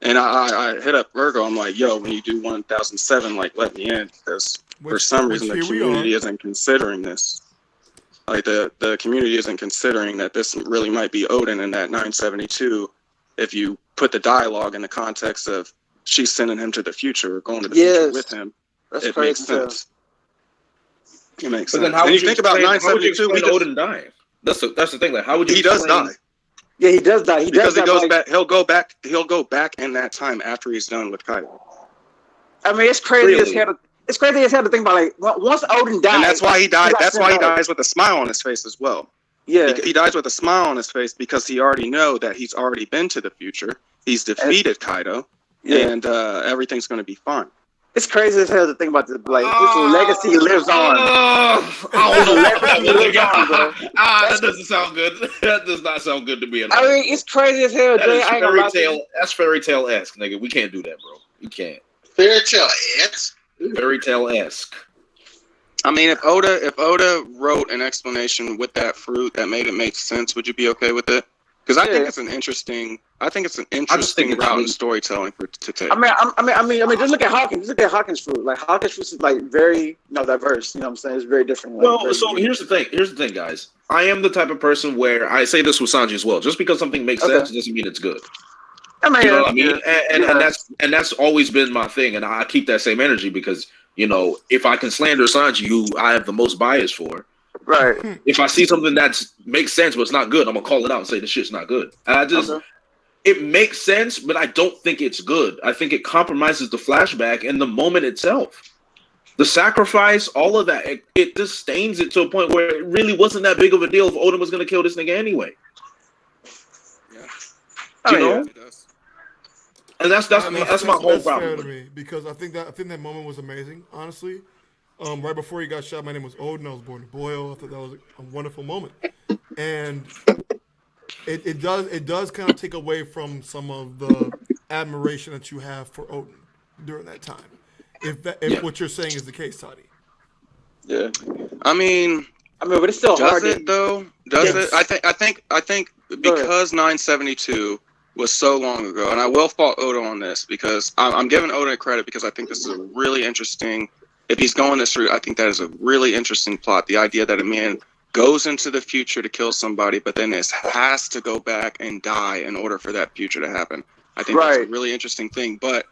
And I hit up Virgo. I'm like, yo, when you do 1007, like, let me in, because for some reason the community isn't considering this. Like, the community isn't considering that this really might be Oden in that 972. If you put the dialogue in the context of she's sending him to the future or going to the future with him, it makes sense. It makes sense. Then how and would you think about 972 when Oden dying? That's the thing. Like, how would you? He does die. Yeah, he does die. He goes back. He'll go back in that time after he's done with Kaido. I mean, it's crazy as hell. It's crazy as hell to think about. Like, once Oden died, and that's why he died. That's why he dies with a smile on his face as well. Yeah, he dies with a smile on his face because he already know that he's already been to the future. He's defeated Kaido, and everything's going to be fine. It's crazy as hell to think about this. Like, his legacy lives on. That doesn't sound good. That does not sound good to me. I mean, it's crazy as hell, Jay. That's fairy tale esque, nigga. We can't do that, bro. You can't. Fairy tale esque. Fairy tale esque. I mean, if Oda wrote an explanation with that fruit that made it make sense, would you be okay with it? Because I think it's an interesting. I think it's an interesting route in storytelling to take. I mean, just look at Hawkins. Just look at Hawkins' fruit. Like, Hawkins' fruit is like very, diverse. You know what I'm saying? It's very different. Like, well, so here's the thing, guys. I am the type of person where I say this with Sanji as well. Just because something makes sense doesn't mean it's good. I mean, you know what I mean? And that's always been my thing, and I keep that same energy because if I can slander Sanji, who I have the most bias for. Right. If I see something that makes sense but it's not good, I'm gonna call it out and say this shit's not good. And it makes sense, but I don't think it's good. I think it compromises the flashback and the moment itself. The sacrifice, all of that, it just stains it to a point where it really wasn't that big of a deal if Oden was gonna kill this nigga anyway. Yeah. You know? And that's my whole problem. Fair to me because I think that moment was amazing, honestly. Right before he got shot, my name was Oden. I was born to boil. I thought that was a wonderful moment, and it does kind of take away from some of the admiration that you have for Oden during that time. If what you're saying is the case, Toddy. Yeah, I mean, but it's still hard. Does it though? Does it? I think because 972 was so long ago, and I will fault Oda on this because I'm giving Oda credit because I think this is a really interesting. If he's going this route, I think that is a really interesting plot. The idea that a man goes into the future to kill somebody, but then has to go back and die in order for that future to happen. I think that's a really interesting thing. But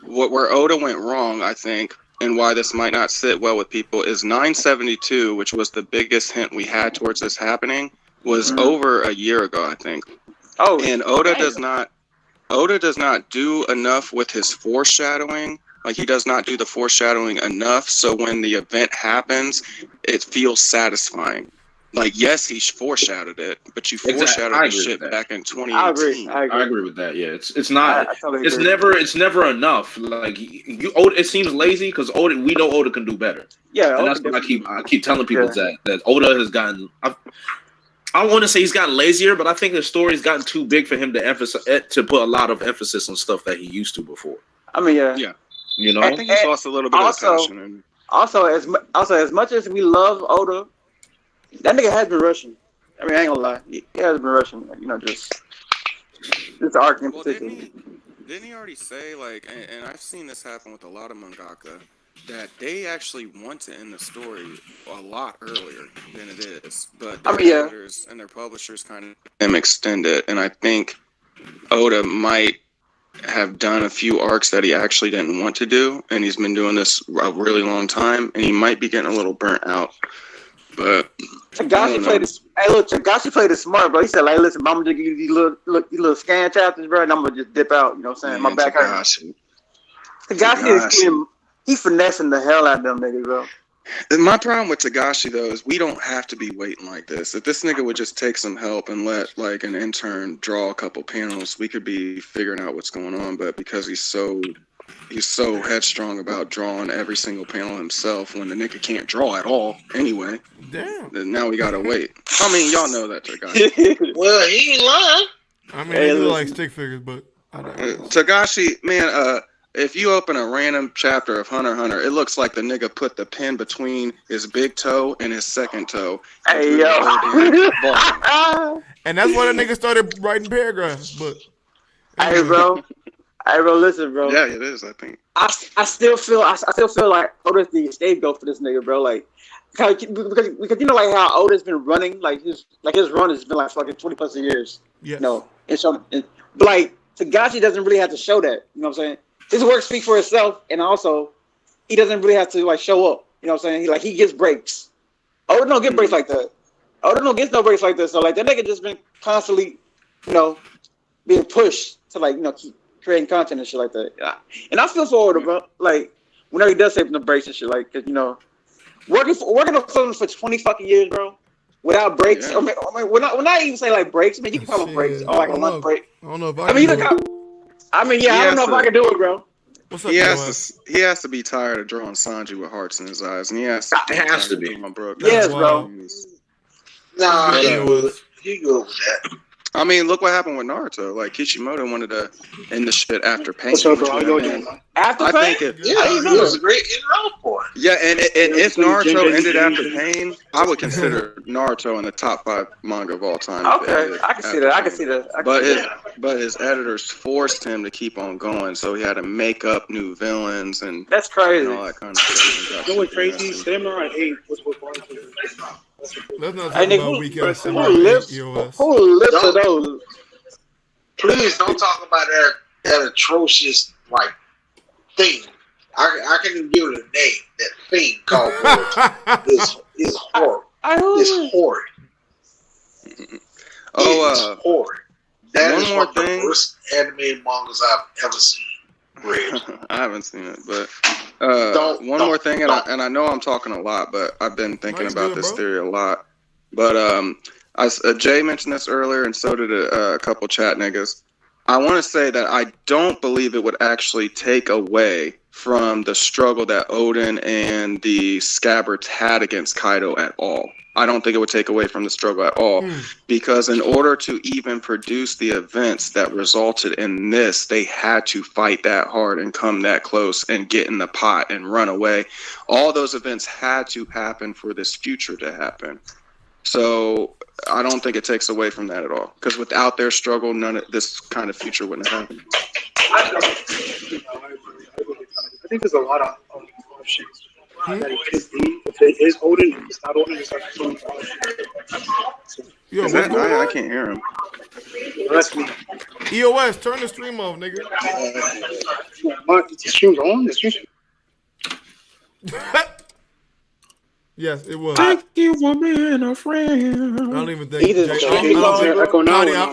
where Oda went wrong, I think, and why this might not sit well with people is 972, which was the biggest hint we had towards this happening, was over a year ago, I think. Oh, and Oda does not do enough with his foreshadowing. Like, he does not do the foreshadowing enough, so when the event happens, it feels satisfying. like, yes, he foreshadowed it, but you foreshadowed the shit back in 2018. I agree with that. Yeah, it's not. It's never enough. Like Oda, it seems lazy because Oda. We know Oda can do better. Yeah, and that's what I keep telling people that Oda has gotten. I don't want to say he's gotten lazier, but I think the story's gotten too big for him to put a lot of emphasis on stuff that he used to before. I mean, yeah. You know, I think he's lost a little bit of passion. Also, as much as we love Oda, that nigga has been rushing. I mean, I ain't gonna lie, he has been rushing. You know, just this arc in particular. Didn't he already say, like, and I've seen this happen with a lot of mangaka, that they actually want to end the story a lot earlier than it is, but their editors and their publishers kind of them extend it, and I think Oda might have done a few arcs that he actually didn't want to do, and he's been doing this a really long time, and he might be getting a little burnt out. But Tagashi played it smart, bro. He said, like, listen, I'm gonna give you these little scan chapters, bro, and I'm gonna just dip out. You know what I'm saying? My back hurts. Tagashi is he finessing the hell out of them niggas, bro. My problem with Tagashi, though, is we don't have to be waiting like this. If this nigga would just take some help and let, like, an intern draw a couple panels, we could be figuring out what's going on. But because he's so headstrong about drawing every single panel himself when the nigga can't draw at all anyway, then now we gotta wait. I mean, y'all know that Tagashi. Well, he ain't lying. I mean, he like stick figures, but I don't know. Tagashi, man, if you open a random chapter of Hunter x Hunter, it looks like the nigga put the pen between his big toe and his second toe. Hey, yo. And that's why the nigga started writing paragraphs. But hey, bro, listen, bro. Yeah, it is. I think. I still feel like Oda's the scapegoat for this nigga, bro. Like, because you know, like how Oda's been running, like his run has been like fucking 20+ years. Yeah. No, but like Tagashi doesn't really have to show that. You know what I'm saying? His work speaks for itself, and also he doesn't really have to like show up. You know what I'm saying? He gets breaks. Oda don't get breaks like that. Oda don't get no breaks like this. So like that nigga just been constantly, you know, being pushed to like, you know, keep creating content and shit like that. And I feel for Oda, bro. Like whenever he does take the breaks and shit, like, cause, you know, working on something for 20 fucking years, bro, without breaks. Yeah. I mean, we're not even saying like breaks. I mean, you can call them breaks or like a month break. I don't know if I don't know if I can do it, bro. What's up, he has to be tired of drawing Sanji with hearts in his eyes, and it has to be. Yes, bro. Nah, he good with that. I mean, look what happened with Naruto. Like, Kishimoto wanted to end the shit after Pain. What's up, bro? After Pain? He was a great in-and-out boy. Yeah, and if Naruto ended after Pain, I would consider Naruto in the top 5 manga of all time. Okay, I can see that. But his editors forced him to keep on going, so he had to make up new villains and that's crazy. And all that kind of stuff. Going crazy. Samurai 8 was what let's not talk about weak ass who lives to those? Please don't talk about that atrocious like thing. I can't even give it a name. That thing called is horrible. It's horrid. Oh, horrid. That one is more one of thing. the worst anime and mangas I've ever seen. I haven't seen it, but one more thing, and I know I'm talking a lot, but I've been thinking about this theory a lot. But Jay mentioned this earlier, and so did a couple chat niggas. I want to say that I don't believe it would actually take away from the struggle that Oden and the Scabbards had against Kaido at all. I don't think it would take away from the struggle at all, because in order to even produce the events that resulted in this, they had to fight that hard and come that close and get in the pot and run away. All those events had to happen for this future to happen. So I don't think it takes away from that at all, because without their struggle, none of this kind of future wouldn't have happened. I think there's a lot of options. That it could be. If it is Oden, it's not Oden, it's like Yo, I can't hear him. That's me. EOS, turn the stream off, nigga. The stream's on? The stream? Yes, it was. Thank you for being a friend. I don't even think I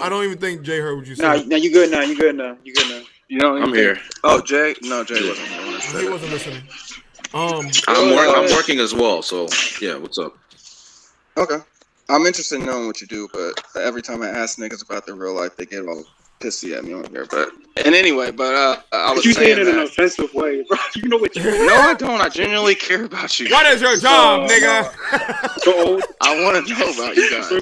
don't even think Jay heard what you said. No, you good now. You good now. I'm here. Oh, Jay? No, Jay wasn't here. He wasn't listening. I'm working as well, so yeah, what's up? Okay. I'm interested in knowing what you do, but every time I ask niggas about their real life, they get all pissy at me on here. But I was you saying it in an that. offensive way, bro. You know what you do. No, I don't. I genuinely care about you. What is your job, nigga? I want to know about you guys. I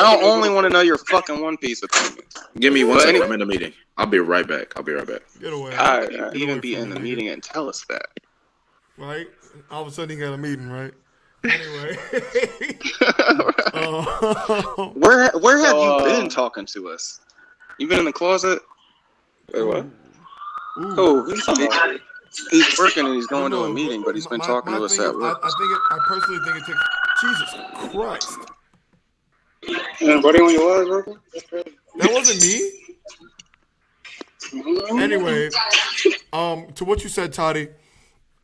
don't only want to know your fucking One Piece opinion. Give me 1 second. I'm in a meeting. I'll be right back. Get away. Even be in the meeting and tell us that. Right? All of a sudden, you got a meeting, right? Anyway. Where have you been talking to us? You been in the closet? Wait, what? Oh, he's working and he's going to a meeting, but he's been talking to us at work. I personally think it takes Jesus Christ. Buddy on your eyes, bro? That wasn't me. Anyway, to what you said, Toddy.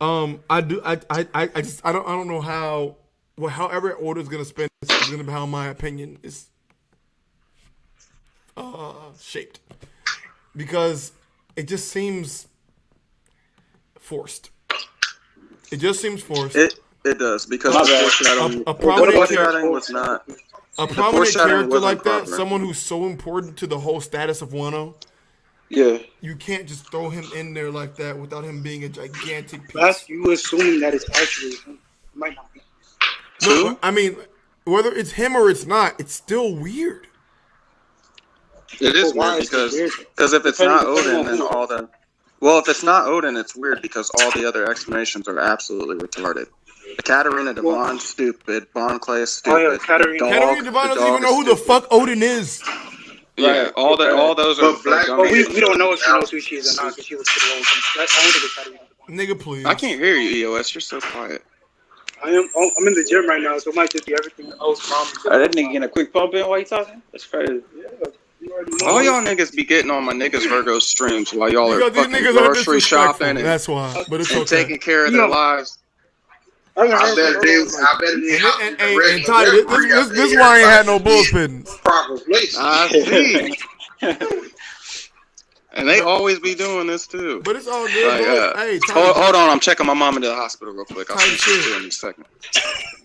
I don't know how. Well, however order is gonna spin is gonna be how my opinion is shaped, because it just seems forced. It just seems forced. It does, because a prominent character like that, someone who's so important to the whole status of Wano. Yeah. You can't just throw him in there like that without him being a gigantic piece. That's you assuming that it's actually him. It might not be. No, I mean, whether it's him or it's not, it's still weird. It is weird because if it's not Oden, then all the... Well, if it's not Oden, it's weird because all the other explanations are absolutely retarded. Katarina Devon, stupid. Bon Clay, stupid. Oh, yeah, Katarina Devon doesn't even know who the fuck Oden is. Yeah, all those are. We don't know if she knows who she is or not because she was pretty old. That's only the Katarina Devon. Nigga, please. I can't hear you, EOS. You're so quiet. I'm in the gym right now, so it might just be everything else around me. That nigga getting a quick pump in while you talking? That's crazy. Yeah, all y'all niggas be getting on my niggas Virgo streams while y'all are fucking grocery shopping and taking care of their lives. I bet it is. And Ty, this is why I ain't had no bullshit. Proper place. I see. And they always be doing this too. But it's all good. Hey, hold on, I'm checking my mom into the hospital real quick. I'll see you in a second.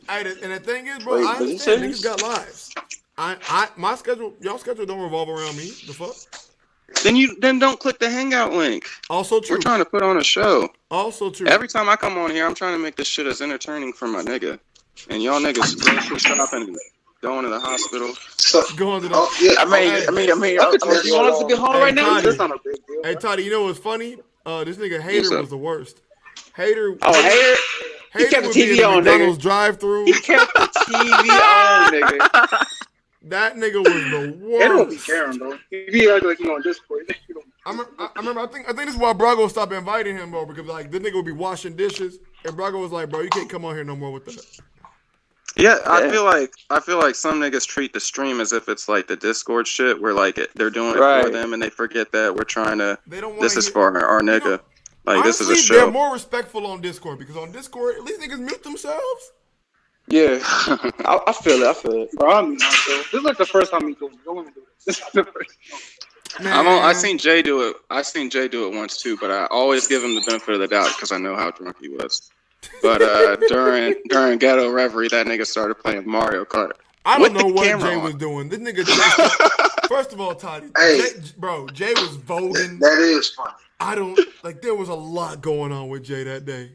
Hey, and the thing is, bro, I understand niggas got lives. My schedule, y'all schedule don't revolve around me. The fuck? Then don't click the hangout link. Also true. We're trying to put on a show. Also true. Every time I come on here, I'm trying to make this shit as entertaining for my nigga. And y'all niggas grocery shopping, going to the hospital. Going to the. I mean, you want us to be home right now? That's not a big deal. Hey, Toddy, you know what's funny? This nigga Hater was the worst. Hater. Oh, Hater. He kept the TV on, McDonald's drive-through. He kept the TV on, nigga. That nigga was the worst. They don't be caring, bro. He be like you on Discord. I remember. I think this is why Brago stopped inviting him, bro. Because like this nigga would be washing dishes, and Brago was like, "Bro, you can't come on here no more with that." Yeah, I feel like some niggas treat the stream as if it's like the Discord shit, where like they're doing it for them, and they forget that we're trying to. This is for our nigga. Like honestly, this is a show. They're more respectful on Discord because on Discord, at least niggas mute themselves. Yeah, I feel it. Bro, I mean, this is like the first time we do this. I seen Jay do it. I seen Jay do it once too, but I always give him the benefit of the doubt because I know how drunk he was. But during Ghetto Reverie, that nigga started playing Mario Kart. I don't know what Jay was doing. This nigga. First of all, Toddy, Jay was voting. That is funny. I don't like. There was a lot going on with Jay that day.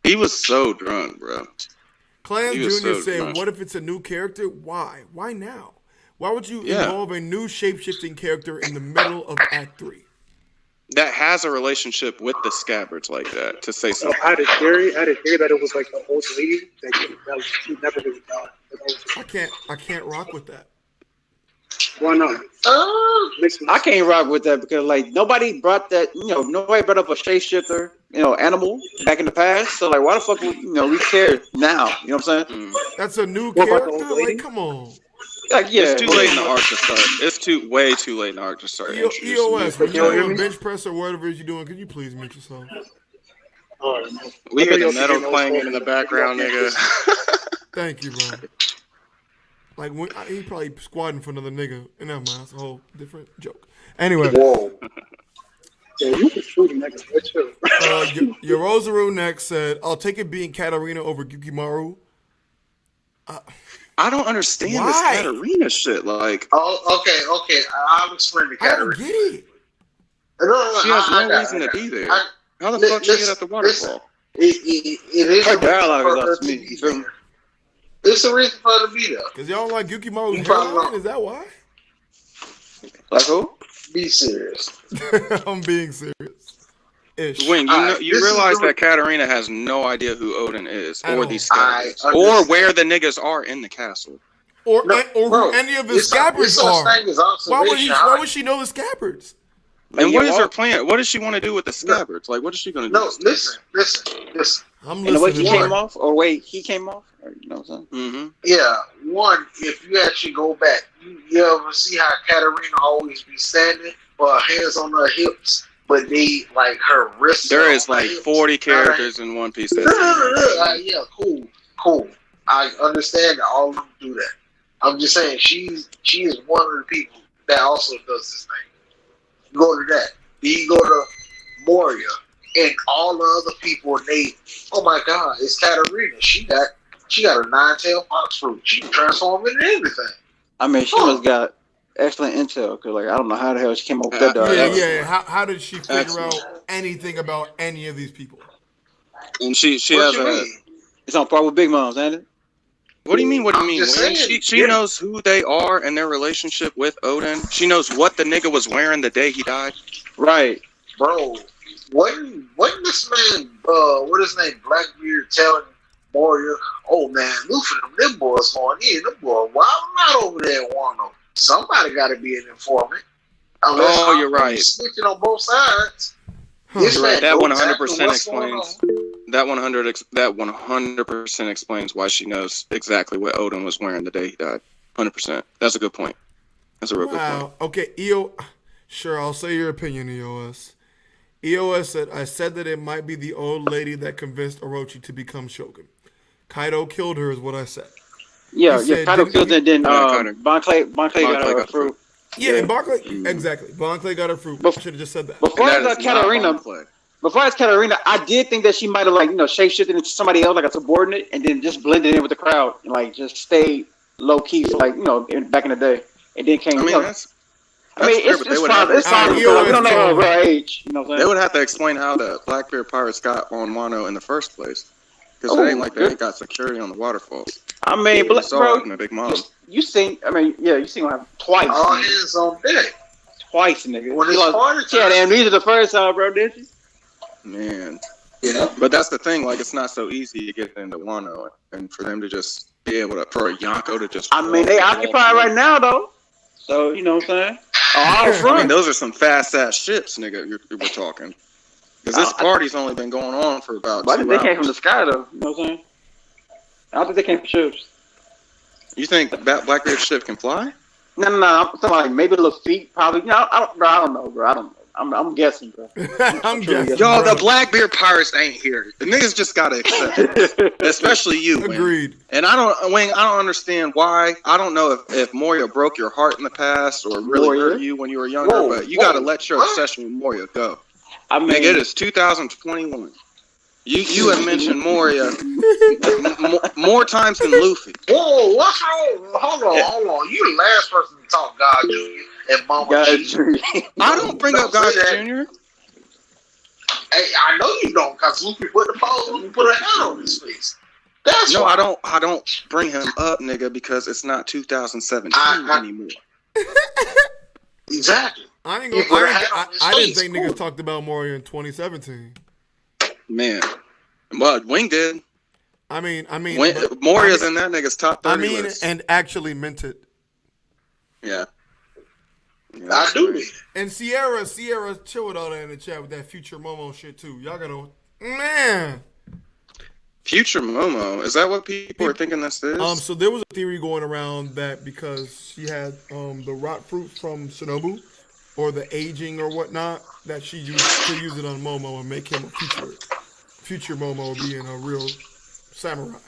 He was so drunk, bro. Clan Jr. said, "What if it's a new character? Why? Why now? Why would you involve a new shape-shifting character in the middle of Act 3? That has a relationship with the Scabbards like that, to say something. I had a theory that it was like the old lady that she never really died. I can't rock with that. Why not? I can't rock with that because like nobody brought that. Nobody brought up a shapeshifter. Animal back in the past. So like, why the fuck we care now? You know what I'm saying? That's a new character. Like, come on. Like, yeah, it's too late in the arc to start. It's way too late in the arc to start. EOS, when you're doing bench press or whatever you're doing, could you please mute yourself? We hear the metal clanging in the background, nigga. Thank you, bro. Like he probably squatting for another nigga. And never mind, that's a whole different joke. Anyway. Whoa. Yeah, you can shoot niggas. Yorozaru next said, "I'll take it being Katarina over Yukimaru." I don't understand this Katarina shit. Like, okay. I'll explain the Katarina. I don't get it. She has no reason to be there. How the fuck she get at the waterfall? It is her dialogue is up to me. You feel me? It's a reason for her to be there. Because y'all don't like Yukimoto's hairline? Is that why? Like who? Be serious. I'm being serious. Wing, you realize that Katarina has no idea who Oden is, or these Scabbards, or where the niggas are in the castle, or who any of the Scabbards are. Why would she know the Scabbards? And what is her plan? What does she want to do with the Scabbards? Like, what is she going to do? No, listen. I'm listening. The way he came off, or wait, he came off. You know what I'm saying? Mm-hmm. Yeah. One, if you actually go back, you ever see how Katarina always be standing with her hands on her hips, but they like her wrists. There is like 40 characters in One Piece. Yeah, cool. I understand that all of them do that. I'm just saying she is one of the people that also does this thing. You go to that. Then you go to Moria and all the other people, and they, oh my God, it's Katarina. She got a 9-tailed fox fruit. She can transform into anything. I mean, she must got excellent intel, because like I don't know how the hell she came up with that dog. Yeah. How did she figure out anything about any of these people? And she has it's on par with Big Mom's, ain't it? What do you mean? What do you mean? She knows who they are and their relationship with Oden. She knows what the nigga was wearing the day he died. Right, bro. When this man, what his name, Blackbeard, telling Moria, oh man, Luffy, them boys going in, them boys wild out over there in Wano. Somebody got to be an informant. Unless you're right. Snitching on both sides. Right. That 100% explains. That 100% explains why she knows exactly what Oden was wearing the day he died. 100%. That's a good point. That's a real good point. Okay, sure, I'll say your opinion, EOS. EOS said, I said that it might be the old lady that convinced Orochi to become Shogun. Kaido killed her is what I said. Yeah, Kaido killed her, then Bon Clay got her fruit. Yeah, and Barclay, exactly. Bon Clay got her fruit. I should have just said that. Before it's Katarina, I did think that she might have shapeshifted into somebody else, like a subordinate, and then just blended in with the crowd and like just stayed low key for back in the day. And then came. It's fine. We don't know her age. You know what I'm saying? They would have to explain how the Blackbeard pirates got on Wano in the first place, because it ain't like they got security on the waterfalls. I mean, bro, Big Mom. You seen her twice. All hands on deck. Twice, nigga. When she had amnesia the first time, bro, didn't she? Man. Yeah. But that's the thing, like, it's not so easy to get into Wano, and for them to just be able to, for a Yonko to just... I mean, they occupied right now, though. So, you know what I'm saying? I mean, those are some fast-ass ships, nigga, we're talking. Because this party's only been going on for about 2 hours. They came from the sky, though. You know what I'm saying? I don't think they came from ships. You think Blackbeard's ship can fly? No. I'm talking like maybe little feet, probably. I don't know, bro. I don't know. I'm guessing, bro. I'm guessing. Yo, the Blackbeard pirates ain't here. The niggas just gotta accept it. Especially you, Agreed. Wing. And I don't understand why. I don't know if Moria broke your heart in the past or really hurt you when you were younger, but you gotta let your obsession with Moria go. I mean, nigga, it is 2021. You have mentioned Moria more times than Luffy. Whoa, what's wrong? Hold on. You the last person to talk God Jr. and Mama Jr. I don't bring up God Jr. Hey, I know you don't, because Luffy put a hand on his face. That's why. I don't bring him up, nigga, because it's not 2017 anymore. Exactly. I didn't think niggas talked about Moria in 2017. Man, but Wing did. I mean, Moria's in that nigga's top 30 list. And actually meant it. Yeah. I do. And Sierra, chill with all that in the chat with that future Momo shit too. Y'all gotta, man. Future Momo, is that what people are thinking this is? So there was a theory going around that because she had the rot fruit from Shinobu, or the aging or whatnot, that she used to use it on Momo and make him a future Momo being a real samurai.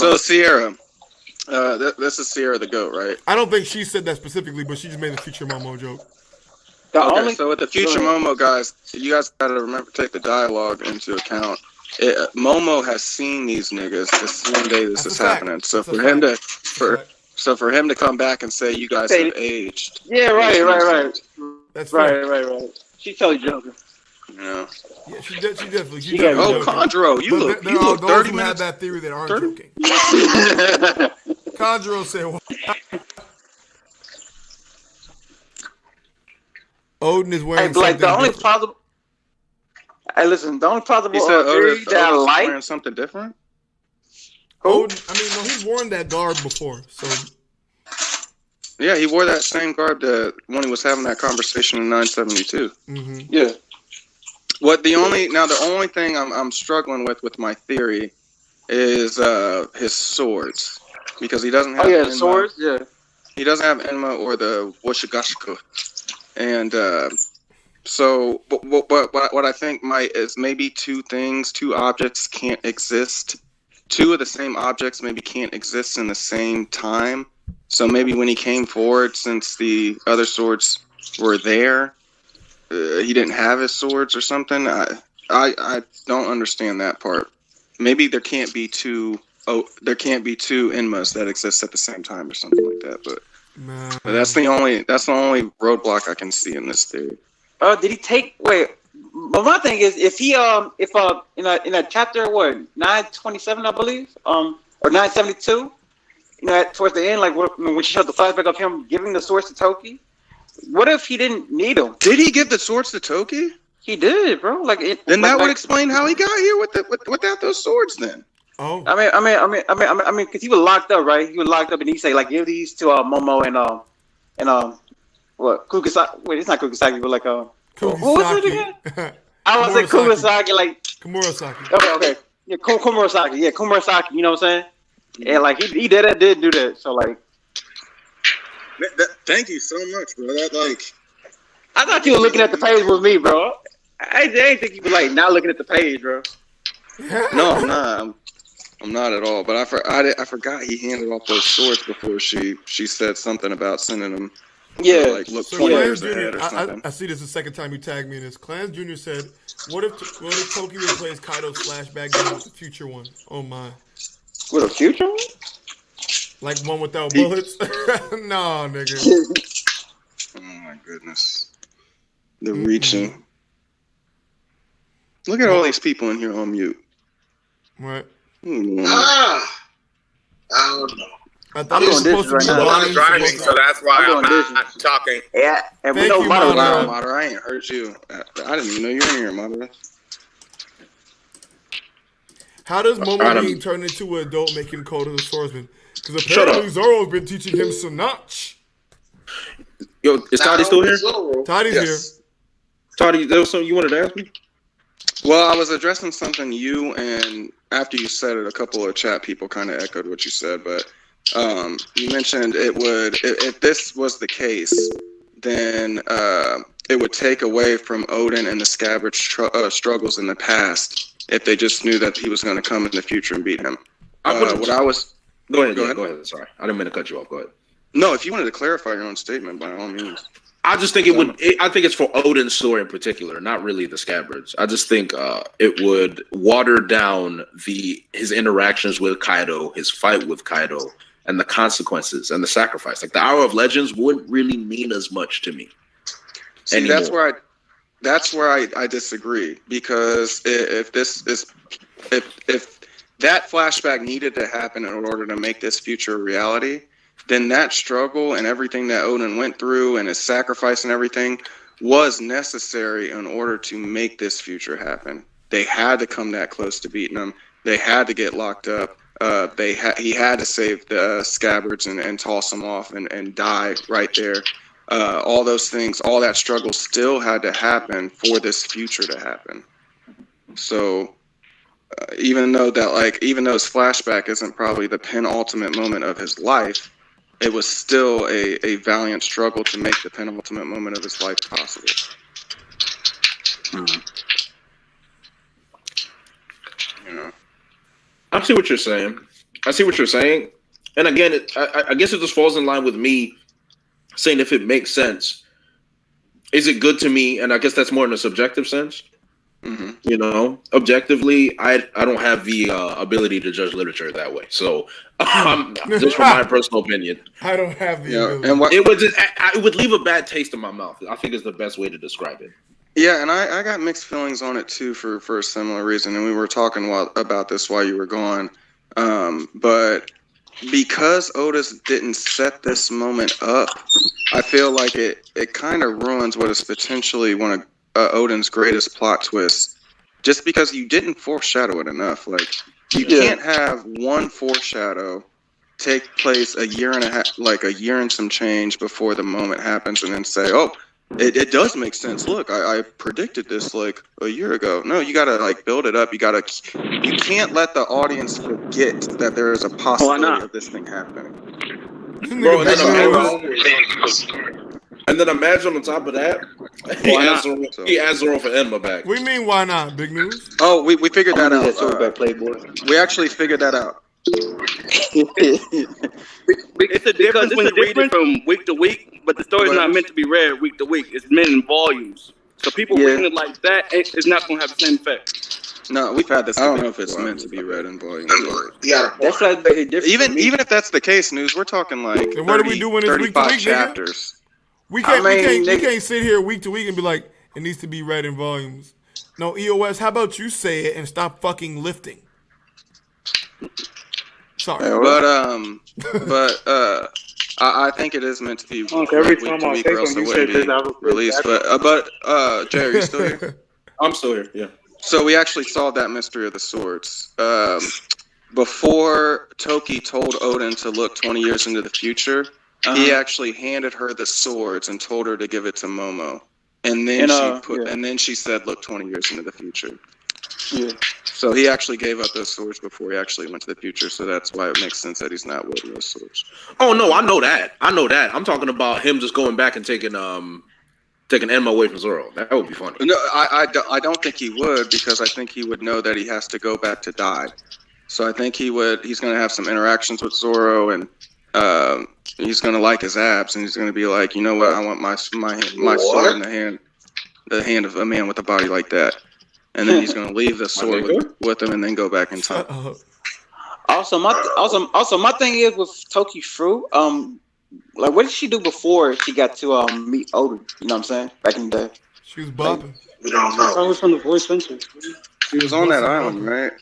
So Sierra, this is Sierra the goat, right? I don't think she said that specifically, but she just made a future Momo joke. So with the future Momo guys, you guys gotta remember take the dialogue into account. Momo has seen these niggas the same day this is happening. So for him to come back and say you guys have aged. Yeah, right. That's right. She's totally joking. Yeah. Yeah, she definitely. Condro, you look 30 minutes. Have that theory that aren't joking. Condro said, "What?" Oden is wearing something the only different. possible. Hey, listen, the only possible He said theory that I like wearing something different. Oden, I mean, no, he's worn that garb before, so. Yeah, he wore that same garb when he was having that conversation in 972. Mm-hmm. Yeah. The only thing I'm struggling with my theory is his swords, because he doesn't have. Oh yeah, swords. Yeah. He doesn't have Enma or the Woshigashiko, and so what I think is maybe two objects can't exist. Two of the same objects maybe can't exist in the same time. So maybe when he came forward, since the other swords were there, he didn't have his swords or something. I don't understand that part. Maybe there can't be two Enmas that exist at the same time or something like that. But that's the only roadblock I can see in this theory. Did he take? Wait, but my thing is, if in a chapter 927, I believe, or 972, towards the end, when she showed the flashback of him giving the swords to Toki. What if he didn't need them? Did he give the swords to Toki? He did, bro. Then that would explain how he got here without those swords. Then. Oh. I mean, because he was locked up, right? He was locked up, and he say give these to Momo and what Kugisaki? Wait, it's not Kugisaki, but who was it again? I was like Kugisaki, Komurasaki. Okay. Yeah, Komurasaki. Yeah, Komurasaki. You know what I'm saying? And he did do that. So Thank you so much, bro. I thought you were looking at the page with me, bro. I didn't think you were not looking at the page, bro. No, I'm not. I'm not at all. But I forgot he handed off those swords before she said something about sending them. Yeah, look 20 years ahead or something. I see this the second time you tagged me in this. Clans Jr. said, "What if Toki replace Kaido's flashback game with the future one?" Oh my. With a future one? Like one without bullets? No, nigga. Oh my goodness. The reaching. Look at all these people in here on mute. What? I don't know. I thought it was supposed to be I'm driving, so that's why I'm not talking. Yeah, and we Thank you, Moder. I ain't heard you. I didn't even know you were in here, Moder. How does Momo turn into an adult making Coda the swordsman? Because apparently Zoro's been teaching him Sanach. Yo, is Toddy still here? Toddy's here. Toddy, there was something you wanted to ask me? Well, I was addressing something you, and after you said it, a couple of chat people kind of echoed what you said, but you mentioned if this was the case, then it would take away from Oden and the Scabbards' struggles in the past if they just knew that he was going to come in the future and beat him. Go ahead. Sorry, I didn't mean to cut you off. Go ahead. No, if you wanted to clarify your own statement, by all means. I just think I think it's for Oden's story in particular, not really the Scabbards. I just think it would water down his interactions with Kaido, his fight with Kaido, and the consequences and the sacrifice. Like the Hour of Legends wouldn't really mean as much to me. See, anymore. That's where I disagree, because if that flashback needed to happen in order to make this future a reality, then that struggle and everything that Oden went through and his sacrifice and everything was necessary in order to make this future happen. They had to come that close to beating him. They had to get locked up. He had to save the Scabbards and toss them off and die right there. All those things, all that struggle still had to happen for this future to happen. So even though his flashback isn't probably the penultimate moment of his life, it was still a valiant struggle to make the penultimate moment of his life possible. You know. I see what you're saying. And again, I guess it just falls in line with me saying if it makes sense. Is it good to me? And I guess that's more in a subjective sense. Mm-hmm. You know, objectively, I don't have the ability to judge literature that way. So, just from my personal opinion, I don't have the ability. And it would leave a bad taste in my mouth. I think is the best way to describe it. Yeah, and I got mixed feelings on it too for a similar reason, and we were talking about this while you were gone. But because Otis didn't set this moment up, I feel like it kind of ruins what is potentially one of Oden's greatest plot twists, just because you didn't foreshadow it enough. Like, you can't have one foreshadow take place a year and a half, like a year and some change before the moment happens, and then say, "Oh, it does make sense. Look, I predicted this like a year ago." No, you gotta like build it up. You can't let the audience forget that there is a possibility of this thing happening. Bro, and then imagine on top of that, he asked Zoro for Enma back. We mean why not? Big news. Oh, we figured that out. We actually figured that out. It's a difference when you read it from week to week, but the story's not meant to be read week to week. It's meant in volumes. So people reading it like that, it's not going to have the same effect. No, we've had this. I don't know if it's meant to be read in volumes. That's like even if that's the case, News, we're talking like 30, what are we doing this week to week, chapters. We can't sit here week to week and be like, it needs to be read in volumes. No, EOS, how about you say it and stop fucking lifting? Sorry. But I think it is meant to be every time I say something, you say that released. But Jerry, you still here? I'm still here. Yeah. So we actually solved that mystery of the swords. Before Toki told Oden to look 20 years into the future, he actually handed her the swords and told her to give it to Momo. And then she said, "Look 20 years into the future." Yeah. So he actually gave up those swords before he actually went to the future. So that's why it makes sense that he's not wielding those swords. Oh no, I know that. I'm talking about him just going back and taking Enma away from Zoro. That would be funny. No, I don't think he would, because I think he would know that he has to go back to die. So I think he's going to have some interactions with Zoro, and he's going to like his abs, and he's going to be like, you know what, I want my sword in the hand of a man with a body like that. And then he's going to leave the sword with him and then go back in time. Also, my thing is with Toki Fruit, like, what did she do before she got to meet Oden? You know what I'm saying? Back in the day. She was bopping. We don't know. That was from the Void Century. She was on that island, right?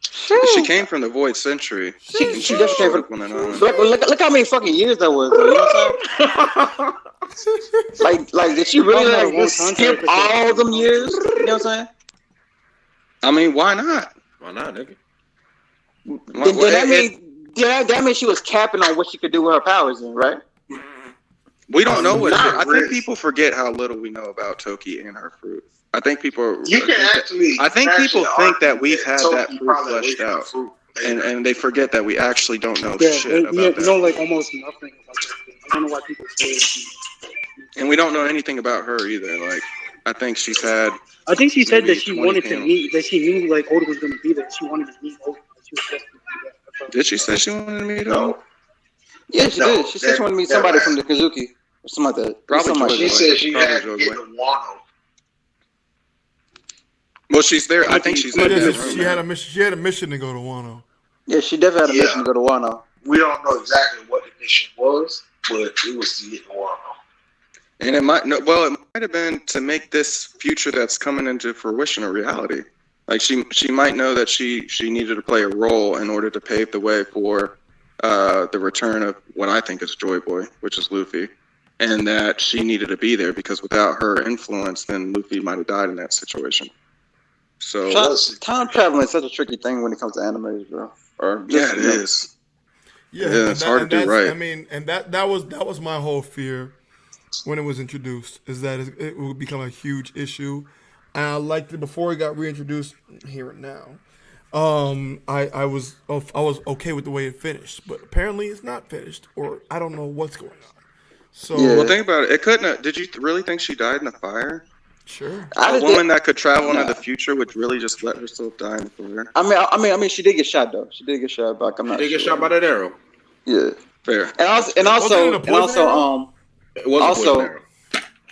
She came from the Void Century. She just came from that island. Look how many fucking years that was, though. You know what I'm saying? like, did she really skip all them years? You know what I'm saying? I mean, why not? Why not, nigga? That means she was capping on what she could do with her powers, then, right? We don't know what. I think people forget how little we know about Toki and her fruit. I think people. I think people think that we've had that fruit fleshed out, and they forget that we actually don't know shit about that. We know like almost nothing about that. I don't know why people say it. And we don't know anything about her either. Like, I think she's had. I think she said that she wanted to meet. That she knew like Oden was going to be there. She wanted to meet Oden. She was just going to do that. Did she say she wanted to meet Oden? Yeah, she did. She said she wanted to meet somebody from the Kazuki or something like that. Probably. She said she had to get the Wano. Well, she's there. I think she's there. She had a mission. She had a mission to go to Wano. Yeah, she definitely had a mission to go to Wano. We don't know exactly what the mission was, but it was to get to Wano. And it might have been to make this future that's coming into fruition a reality. Like, she might know that she needed to play a role in order to pave the way for the return of what I think is Joy Boy, which is Luffy, and that she needed to be there because without her influence, then Luffy might have died in that situation. So time traveling is such a tricky thing when it comes to animes, bro. Yeah, it is. Yeah, it's hard to do right. I mean, and that was my whole fear when it was introduced, is that it would become a huge issue. And I liked it before it got reintroduced. Here and now, I was okay with the way it finished, but apparently it's not finished, or I don't know what's going on. So, well, think about it. It couldn't have. Did you really think she died in the fire? Sure. A woman that could travel into the future would really just let herself die in the fire. I mean, she did get shot though. She did get shot, but I'm not. She did get shot by that arrow. Yeah, fair. And also,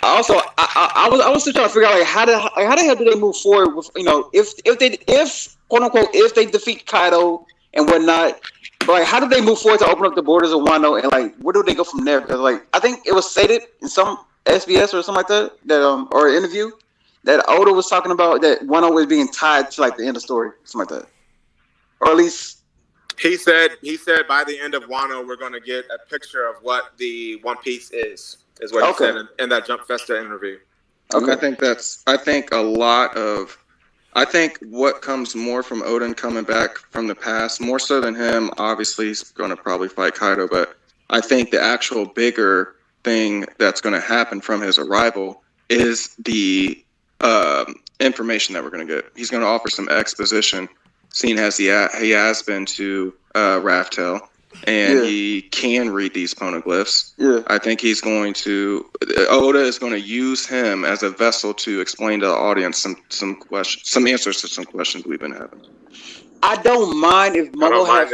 Also, I was still trying to figure out like how the hell do they move forward with if quote unquote if they defeat Kaido and whatnot, but like how do they move forward to open up the borders of Wano and like where do they go from there? Because like I think it was stated in some SBS or something like that or interview that Oda was talking about that Wano was being tied to like the end of the story, something like that, or at least he said by the end of Wano we're going to get a picture of what the One Piece is what he said in that Jump Festa interview. Okay. I think what comes more from Oden coming back from the past, more so than him, obviously he's going to probably fight Kaido, but I think the actual bigger thing that's going to happen from his arrival is the information that we're going to get. He's going to offer some exposition, seeing as he has been to Raftel, and he can read these poneglyphs. Yeah. I think he's going to Oda is going to use him as a vessel to explain to the audience some questions, some answers to some questions we've been having. I don't mind if Momo has,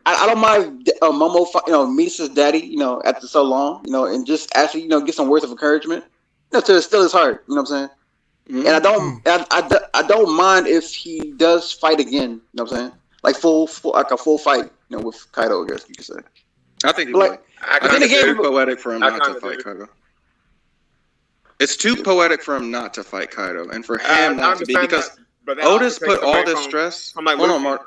I don't mind if Momo, meets his daddy, after so long, and just actually, get some words of encouragement, to still his heart. You know what I'm saying? Mm-hmm. And I don't mind if he does fight again. You know what I'm saying? Like full fight. With Kaido, I guess you could say. I think I think it's too poetic for him not to fight Kaido. It's too poetic for him not to fight Kaido, and for him not to be because Oda's put all this stress. Hold on,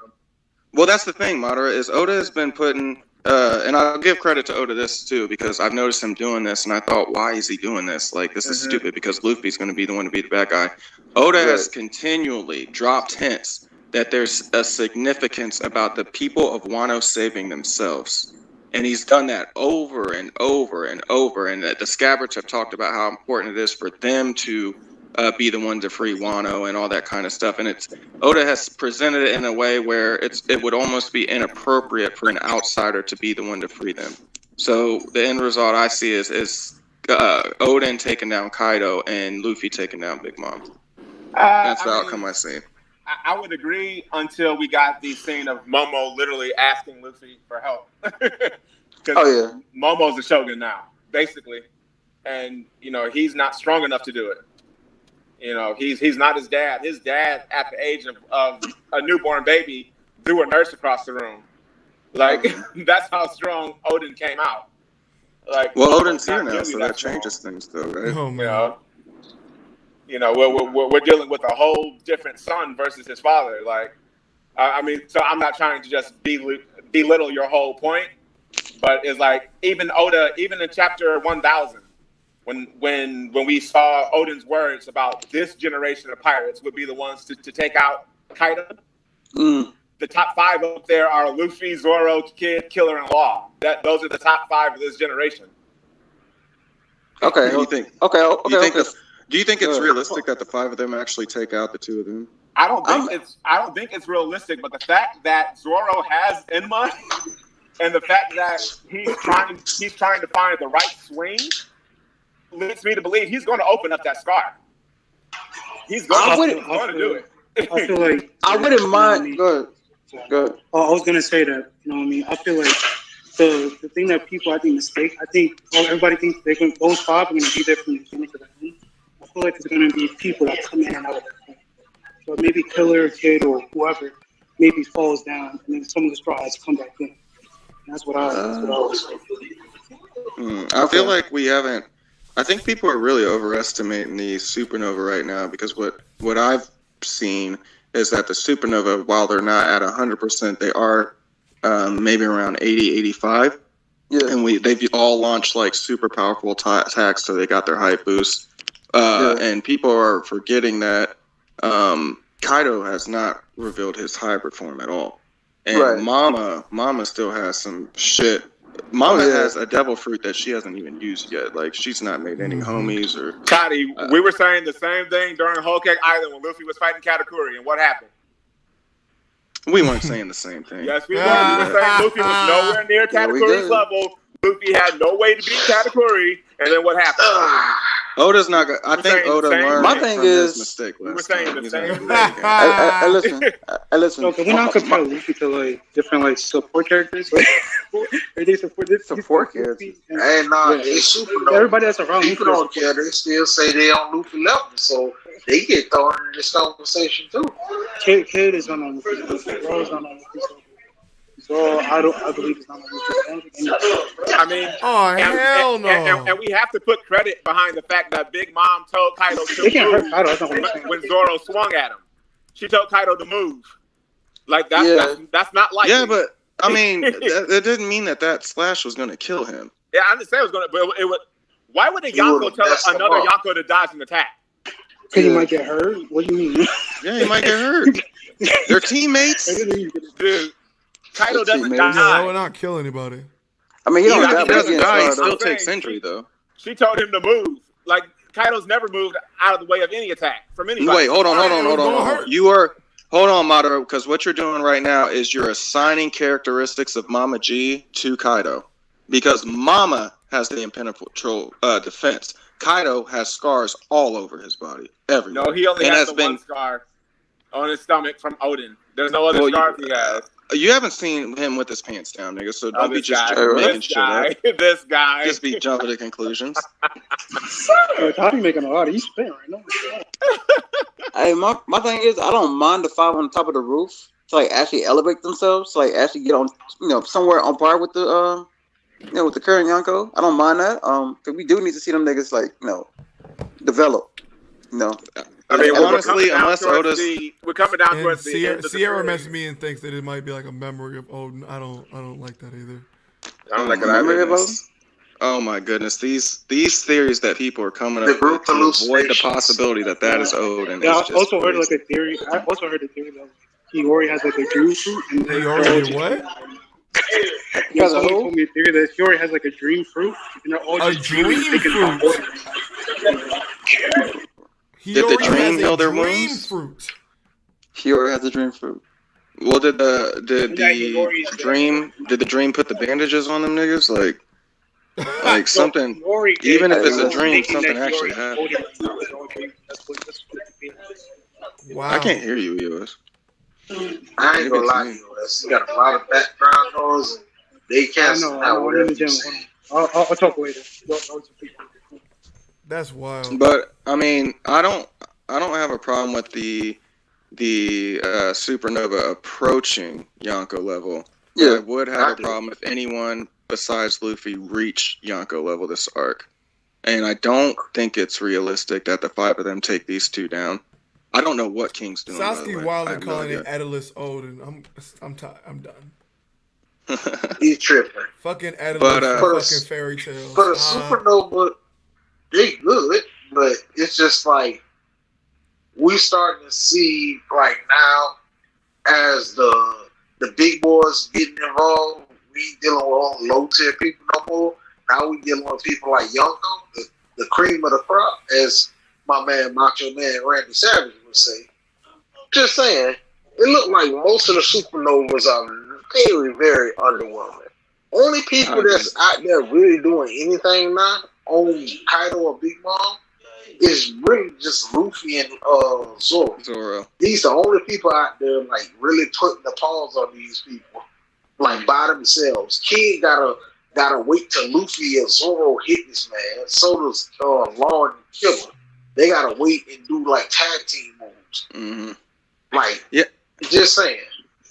well, that's the thing, Madara, is Oda has been putting, and I'll give credit to Oda this too because I've noticed him doing this, and I thought, why is he doing this? Like, this is stupid because Luffy's going to be the one to be the bad guy. Oda has continually dropped hints that there's a significance about the people of Wano saving themselves. And he's done that over and over and over. And that the Scabbards have talked about how important it is for them to be the one to free Wano and all that kind of stuff. And Oda has presented it in a way where it would almost be inappropriate for an outsider to be the one to free them. So the end result I see is Oden taking down Kaido and Luffy taking down Big Mom. That's the outcome I see. I would agree until we got the scene of Momo literally asking Luffy for help. Momo's the Shogun now, basically. And, he's not strong enough to do it. He's not his dad. His dad, at the age of a newborn baby, threw a nurse across the room. Like, that's how strong Oden came out. Like, well, Oden's here now, so that changes things, though, right? Oh, man. We're dealing with a whole different son versus his father. Like, so I'm not trying to just belittle your whole point, but it's like even Oda, even in chapter 1000, when we saw Oden's words about this generation of pirates would be the ones to take out Kaido. The top 5 up there are Luffy, Zoro, Kid, Killer, and Law. Those are the top 5 of this generation. Okay. Do you think it's realistic that the 5 of them actually take out the 2 of them? I don't think it's realistic, but the fact that Zoro has Enma and the fact that he's trying to find the right swing leads me to believe he's going to open up that scar. He's going to do it. I feel like I wouldn't mind. Go ahead. I was gonna say that. I feel like the thing that people mistake. Everybody thinks those 5 are going to be there from the beginning to the end. I feel like there's going to be people that come in and out of that point. So maybe Killer, Kid, or whoever maybe falls down, and then some of the straw has to come back in. And that's what I was saying. I feel like we haven't. I think people are really overestimating the Supernova right now because what I've seen is that the Supernova, while they're not at 100%, they are maybe around 80, 85. Yeah. And they've all launched like super powerful attacks, so they got their hype boost. And people are forgetting that Kaido has not revealed his hybrid form at all. And Mama still has some shit. Mama has a devil fruit that she hasn't even used yet. Like, she's not made any homies or... Cotty, we were saying the same thing during Whole Cake Island when Luffy was fighting Katakuri, and what happened? We weren't saying the same thing. Yes, we were. We were saying Luffy was nowhere near Katakuri's level. Luffy had no way to beat Katakuri, and then what happened? Oda's not good. I think Oda learned My thing from his is, mistake We were last saying time. the He's same not thing. gonna do that again. listen. No, can we not compare Luffy to like different like support characters? Like, they support this Support characters. Hey, nah, they Supernova. Everybody that's around People Luffy don't care. They still say they on Luffy level, so they get thrown in this conversation too. Kid is not on Luffy. Zoro is not on Luffy. Zoro, I believe is not on Luffy. I mean, hell no. And we have to put credit behind the fact that Big Mom told Kaido to They can't hurt move Kaido. That's not what I'm saying. when Zoro swung at him. She told Kaido to move. Like that's not likely. Yeah, but I mean, that didn't mean that slash was going to kill him. Yeah, I understand it was gonna, but it would. Why would a Yonko tell another Yonko to dodge an attack? Because he might get hurt. What do you mean? Yeah, he might get hurt. They're teammates. Dude, Kaido doesn't Yeah, die. we're not kill anybody. I mean, he Even if he don't doesn't die, he die. still takes injury though. She told him to move. Like Kaido's never moved out of the way of any attack from anybody. Wait, hold on. Hold on, Madara, because what you're doing right now is you're assigning characteristics of Mama G to Kaido. Because Mama has the impenetrable defense. Kaido has scars all over his body. Everywhere. No, he only has the one scar on his stomach from Oden. There's no other scars he has. You haven't seen him with his pants down, nigga, so don't be just making shit up. This guy. Just be jumping to conclusions. How you making a lot of you spin right now? Hey, my thing is, I don't mind the 5 on the top of the roof to like actually elevate themselves, to like actually get on, somewhere on par with the, with the current Yonko. I don't mind that. Because we do need to see them niggas like, develop. I mean, honestly, unless Oda's, we're coming down towards the end of the Sierra messaged me and thinks that it might be like a memory of Oden. I don't like that either. I don't like memory of Oden. Oh my goodness, these theories that people are coming up with to avoid the possibility that is Oden. Yeah, I also heard like a theory. I also heard a theory that Hiyori has like a dream fruit. And Hiyori what? Yeah, someone told me a theory that Hiyori has like a dream fruit, and they're all just dreaming, thinking about Oden. Did the dream heal their wounds? Hiyori has a dream fruit. Well, did the dream put the bandages on them niggas? Like something, even if it's a dream, something actually happened. Wow. I can't hear you, EOS. I ain't gonna lie to you. You got a lot of background noise. They can't know whatever you're saying. I'll talk later. That's wild. But I mean, I don't have a problem with the Supernova approaching Yonko level. Yeah, I would have a problem if anyone besides Luffy reach Yonko level this arc. And I don't think it's realistic that the 5 of them take these 2 down. I don't know what King's doing. Sasuke wildly calling it Atlas Oden. I'm done. He's tripping. Fucking Atlas, fucking fairy tales. For the Supernova, they good, but it's just like we starting to see right now as the big boys getting involved. We dealing with low tier people no more. Now we dealing with people like Yonko, the cream of the crop, as my man Macho Man Randy Savage would say. Just saying, it looked like most of the Supernovas are very, very underwhelming. Only people that's out there really doing anything now on Kaido or Big Mom is really just Luffy and Zoro. These are the only people out there like really putting the paws on these people, like by themselves. Kid gotta wait till Luffy and Zoro hit this man. So does Law and Killer. They gotta wait and do like tag team moves. Mm-hmm. Like, yeah, just saying.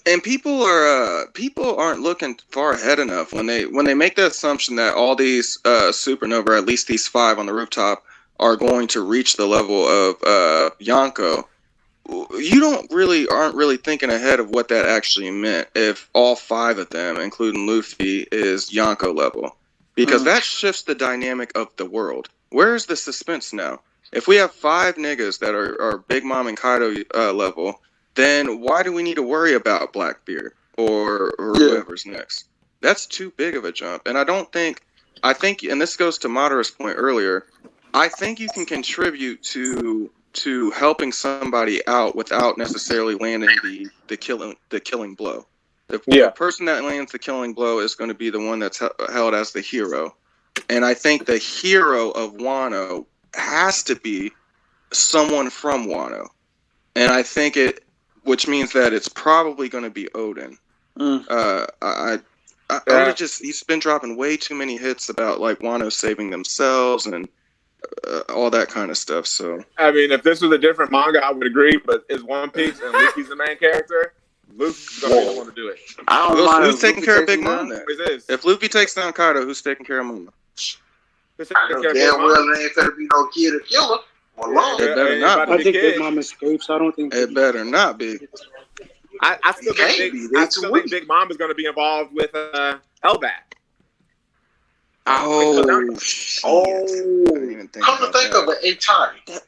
And people aren't looking far ahead enough when they make the assumption that all these Supernova, at least these 5 on the rooftop, are going to reach the level of Yonko. You aren't really thinking ahead of what that actually meant if all 5 of them, including Luffy, is Yonko level, because that shifts the dynamic of the world. Where's the suspense now? If we have 5 niggas that are Big Mom and Kaido level, then why do we need to worry about Blackbeard or whoever's next? That's too big of a jump. And I think, and this goes to Madara's point earlier, I think you can contribute to helping somebody out without necessarily landing the killing blow. The person that lands the killing blow is going to be the one that's held as the hero. And I think the hero of Wano has to be someone from Wano, and I think which means that it's probably going to be Oden. He's been dropping way too many hits about like Wano saving themselves and all that kind of stuff. So I mean, if this was a different manga, I would agree. But it's One Piece and Luffy's the main character. Luffy's gonna be the one to do it. Who's taking care of Big Mom then? If Luffy takes down Kaido, who's taking care of Momo? I know damn well there ain't gonna be no kid or killer. It better not be. I think Big Mom escapes. I don't think it better not be. I still think Big Mom is going to be involved with Elbat. Oh, come to think of it,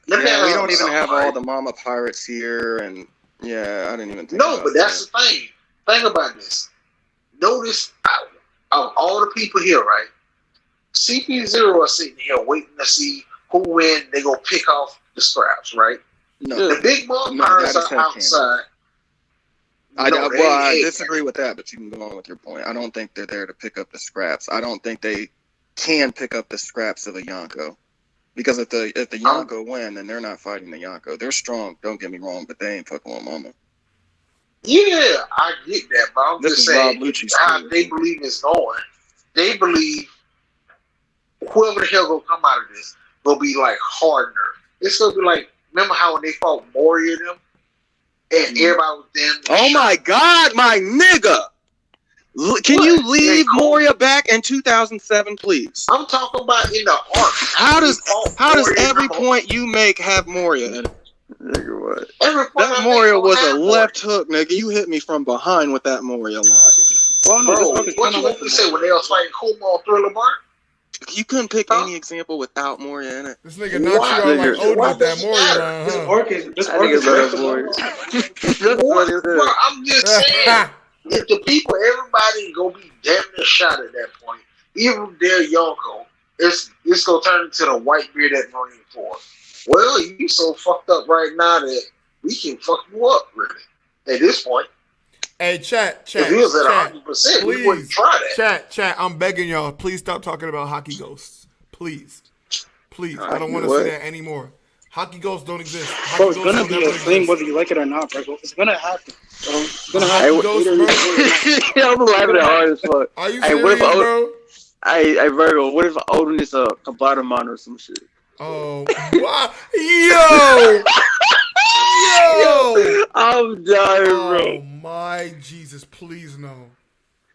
we don't even have all the Mama Pirates here, and I didn't even think. No, but that's the thing. Think about this. Notice of all the people here, right? CP0 are sitting here waiting to see who win. They go pick off the scraps, right? No, the Big Mom Pirates are outside. I disagree with that, but you can go on with your point. I don't think they're there to pick up the scraps. I don't think they can pick up the scraps of a Yonko. Because if the Yonko win, then they're not fighting the Yonko. They're strong, don't get me wrong, but they ain't fucking with Momo. Yeah, I get that, but I'm just saying how they believe it's going. They believe whoever the hell gonna come out of this will be like Hardner. It's gonna be like, remember how when they fought Moria them? And everybody was them. Oh my God, my nigga! Can you leave Moria back in 2007, please? I'm talking about in the arc. How does every point you make have Moria in it? Nigga, what? That Moria was a left hook, nigga. You hit me from behind with that Moria line. Well, no, what you want me to say when they was fighting Kuma on Thriller Bark? You couldn't pick any example without Moria in it. This nigga knocked you out like Oden with that Moria line, Bro, I'm just saying, if the people, everybody gonna be damn near shot at that point. Even their Yonko, it's gonna turn into the Whitebeard at Marine 4. Well, you so fucked up right now that we can fuck you up, really. At this point. Hey, chat. If he was at 100%, we wouldn't try that. Chat, I'm begging y'all, please stop talking about hockey ghosts. Please. I don't want to see that anymore. Hockey ghosts don't exist. Bro, it's going to be a thing whether you like it or not, bro. It's going to happen. Bro. It's going to happen. I'm laughing at hard as fuck. Are you serious, bro? Hey, Virgo, what if Oden is a Kabbatamon or some shit? Oh, wow. Yo! I'm dying, bro. Oh, my Jesus. Please, no.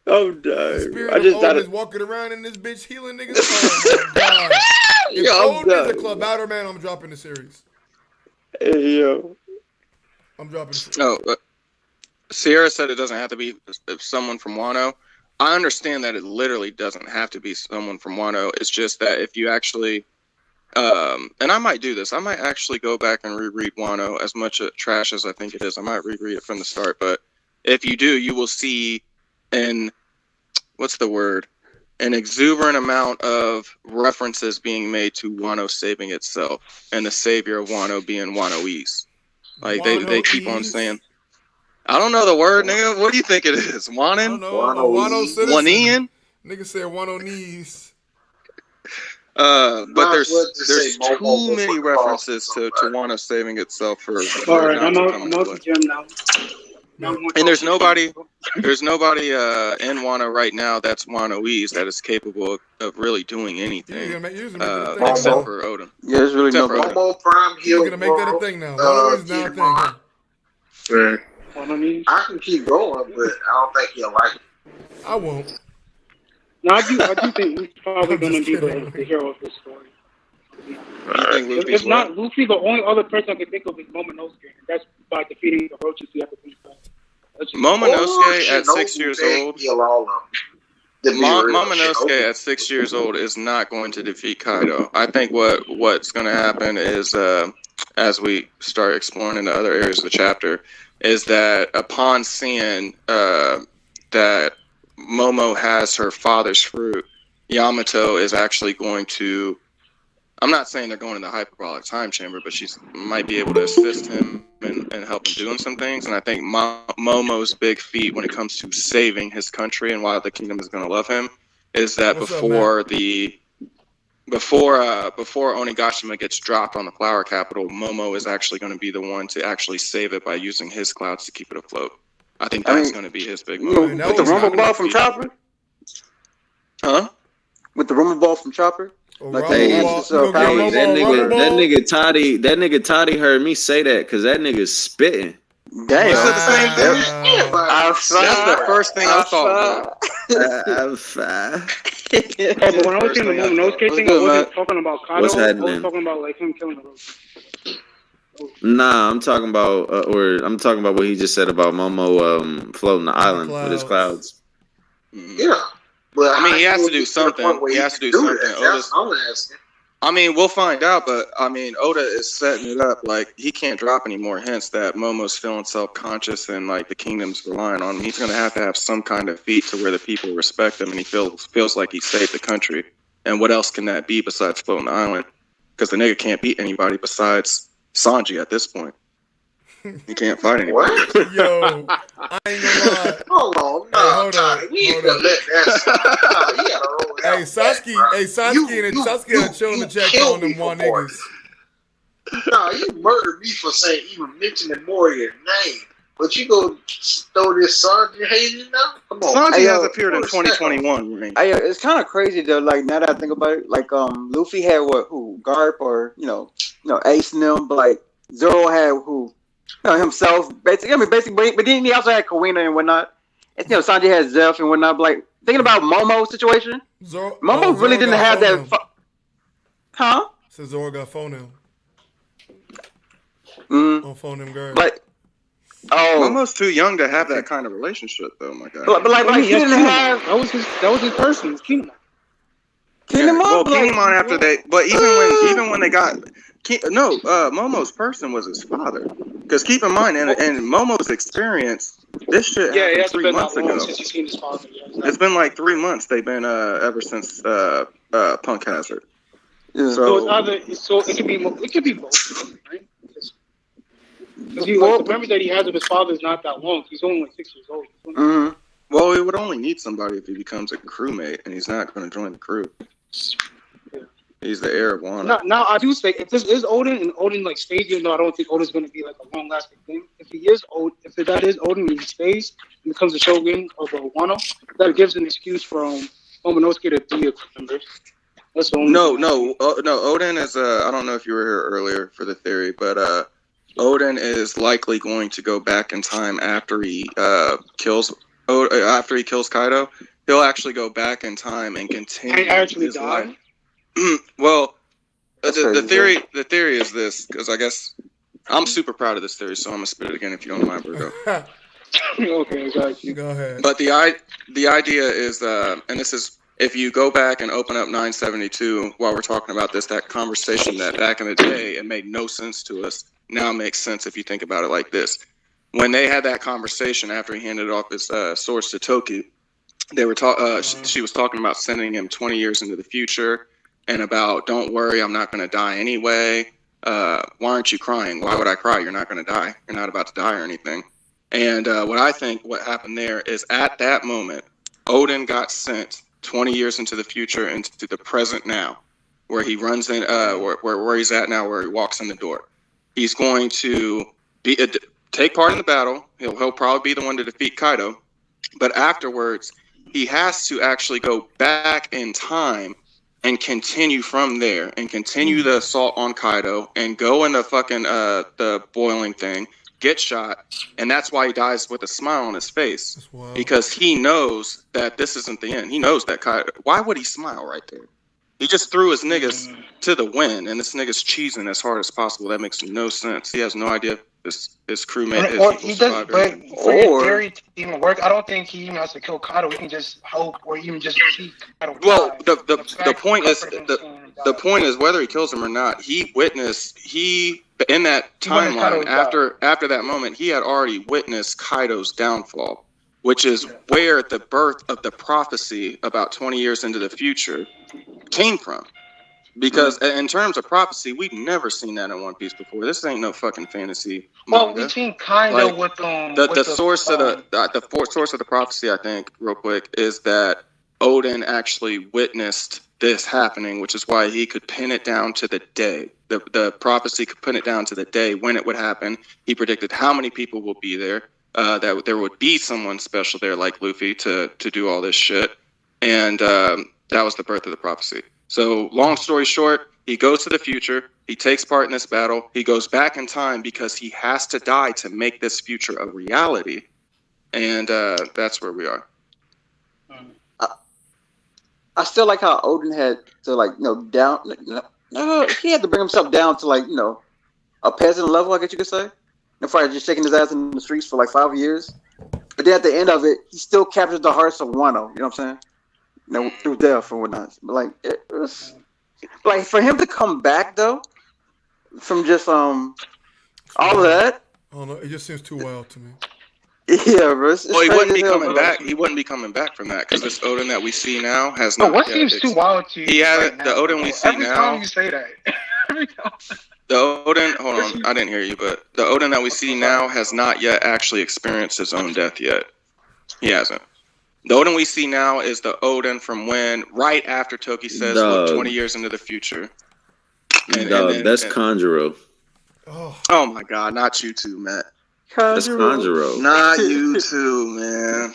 I'm dying. The spirit of Oden is walking around in this bitch healing niggas. Oh, my God. If Oden is a club outer man, I'm dropping the series. Hey, yo. I'm dropping the series. Oh, Sierra said it doesn't have to be someone from Wano. I understand that it literally doesn't have to be someone from Wano. It's just that if you actually... and I might do this. I might actually go back and reread Wano, as much trash as I think it is. I might reread it from the start. But if you do, you will see an exuberant amount of references being made to Wano saving itself, and the savior of Wano being Wano East. Like they keep on saying, I don't know the word, nigga. What do you think it is? Wanin? Wano citizen. Wanian? Nigga said Wano knees. But there's too many references to Wano saving itself for. All right, I'm out the gym now. And there's nobody in Wano right now that's Wano East that is capable of really doing anything, except for Oden. Yeah, there's really no Momo Prime Hill. We're gonna make that a thing now. Wano is now a thing. I can keep going, but I don't think he'll like it. I won't. No, I do think he's probably going to be the hero of this story. If not Luffy, the only other person I can think of is Momonosuke. That's by defeating the roaches you have to think about. Momonosuke at 6 years old. Momonosuke at 6 years old is not going to defeat Kaido. I think what's going to happen is, as we start exploring into other areas of the chapter, is that upon seeing that Momo has her father's fruit, Yamato is actually going to... I'm not saying they're going in the hyperbolic time chamber, but she might be able to assist him and help him doing some things. And I think Momo's big feat when it comes to saving his country and why the kingdom is going to love him is that before Onigashima gets dropped on the Flower Capital, Momo is actually going to be the one to actually save it by using his clouds to keep it afloat. I think that's going to be his big moment. With the rumble ball from Chopper? Huh? With the rumble ball from Chopper? Like that nigga Toddy heard me say that because that nigga's spitting. Damn. That's the first thing I thought. But when I was seeing the Momonosuke thing, I wasn't talking about Kaido. What's I happening? was talking about like him killing the Nah, I'm talking about what he just said about Momo floating the island with his clouds. Yeah. Well, I mean, he has to do something. He has to do something. That's what I'm asking. I mean, we'll find out, but I mean, Oda is setting it up. Like, he can't drop any more hints that Momo's feeling self-conscious and like the kingdom's relying on him. He's going to have some kind of feat to where the people respect him and he feels like he saved the country. And what else can that be besides floating the island? Because the nigga can't beat anybody besides Sanji at this point. He can't fight anybody. Yo, I ain't gonna lie. Hold on, no, Toddy, we ain't gonna let that slide. No, you gotta roll it out. Sasuke and chilling the check on them one niggas. Nah, you murdered me for saying even mentioning more of your name. But you go throw this Sanji hating now? Come on. Sanji has appeared in 2021. Right? It's kind of crazy though. Like now that I think about it, like Luffy had Garp or Ace and them, but like Zoro had himself, basically, but then he also had Kawina and whatnot. And, Sanji had Zeph and whatnot. But, like, thinking about Momo's situation, Momo really didn't have that. Huh? So Zoro got phone him. On phone him, girl. But Momo's too young to have that kind of relationship, though. My God. But like he didn't have. That was his person. It was Kingdom. Kingdom after they, but even when they got. Momo's person was his father. Because keep in mind, in Momo's experience, this shit happened 3 months ago. Since he's seen his father. Yeah, exactly. It's been like 3 months. They've been ever since Punk Hazard. Yeah. So it's either it could be both, right? Because the memory that he has of his father is not that long. He's only like 6 years old. Mm-hmm. Well, he would only need somebody if he becomes a crewmate, and he's not going to join the crew. Yeah. He's the heir of Wano. Now, I do say, if this is Oden, and Oden like stays, even though I don't think Oden's going to be like a long-lasting thing, if that is Oden and he stays and becomes a shogun of Wano, that gives an excuse for Momonosuke to be a crew member. That's the only No, Oden is, I don't know if you were here earlier for the theory, but Oden is likely going to go back in time after he kills Kaido. He'll actually go back in time and continue his life. Well, the theory is this, because I guess I'm super proud of this theory, so I'm gonna spit it again if you don't mind, Virgo. Okay, got you. Go ahead. But the idea is, and this is, if you go back and open up 972 while we're talking about this, that conversation that back in the day it made no sense to us, now it makes sense if you think about it like this. When they had that conversation after he handed off his swords to Toki, they were she was talking about sending him 20 years into the future. And about, don't worry, I'm not going to die anyway. Why aren't you crying? Why would I cry? You're not going to die. You're not about to die or anything. And what happened there is at that moment, Oden got sent 20 years into the future, into the present now, where he runs in, where he's at now, where he walks in the door. He's going to take part in the battle. He'll probably be the one to defeat Kaido. But afterwards, he has to actually go back in time and continue from there, and continue the assault on Kaido, and go in the fucking the boiling thing, get shot, and that's why he dies with a smile on his face, because he knows that this isn't the end. He knows that Kaido. Why would he smile right there? He just threw his niggas to the wind, and this nigga's cheesing as hard as possible. That makes no sense. He has no idea his crewmate or he does, but for your theory to even work, I don't think he even has to kill Kaido. We can just hope, or even just see Kaido. Well, the point is the point is whether he kills him or not. He witnessed in that timeline after that moment, he had already witnessed Kaido's downfall, which is where the birth of the prophecy about 20 years into the future came from. Because in terms of prophecy, we've never seen that in One Piece before. This ain't no fucking fantasy. Well, we've seen kind of with the source of the source of the prophecy. I think real quick is that Oden actually witnessed this happening, which is why he could pin it down to the day. The prophecy could pin it down to the day when it would happen. He predicted how many people will be there, that there would be someone special there like Luffy to do all this shit. And that was the birth of the prophecy. So long story short, he goes to the future. He takes part in this battle. He goes back in time because he has to die to make this future a reality. And that's where we are. I still like how Oden had to he had to bring himself down to a peasant level, I guess you could say. Before just shaking his ass in the streets for 5 years. But then at the end of it, he still captured the hearts of Wano. You know what I'm saying? Through death or whatnot. But it was for him to come back though, from just all of that. Oh no, it just seems too wild to me. Yeah, bro. Well, he wouldn't be coming back. He wouldn't be coming back from that because this Oden that we see now has not. What seems too wild to you? He hasn't. The Oden we see every now. time you say that. The Oden, hold on, I didn't hear you, but the Oden that we see now has not yet actually experienced his own death yet. He hasn't. The Oden we see now is the Oden from right after Toki says, look 20 years into the future. That's Kanjuro. Oh my God, not you two, Matt. That's Kanjuro. Not you two, man.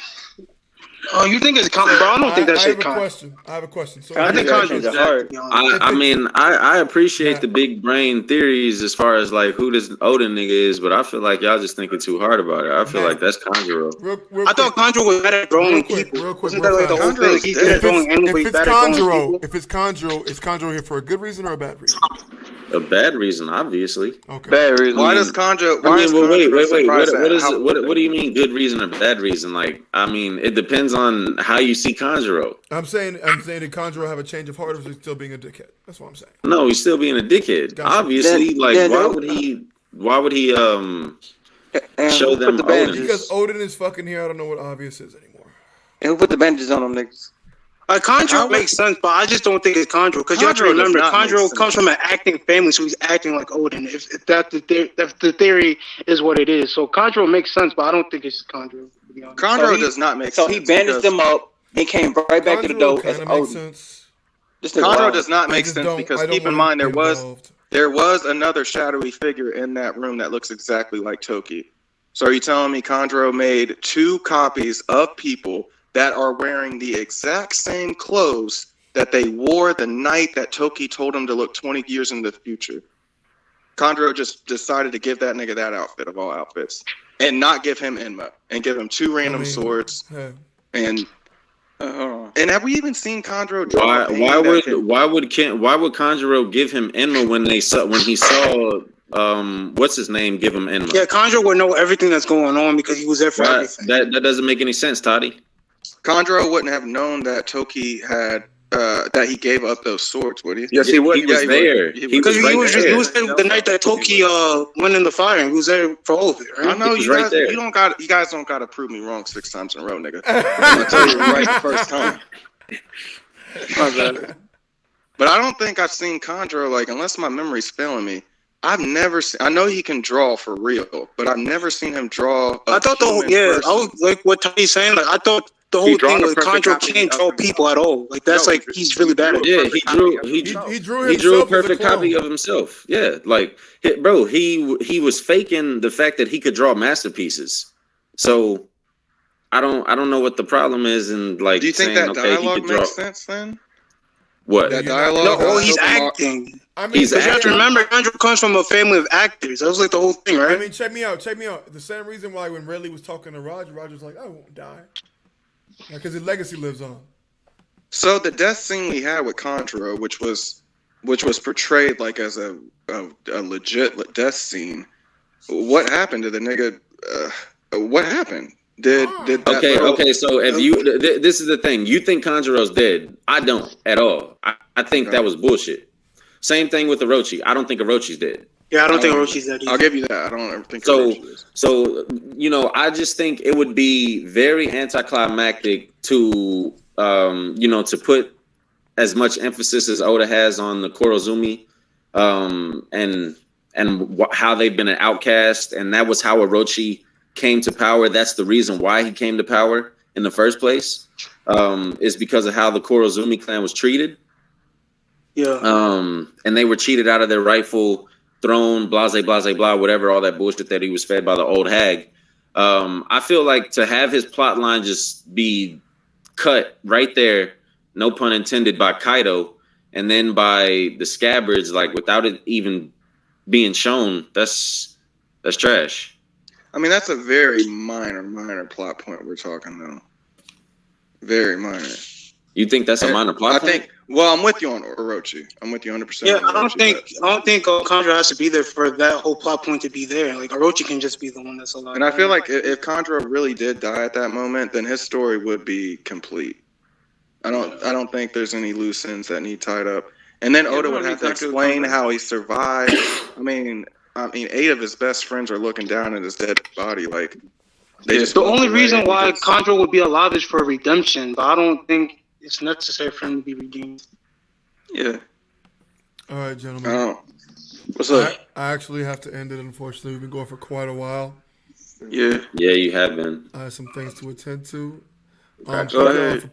Oh, you think it's Kanjuro? Bro, I don't think that shit Kanjuro. I have a question. So I think Kanjuro's hard. I appreciate the big brain theories as far as who this Oden nigga is, but I feel like y'all just thinking too hard about it. I feel like that's Kanjuro. I thought Kanjuro was better at growing people. Real quick. If it's Kanjuro, is Kanjuro here for a good reason or a bad reason? A bad reason, obviously. Okay. Bad reason. Why does Kanjuro? Wait. What do you mean, good reason or bad reason? It depends on how you see Kanjuro. I'm saying did Kanjuro have a change of heart, or is he still being a dickhead? That's what I'm saying. No, he's still being a dickhead. Gotcha. Obviously, why would he show them the Oden? Because Oden is fucking here. I don't know what obvious is anymore. And who put the bandages on them niggas? Kanjuro makes sense, but I just don't think it's Kanjuro because you have to remember Kanjuro comes from an acting family, so he's acting like Oden. If the theory is what it is, so Kanjuro makes sense, but I don't think it's Kanjuro. Kanjuro does not make sense. So he bandaged them up and came right back to the door as Oden. Kanjuro does not make sense because keep in mind there was another shadowy figure in that room that looks exactly like Toki. So are you telling me Kanjuro made 2 copies of people that are wearing the exact same clothes that they wore the night that Toki told him to look 20 years into the future? Kanjuro just decided to give that nigga that outfit of all outfits and not give him Enma and give him 2 random swords. And have we even seen Kanjuro draw? Why would Kanjuro give him Enma when he saw what's his name give him Enma? Yeah, Kanjuro would know everything that's going on because he was there for everything. That doesn't make any sense, Toddy. Kanjuro wouldn't have known that Toki had that he gave up those swords, would he? Yes, he would. He was there. Because he was there the night that Toki went in the fire, and he was there for all of it. Right? I know you guys don't gotta prove me wrong 6 times in a row, nigga. I'm gonna tell you right the first time. But I don't think I've seen Kanjuro unless my memory's failing me. I've never seen. I know he can draw for real, but I've never seen him draw. I thought I was like what Tony's saying. I thought the whole thing with Kanjuro can't draw people at all. That's he's really bad at it. Yeah, he drew a perfect copy of himself. Yeah, he was faking the fact that he could draw masterpieces. So I don't know what the problem is in Do you think that dialogue makes sense then? What? That dialogue? No, he's acting. You have to remember, Kanjuro comes from a family of actors. That was the whole thing, right? Check me out. The same reason why when Ridley was talking to Roger's like, I won't die. Because his legacy lives on. So the death scene we had with Kanjuro, which was portrayed as a legit death scene, what happened to the nigga? What happened? Okay. So if this is the thing. You think Kanjuro's dead? I don't at all. I think that was bullshit. Same thing with Orochi. I don't think Orochi's dead. Yeah, I don't think Orochi's dead either. I'll give you that. I don't ever think Orochi is. So I just think it would be very anticlimactic to to put as much emphasis as Oda has on the Kurozumi, and how they've been an outcast, and that was how Orochi came to power. That's the reason why he came to power in the first place. is because of how the Kurozumi clan was treated. Yeah. And they were cheated out of their rightful throne, blase, blase, blah, whatever, all that bullshit that he was fed by the old hag. I feel like to have his plot line just be cut right there, no pun intended, by Kaido, and then by the Scabbards, like without it even being shown, that's trash. I mean, that's a very minor plot point we're talking though. Very minor. You think that's a minor plot point? Well, I'm with you on Orochi. I'm with you 100%. Yeah, I don't think Contra has to be there for that whole plot point to be there. Like Orochi can just be the one that's alive. And I feel like if Contra really did die at that moment, then his story would be complete. I don't think there's any loose ends that need tied up. And then Oda would have to explain how he survived. I mean, 8 of his best friends are looking down at his dead body. Like, the only reason why Contra would be alive is for redemption, but I don't think it's necessary for him to be redeemed. Yeah. All right, gentlemen. What's up? I actually have to end it, unfortunately. We've been going for quite a while. Yeah. Yeah, you have been. I have some things to attend to. Go ahead.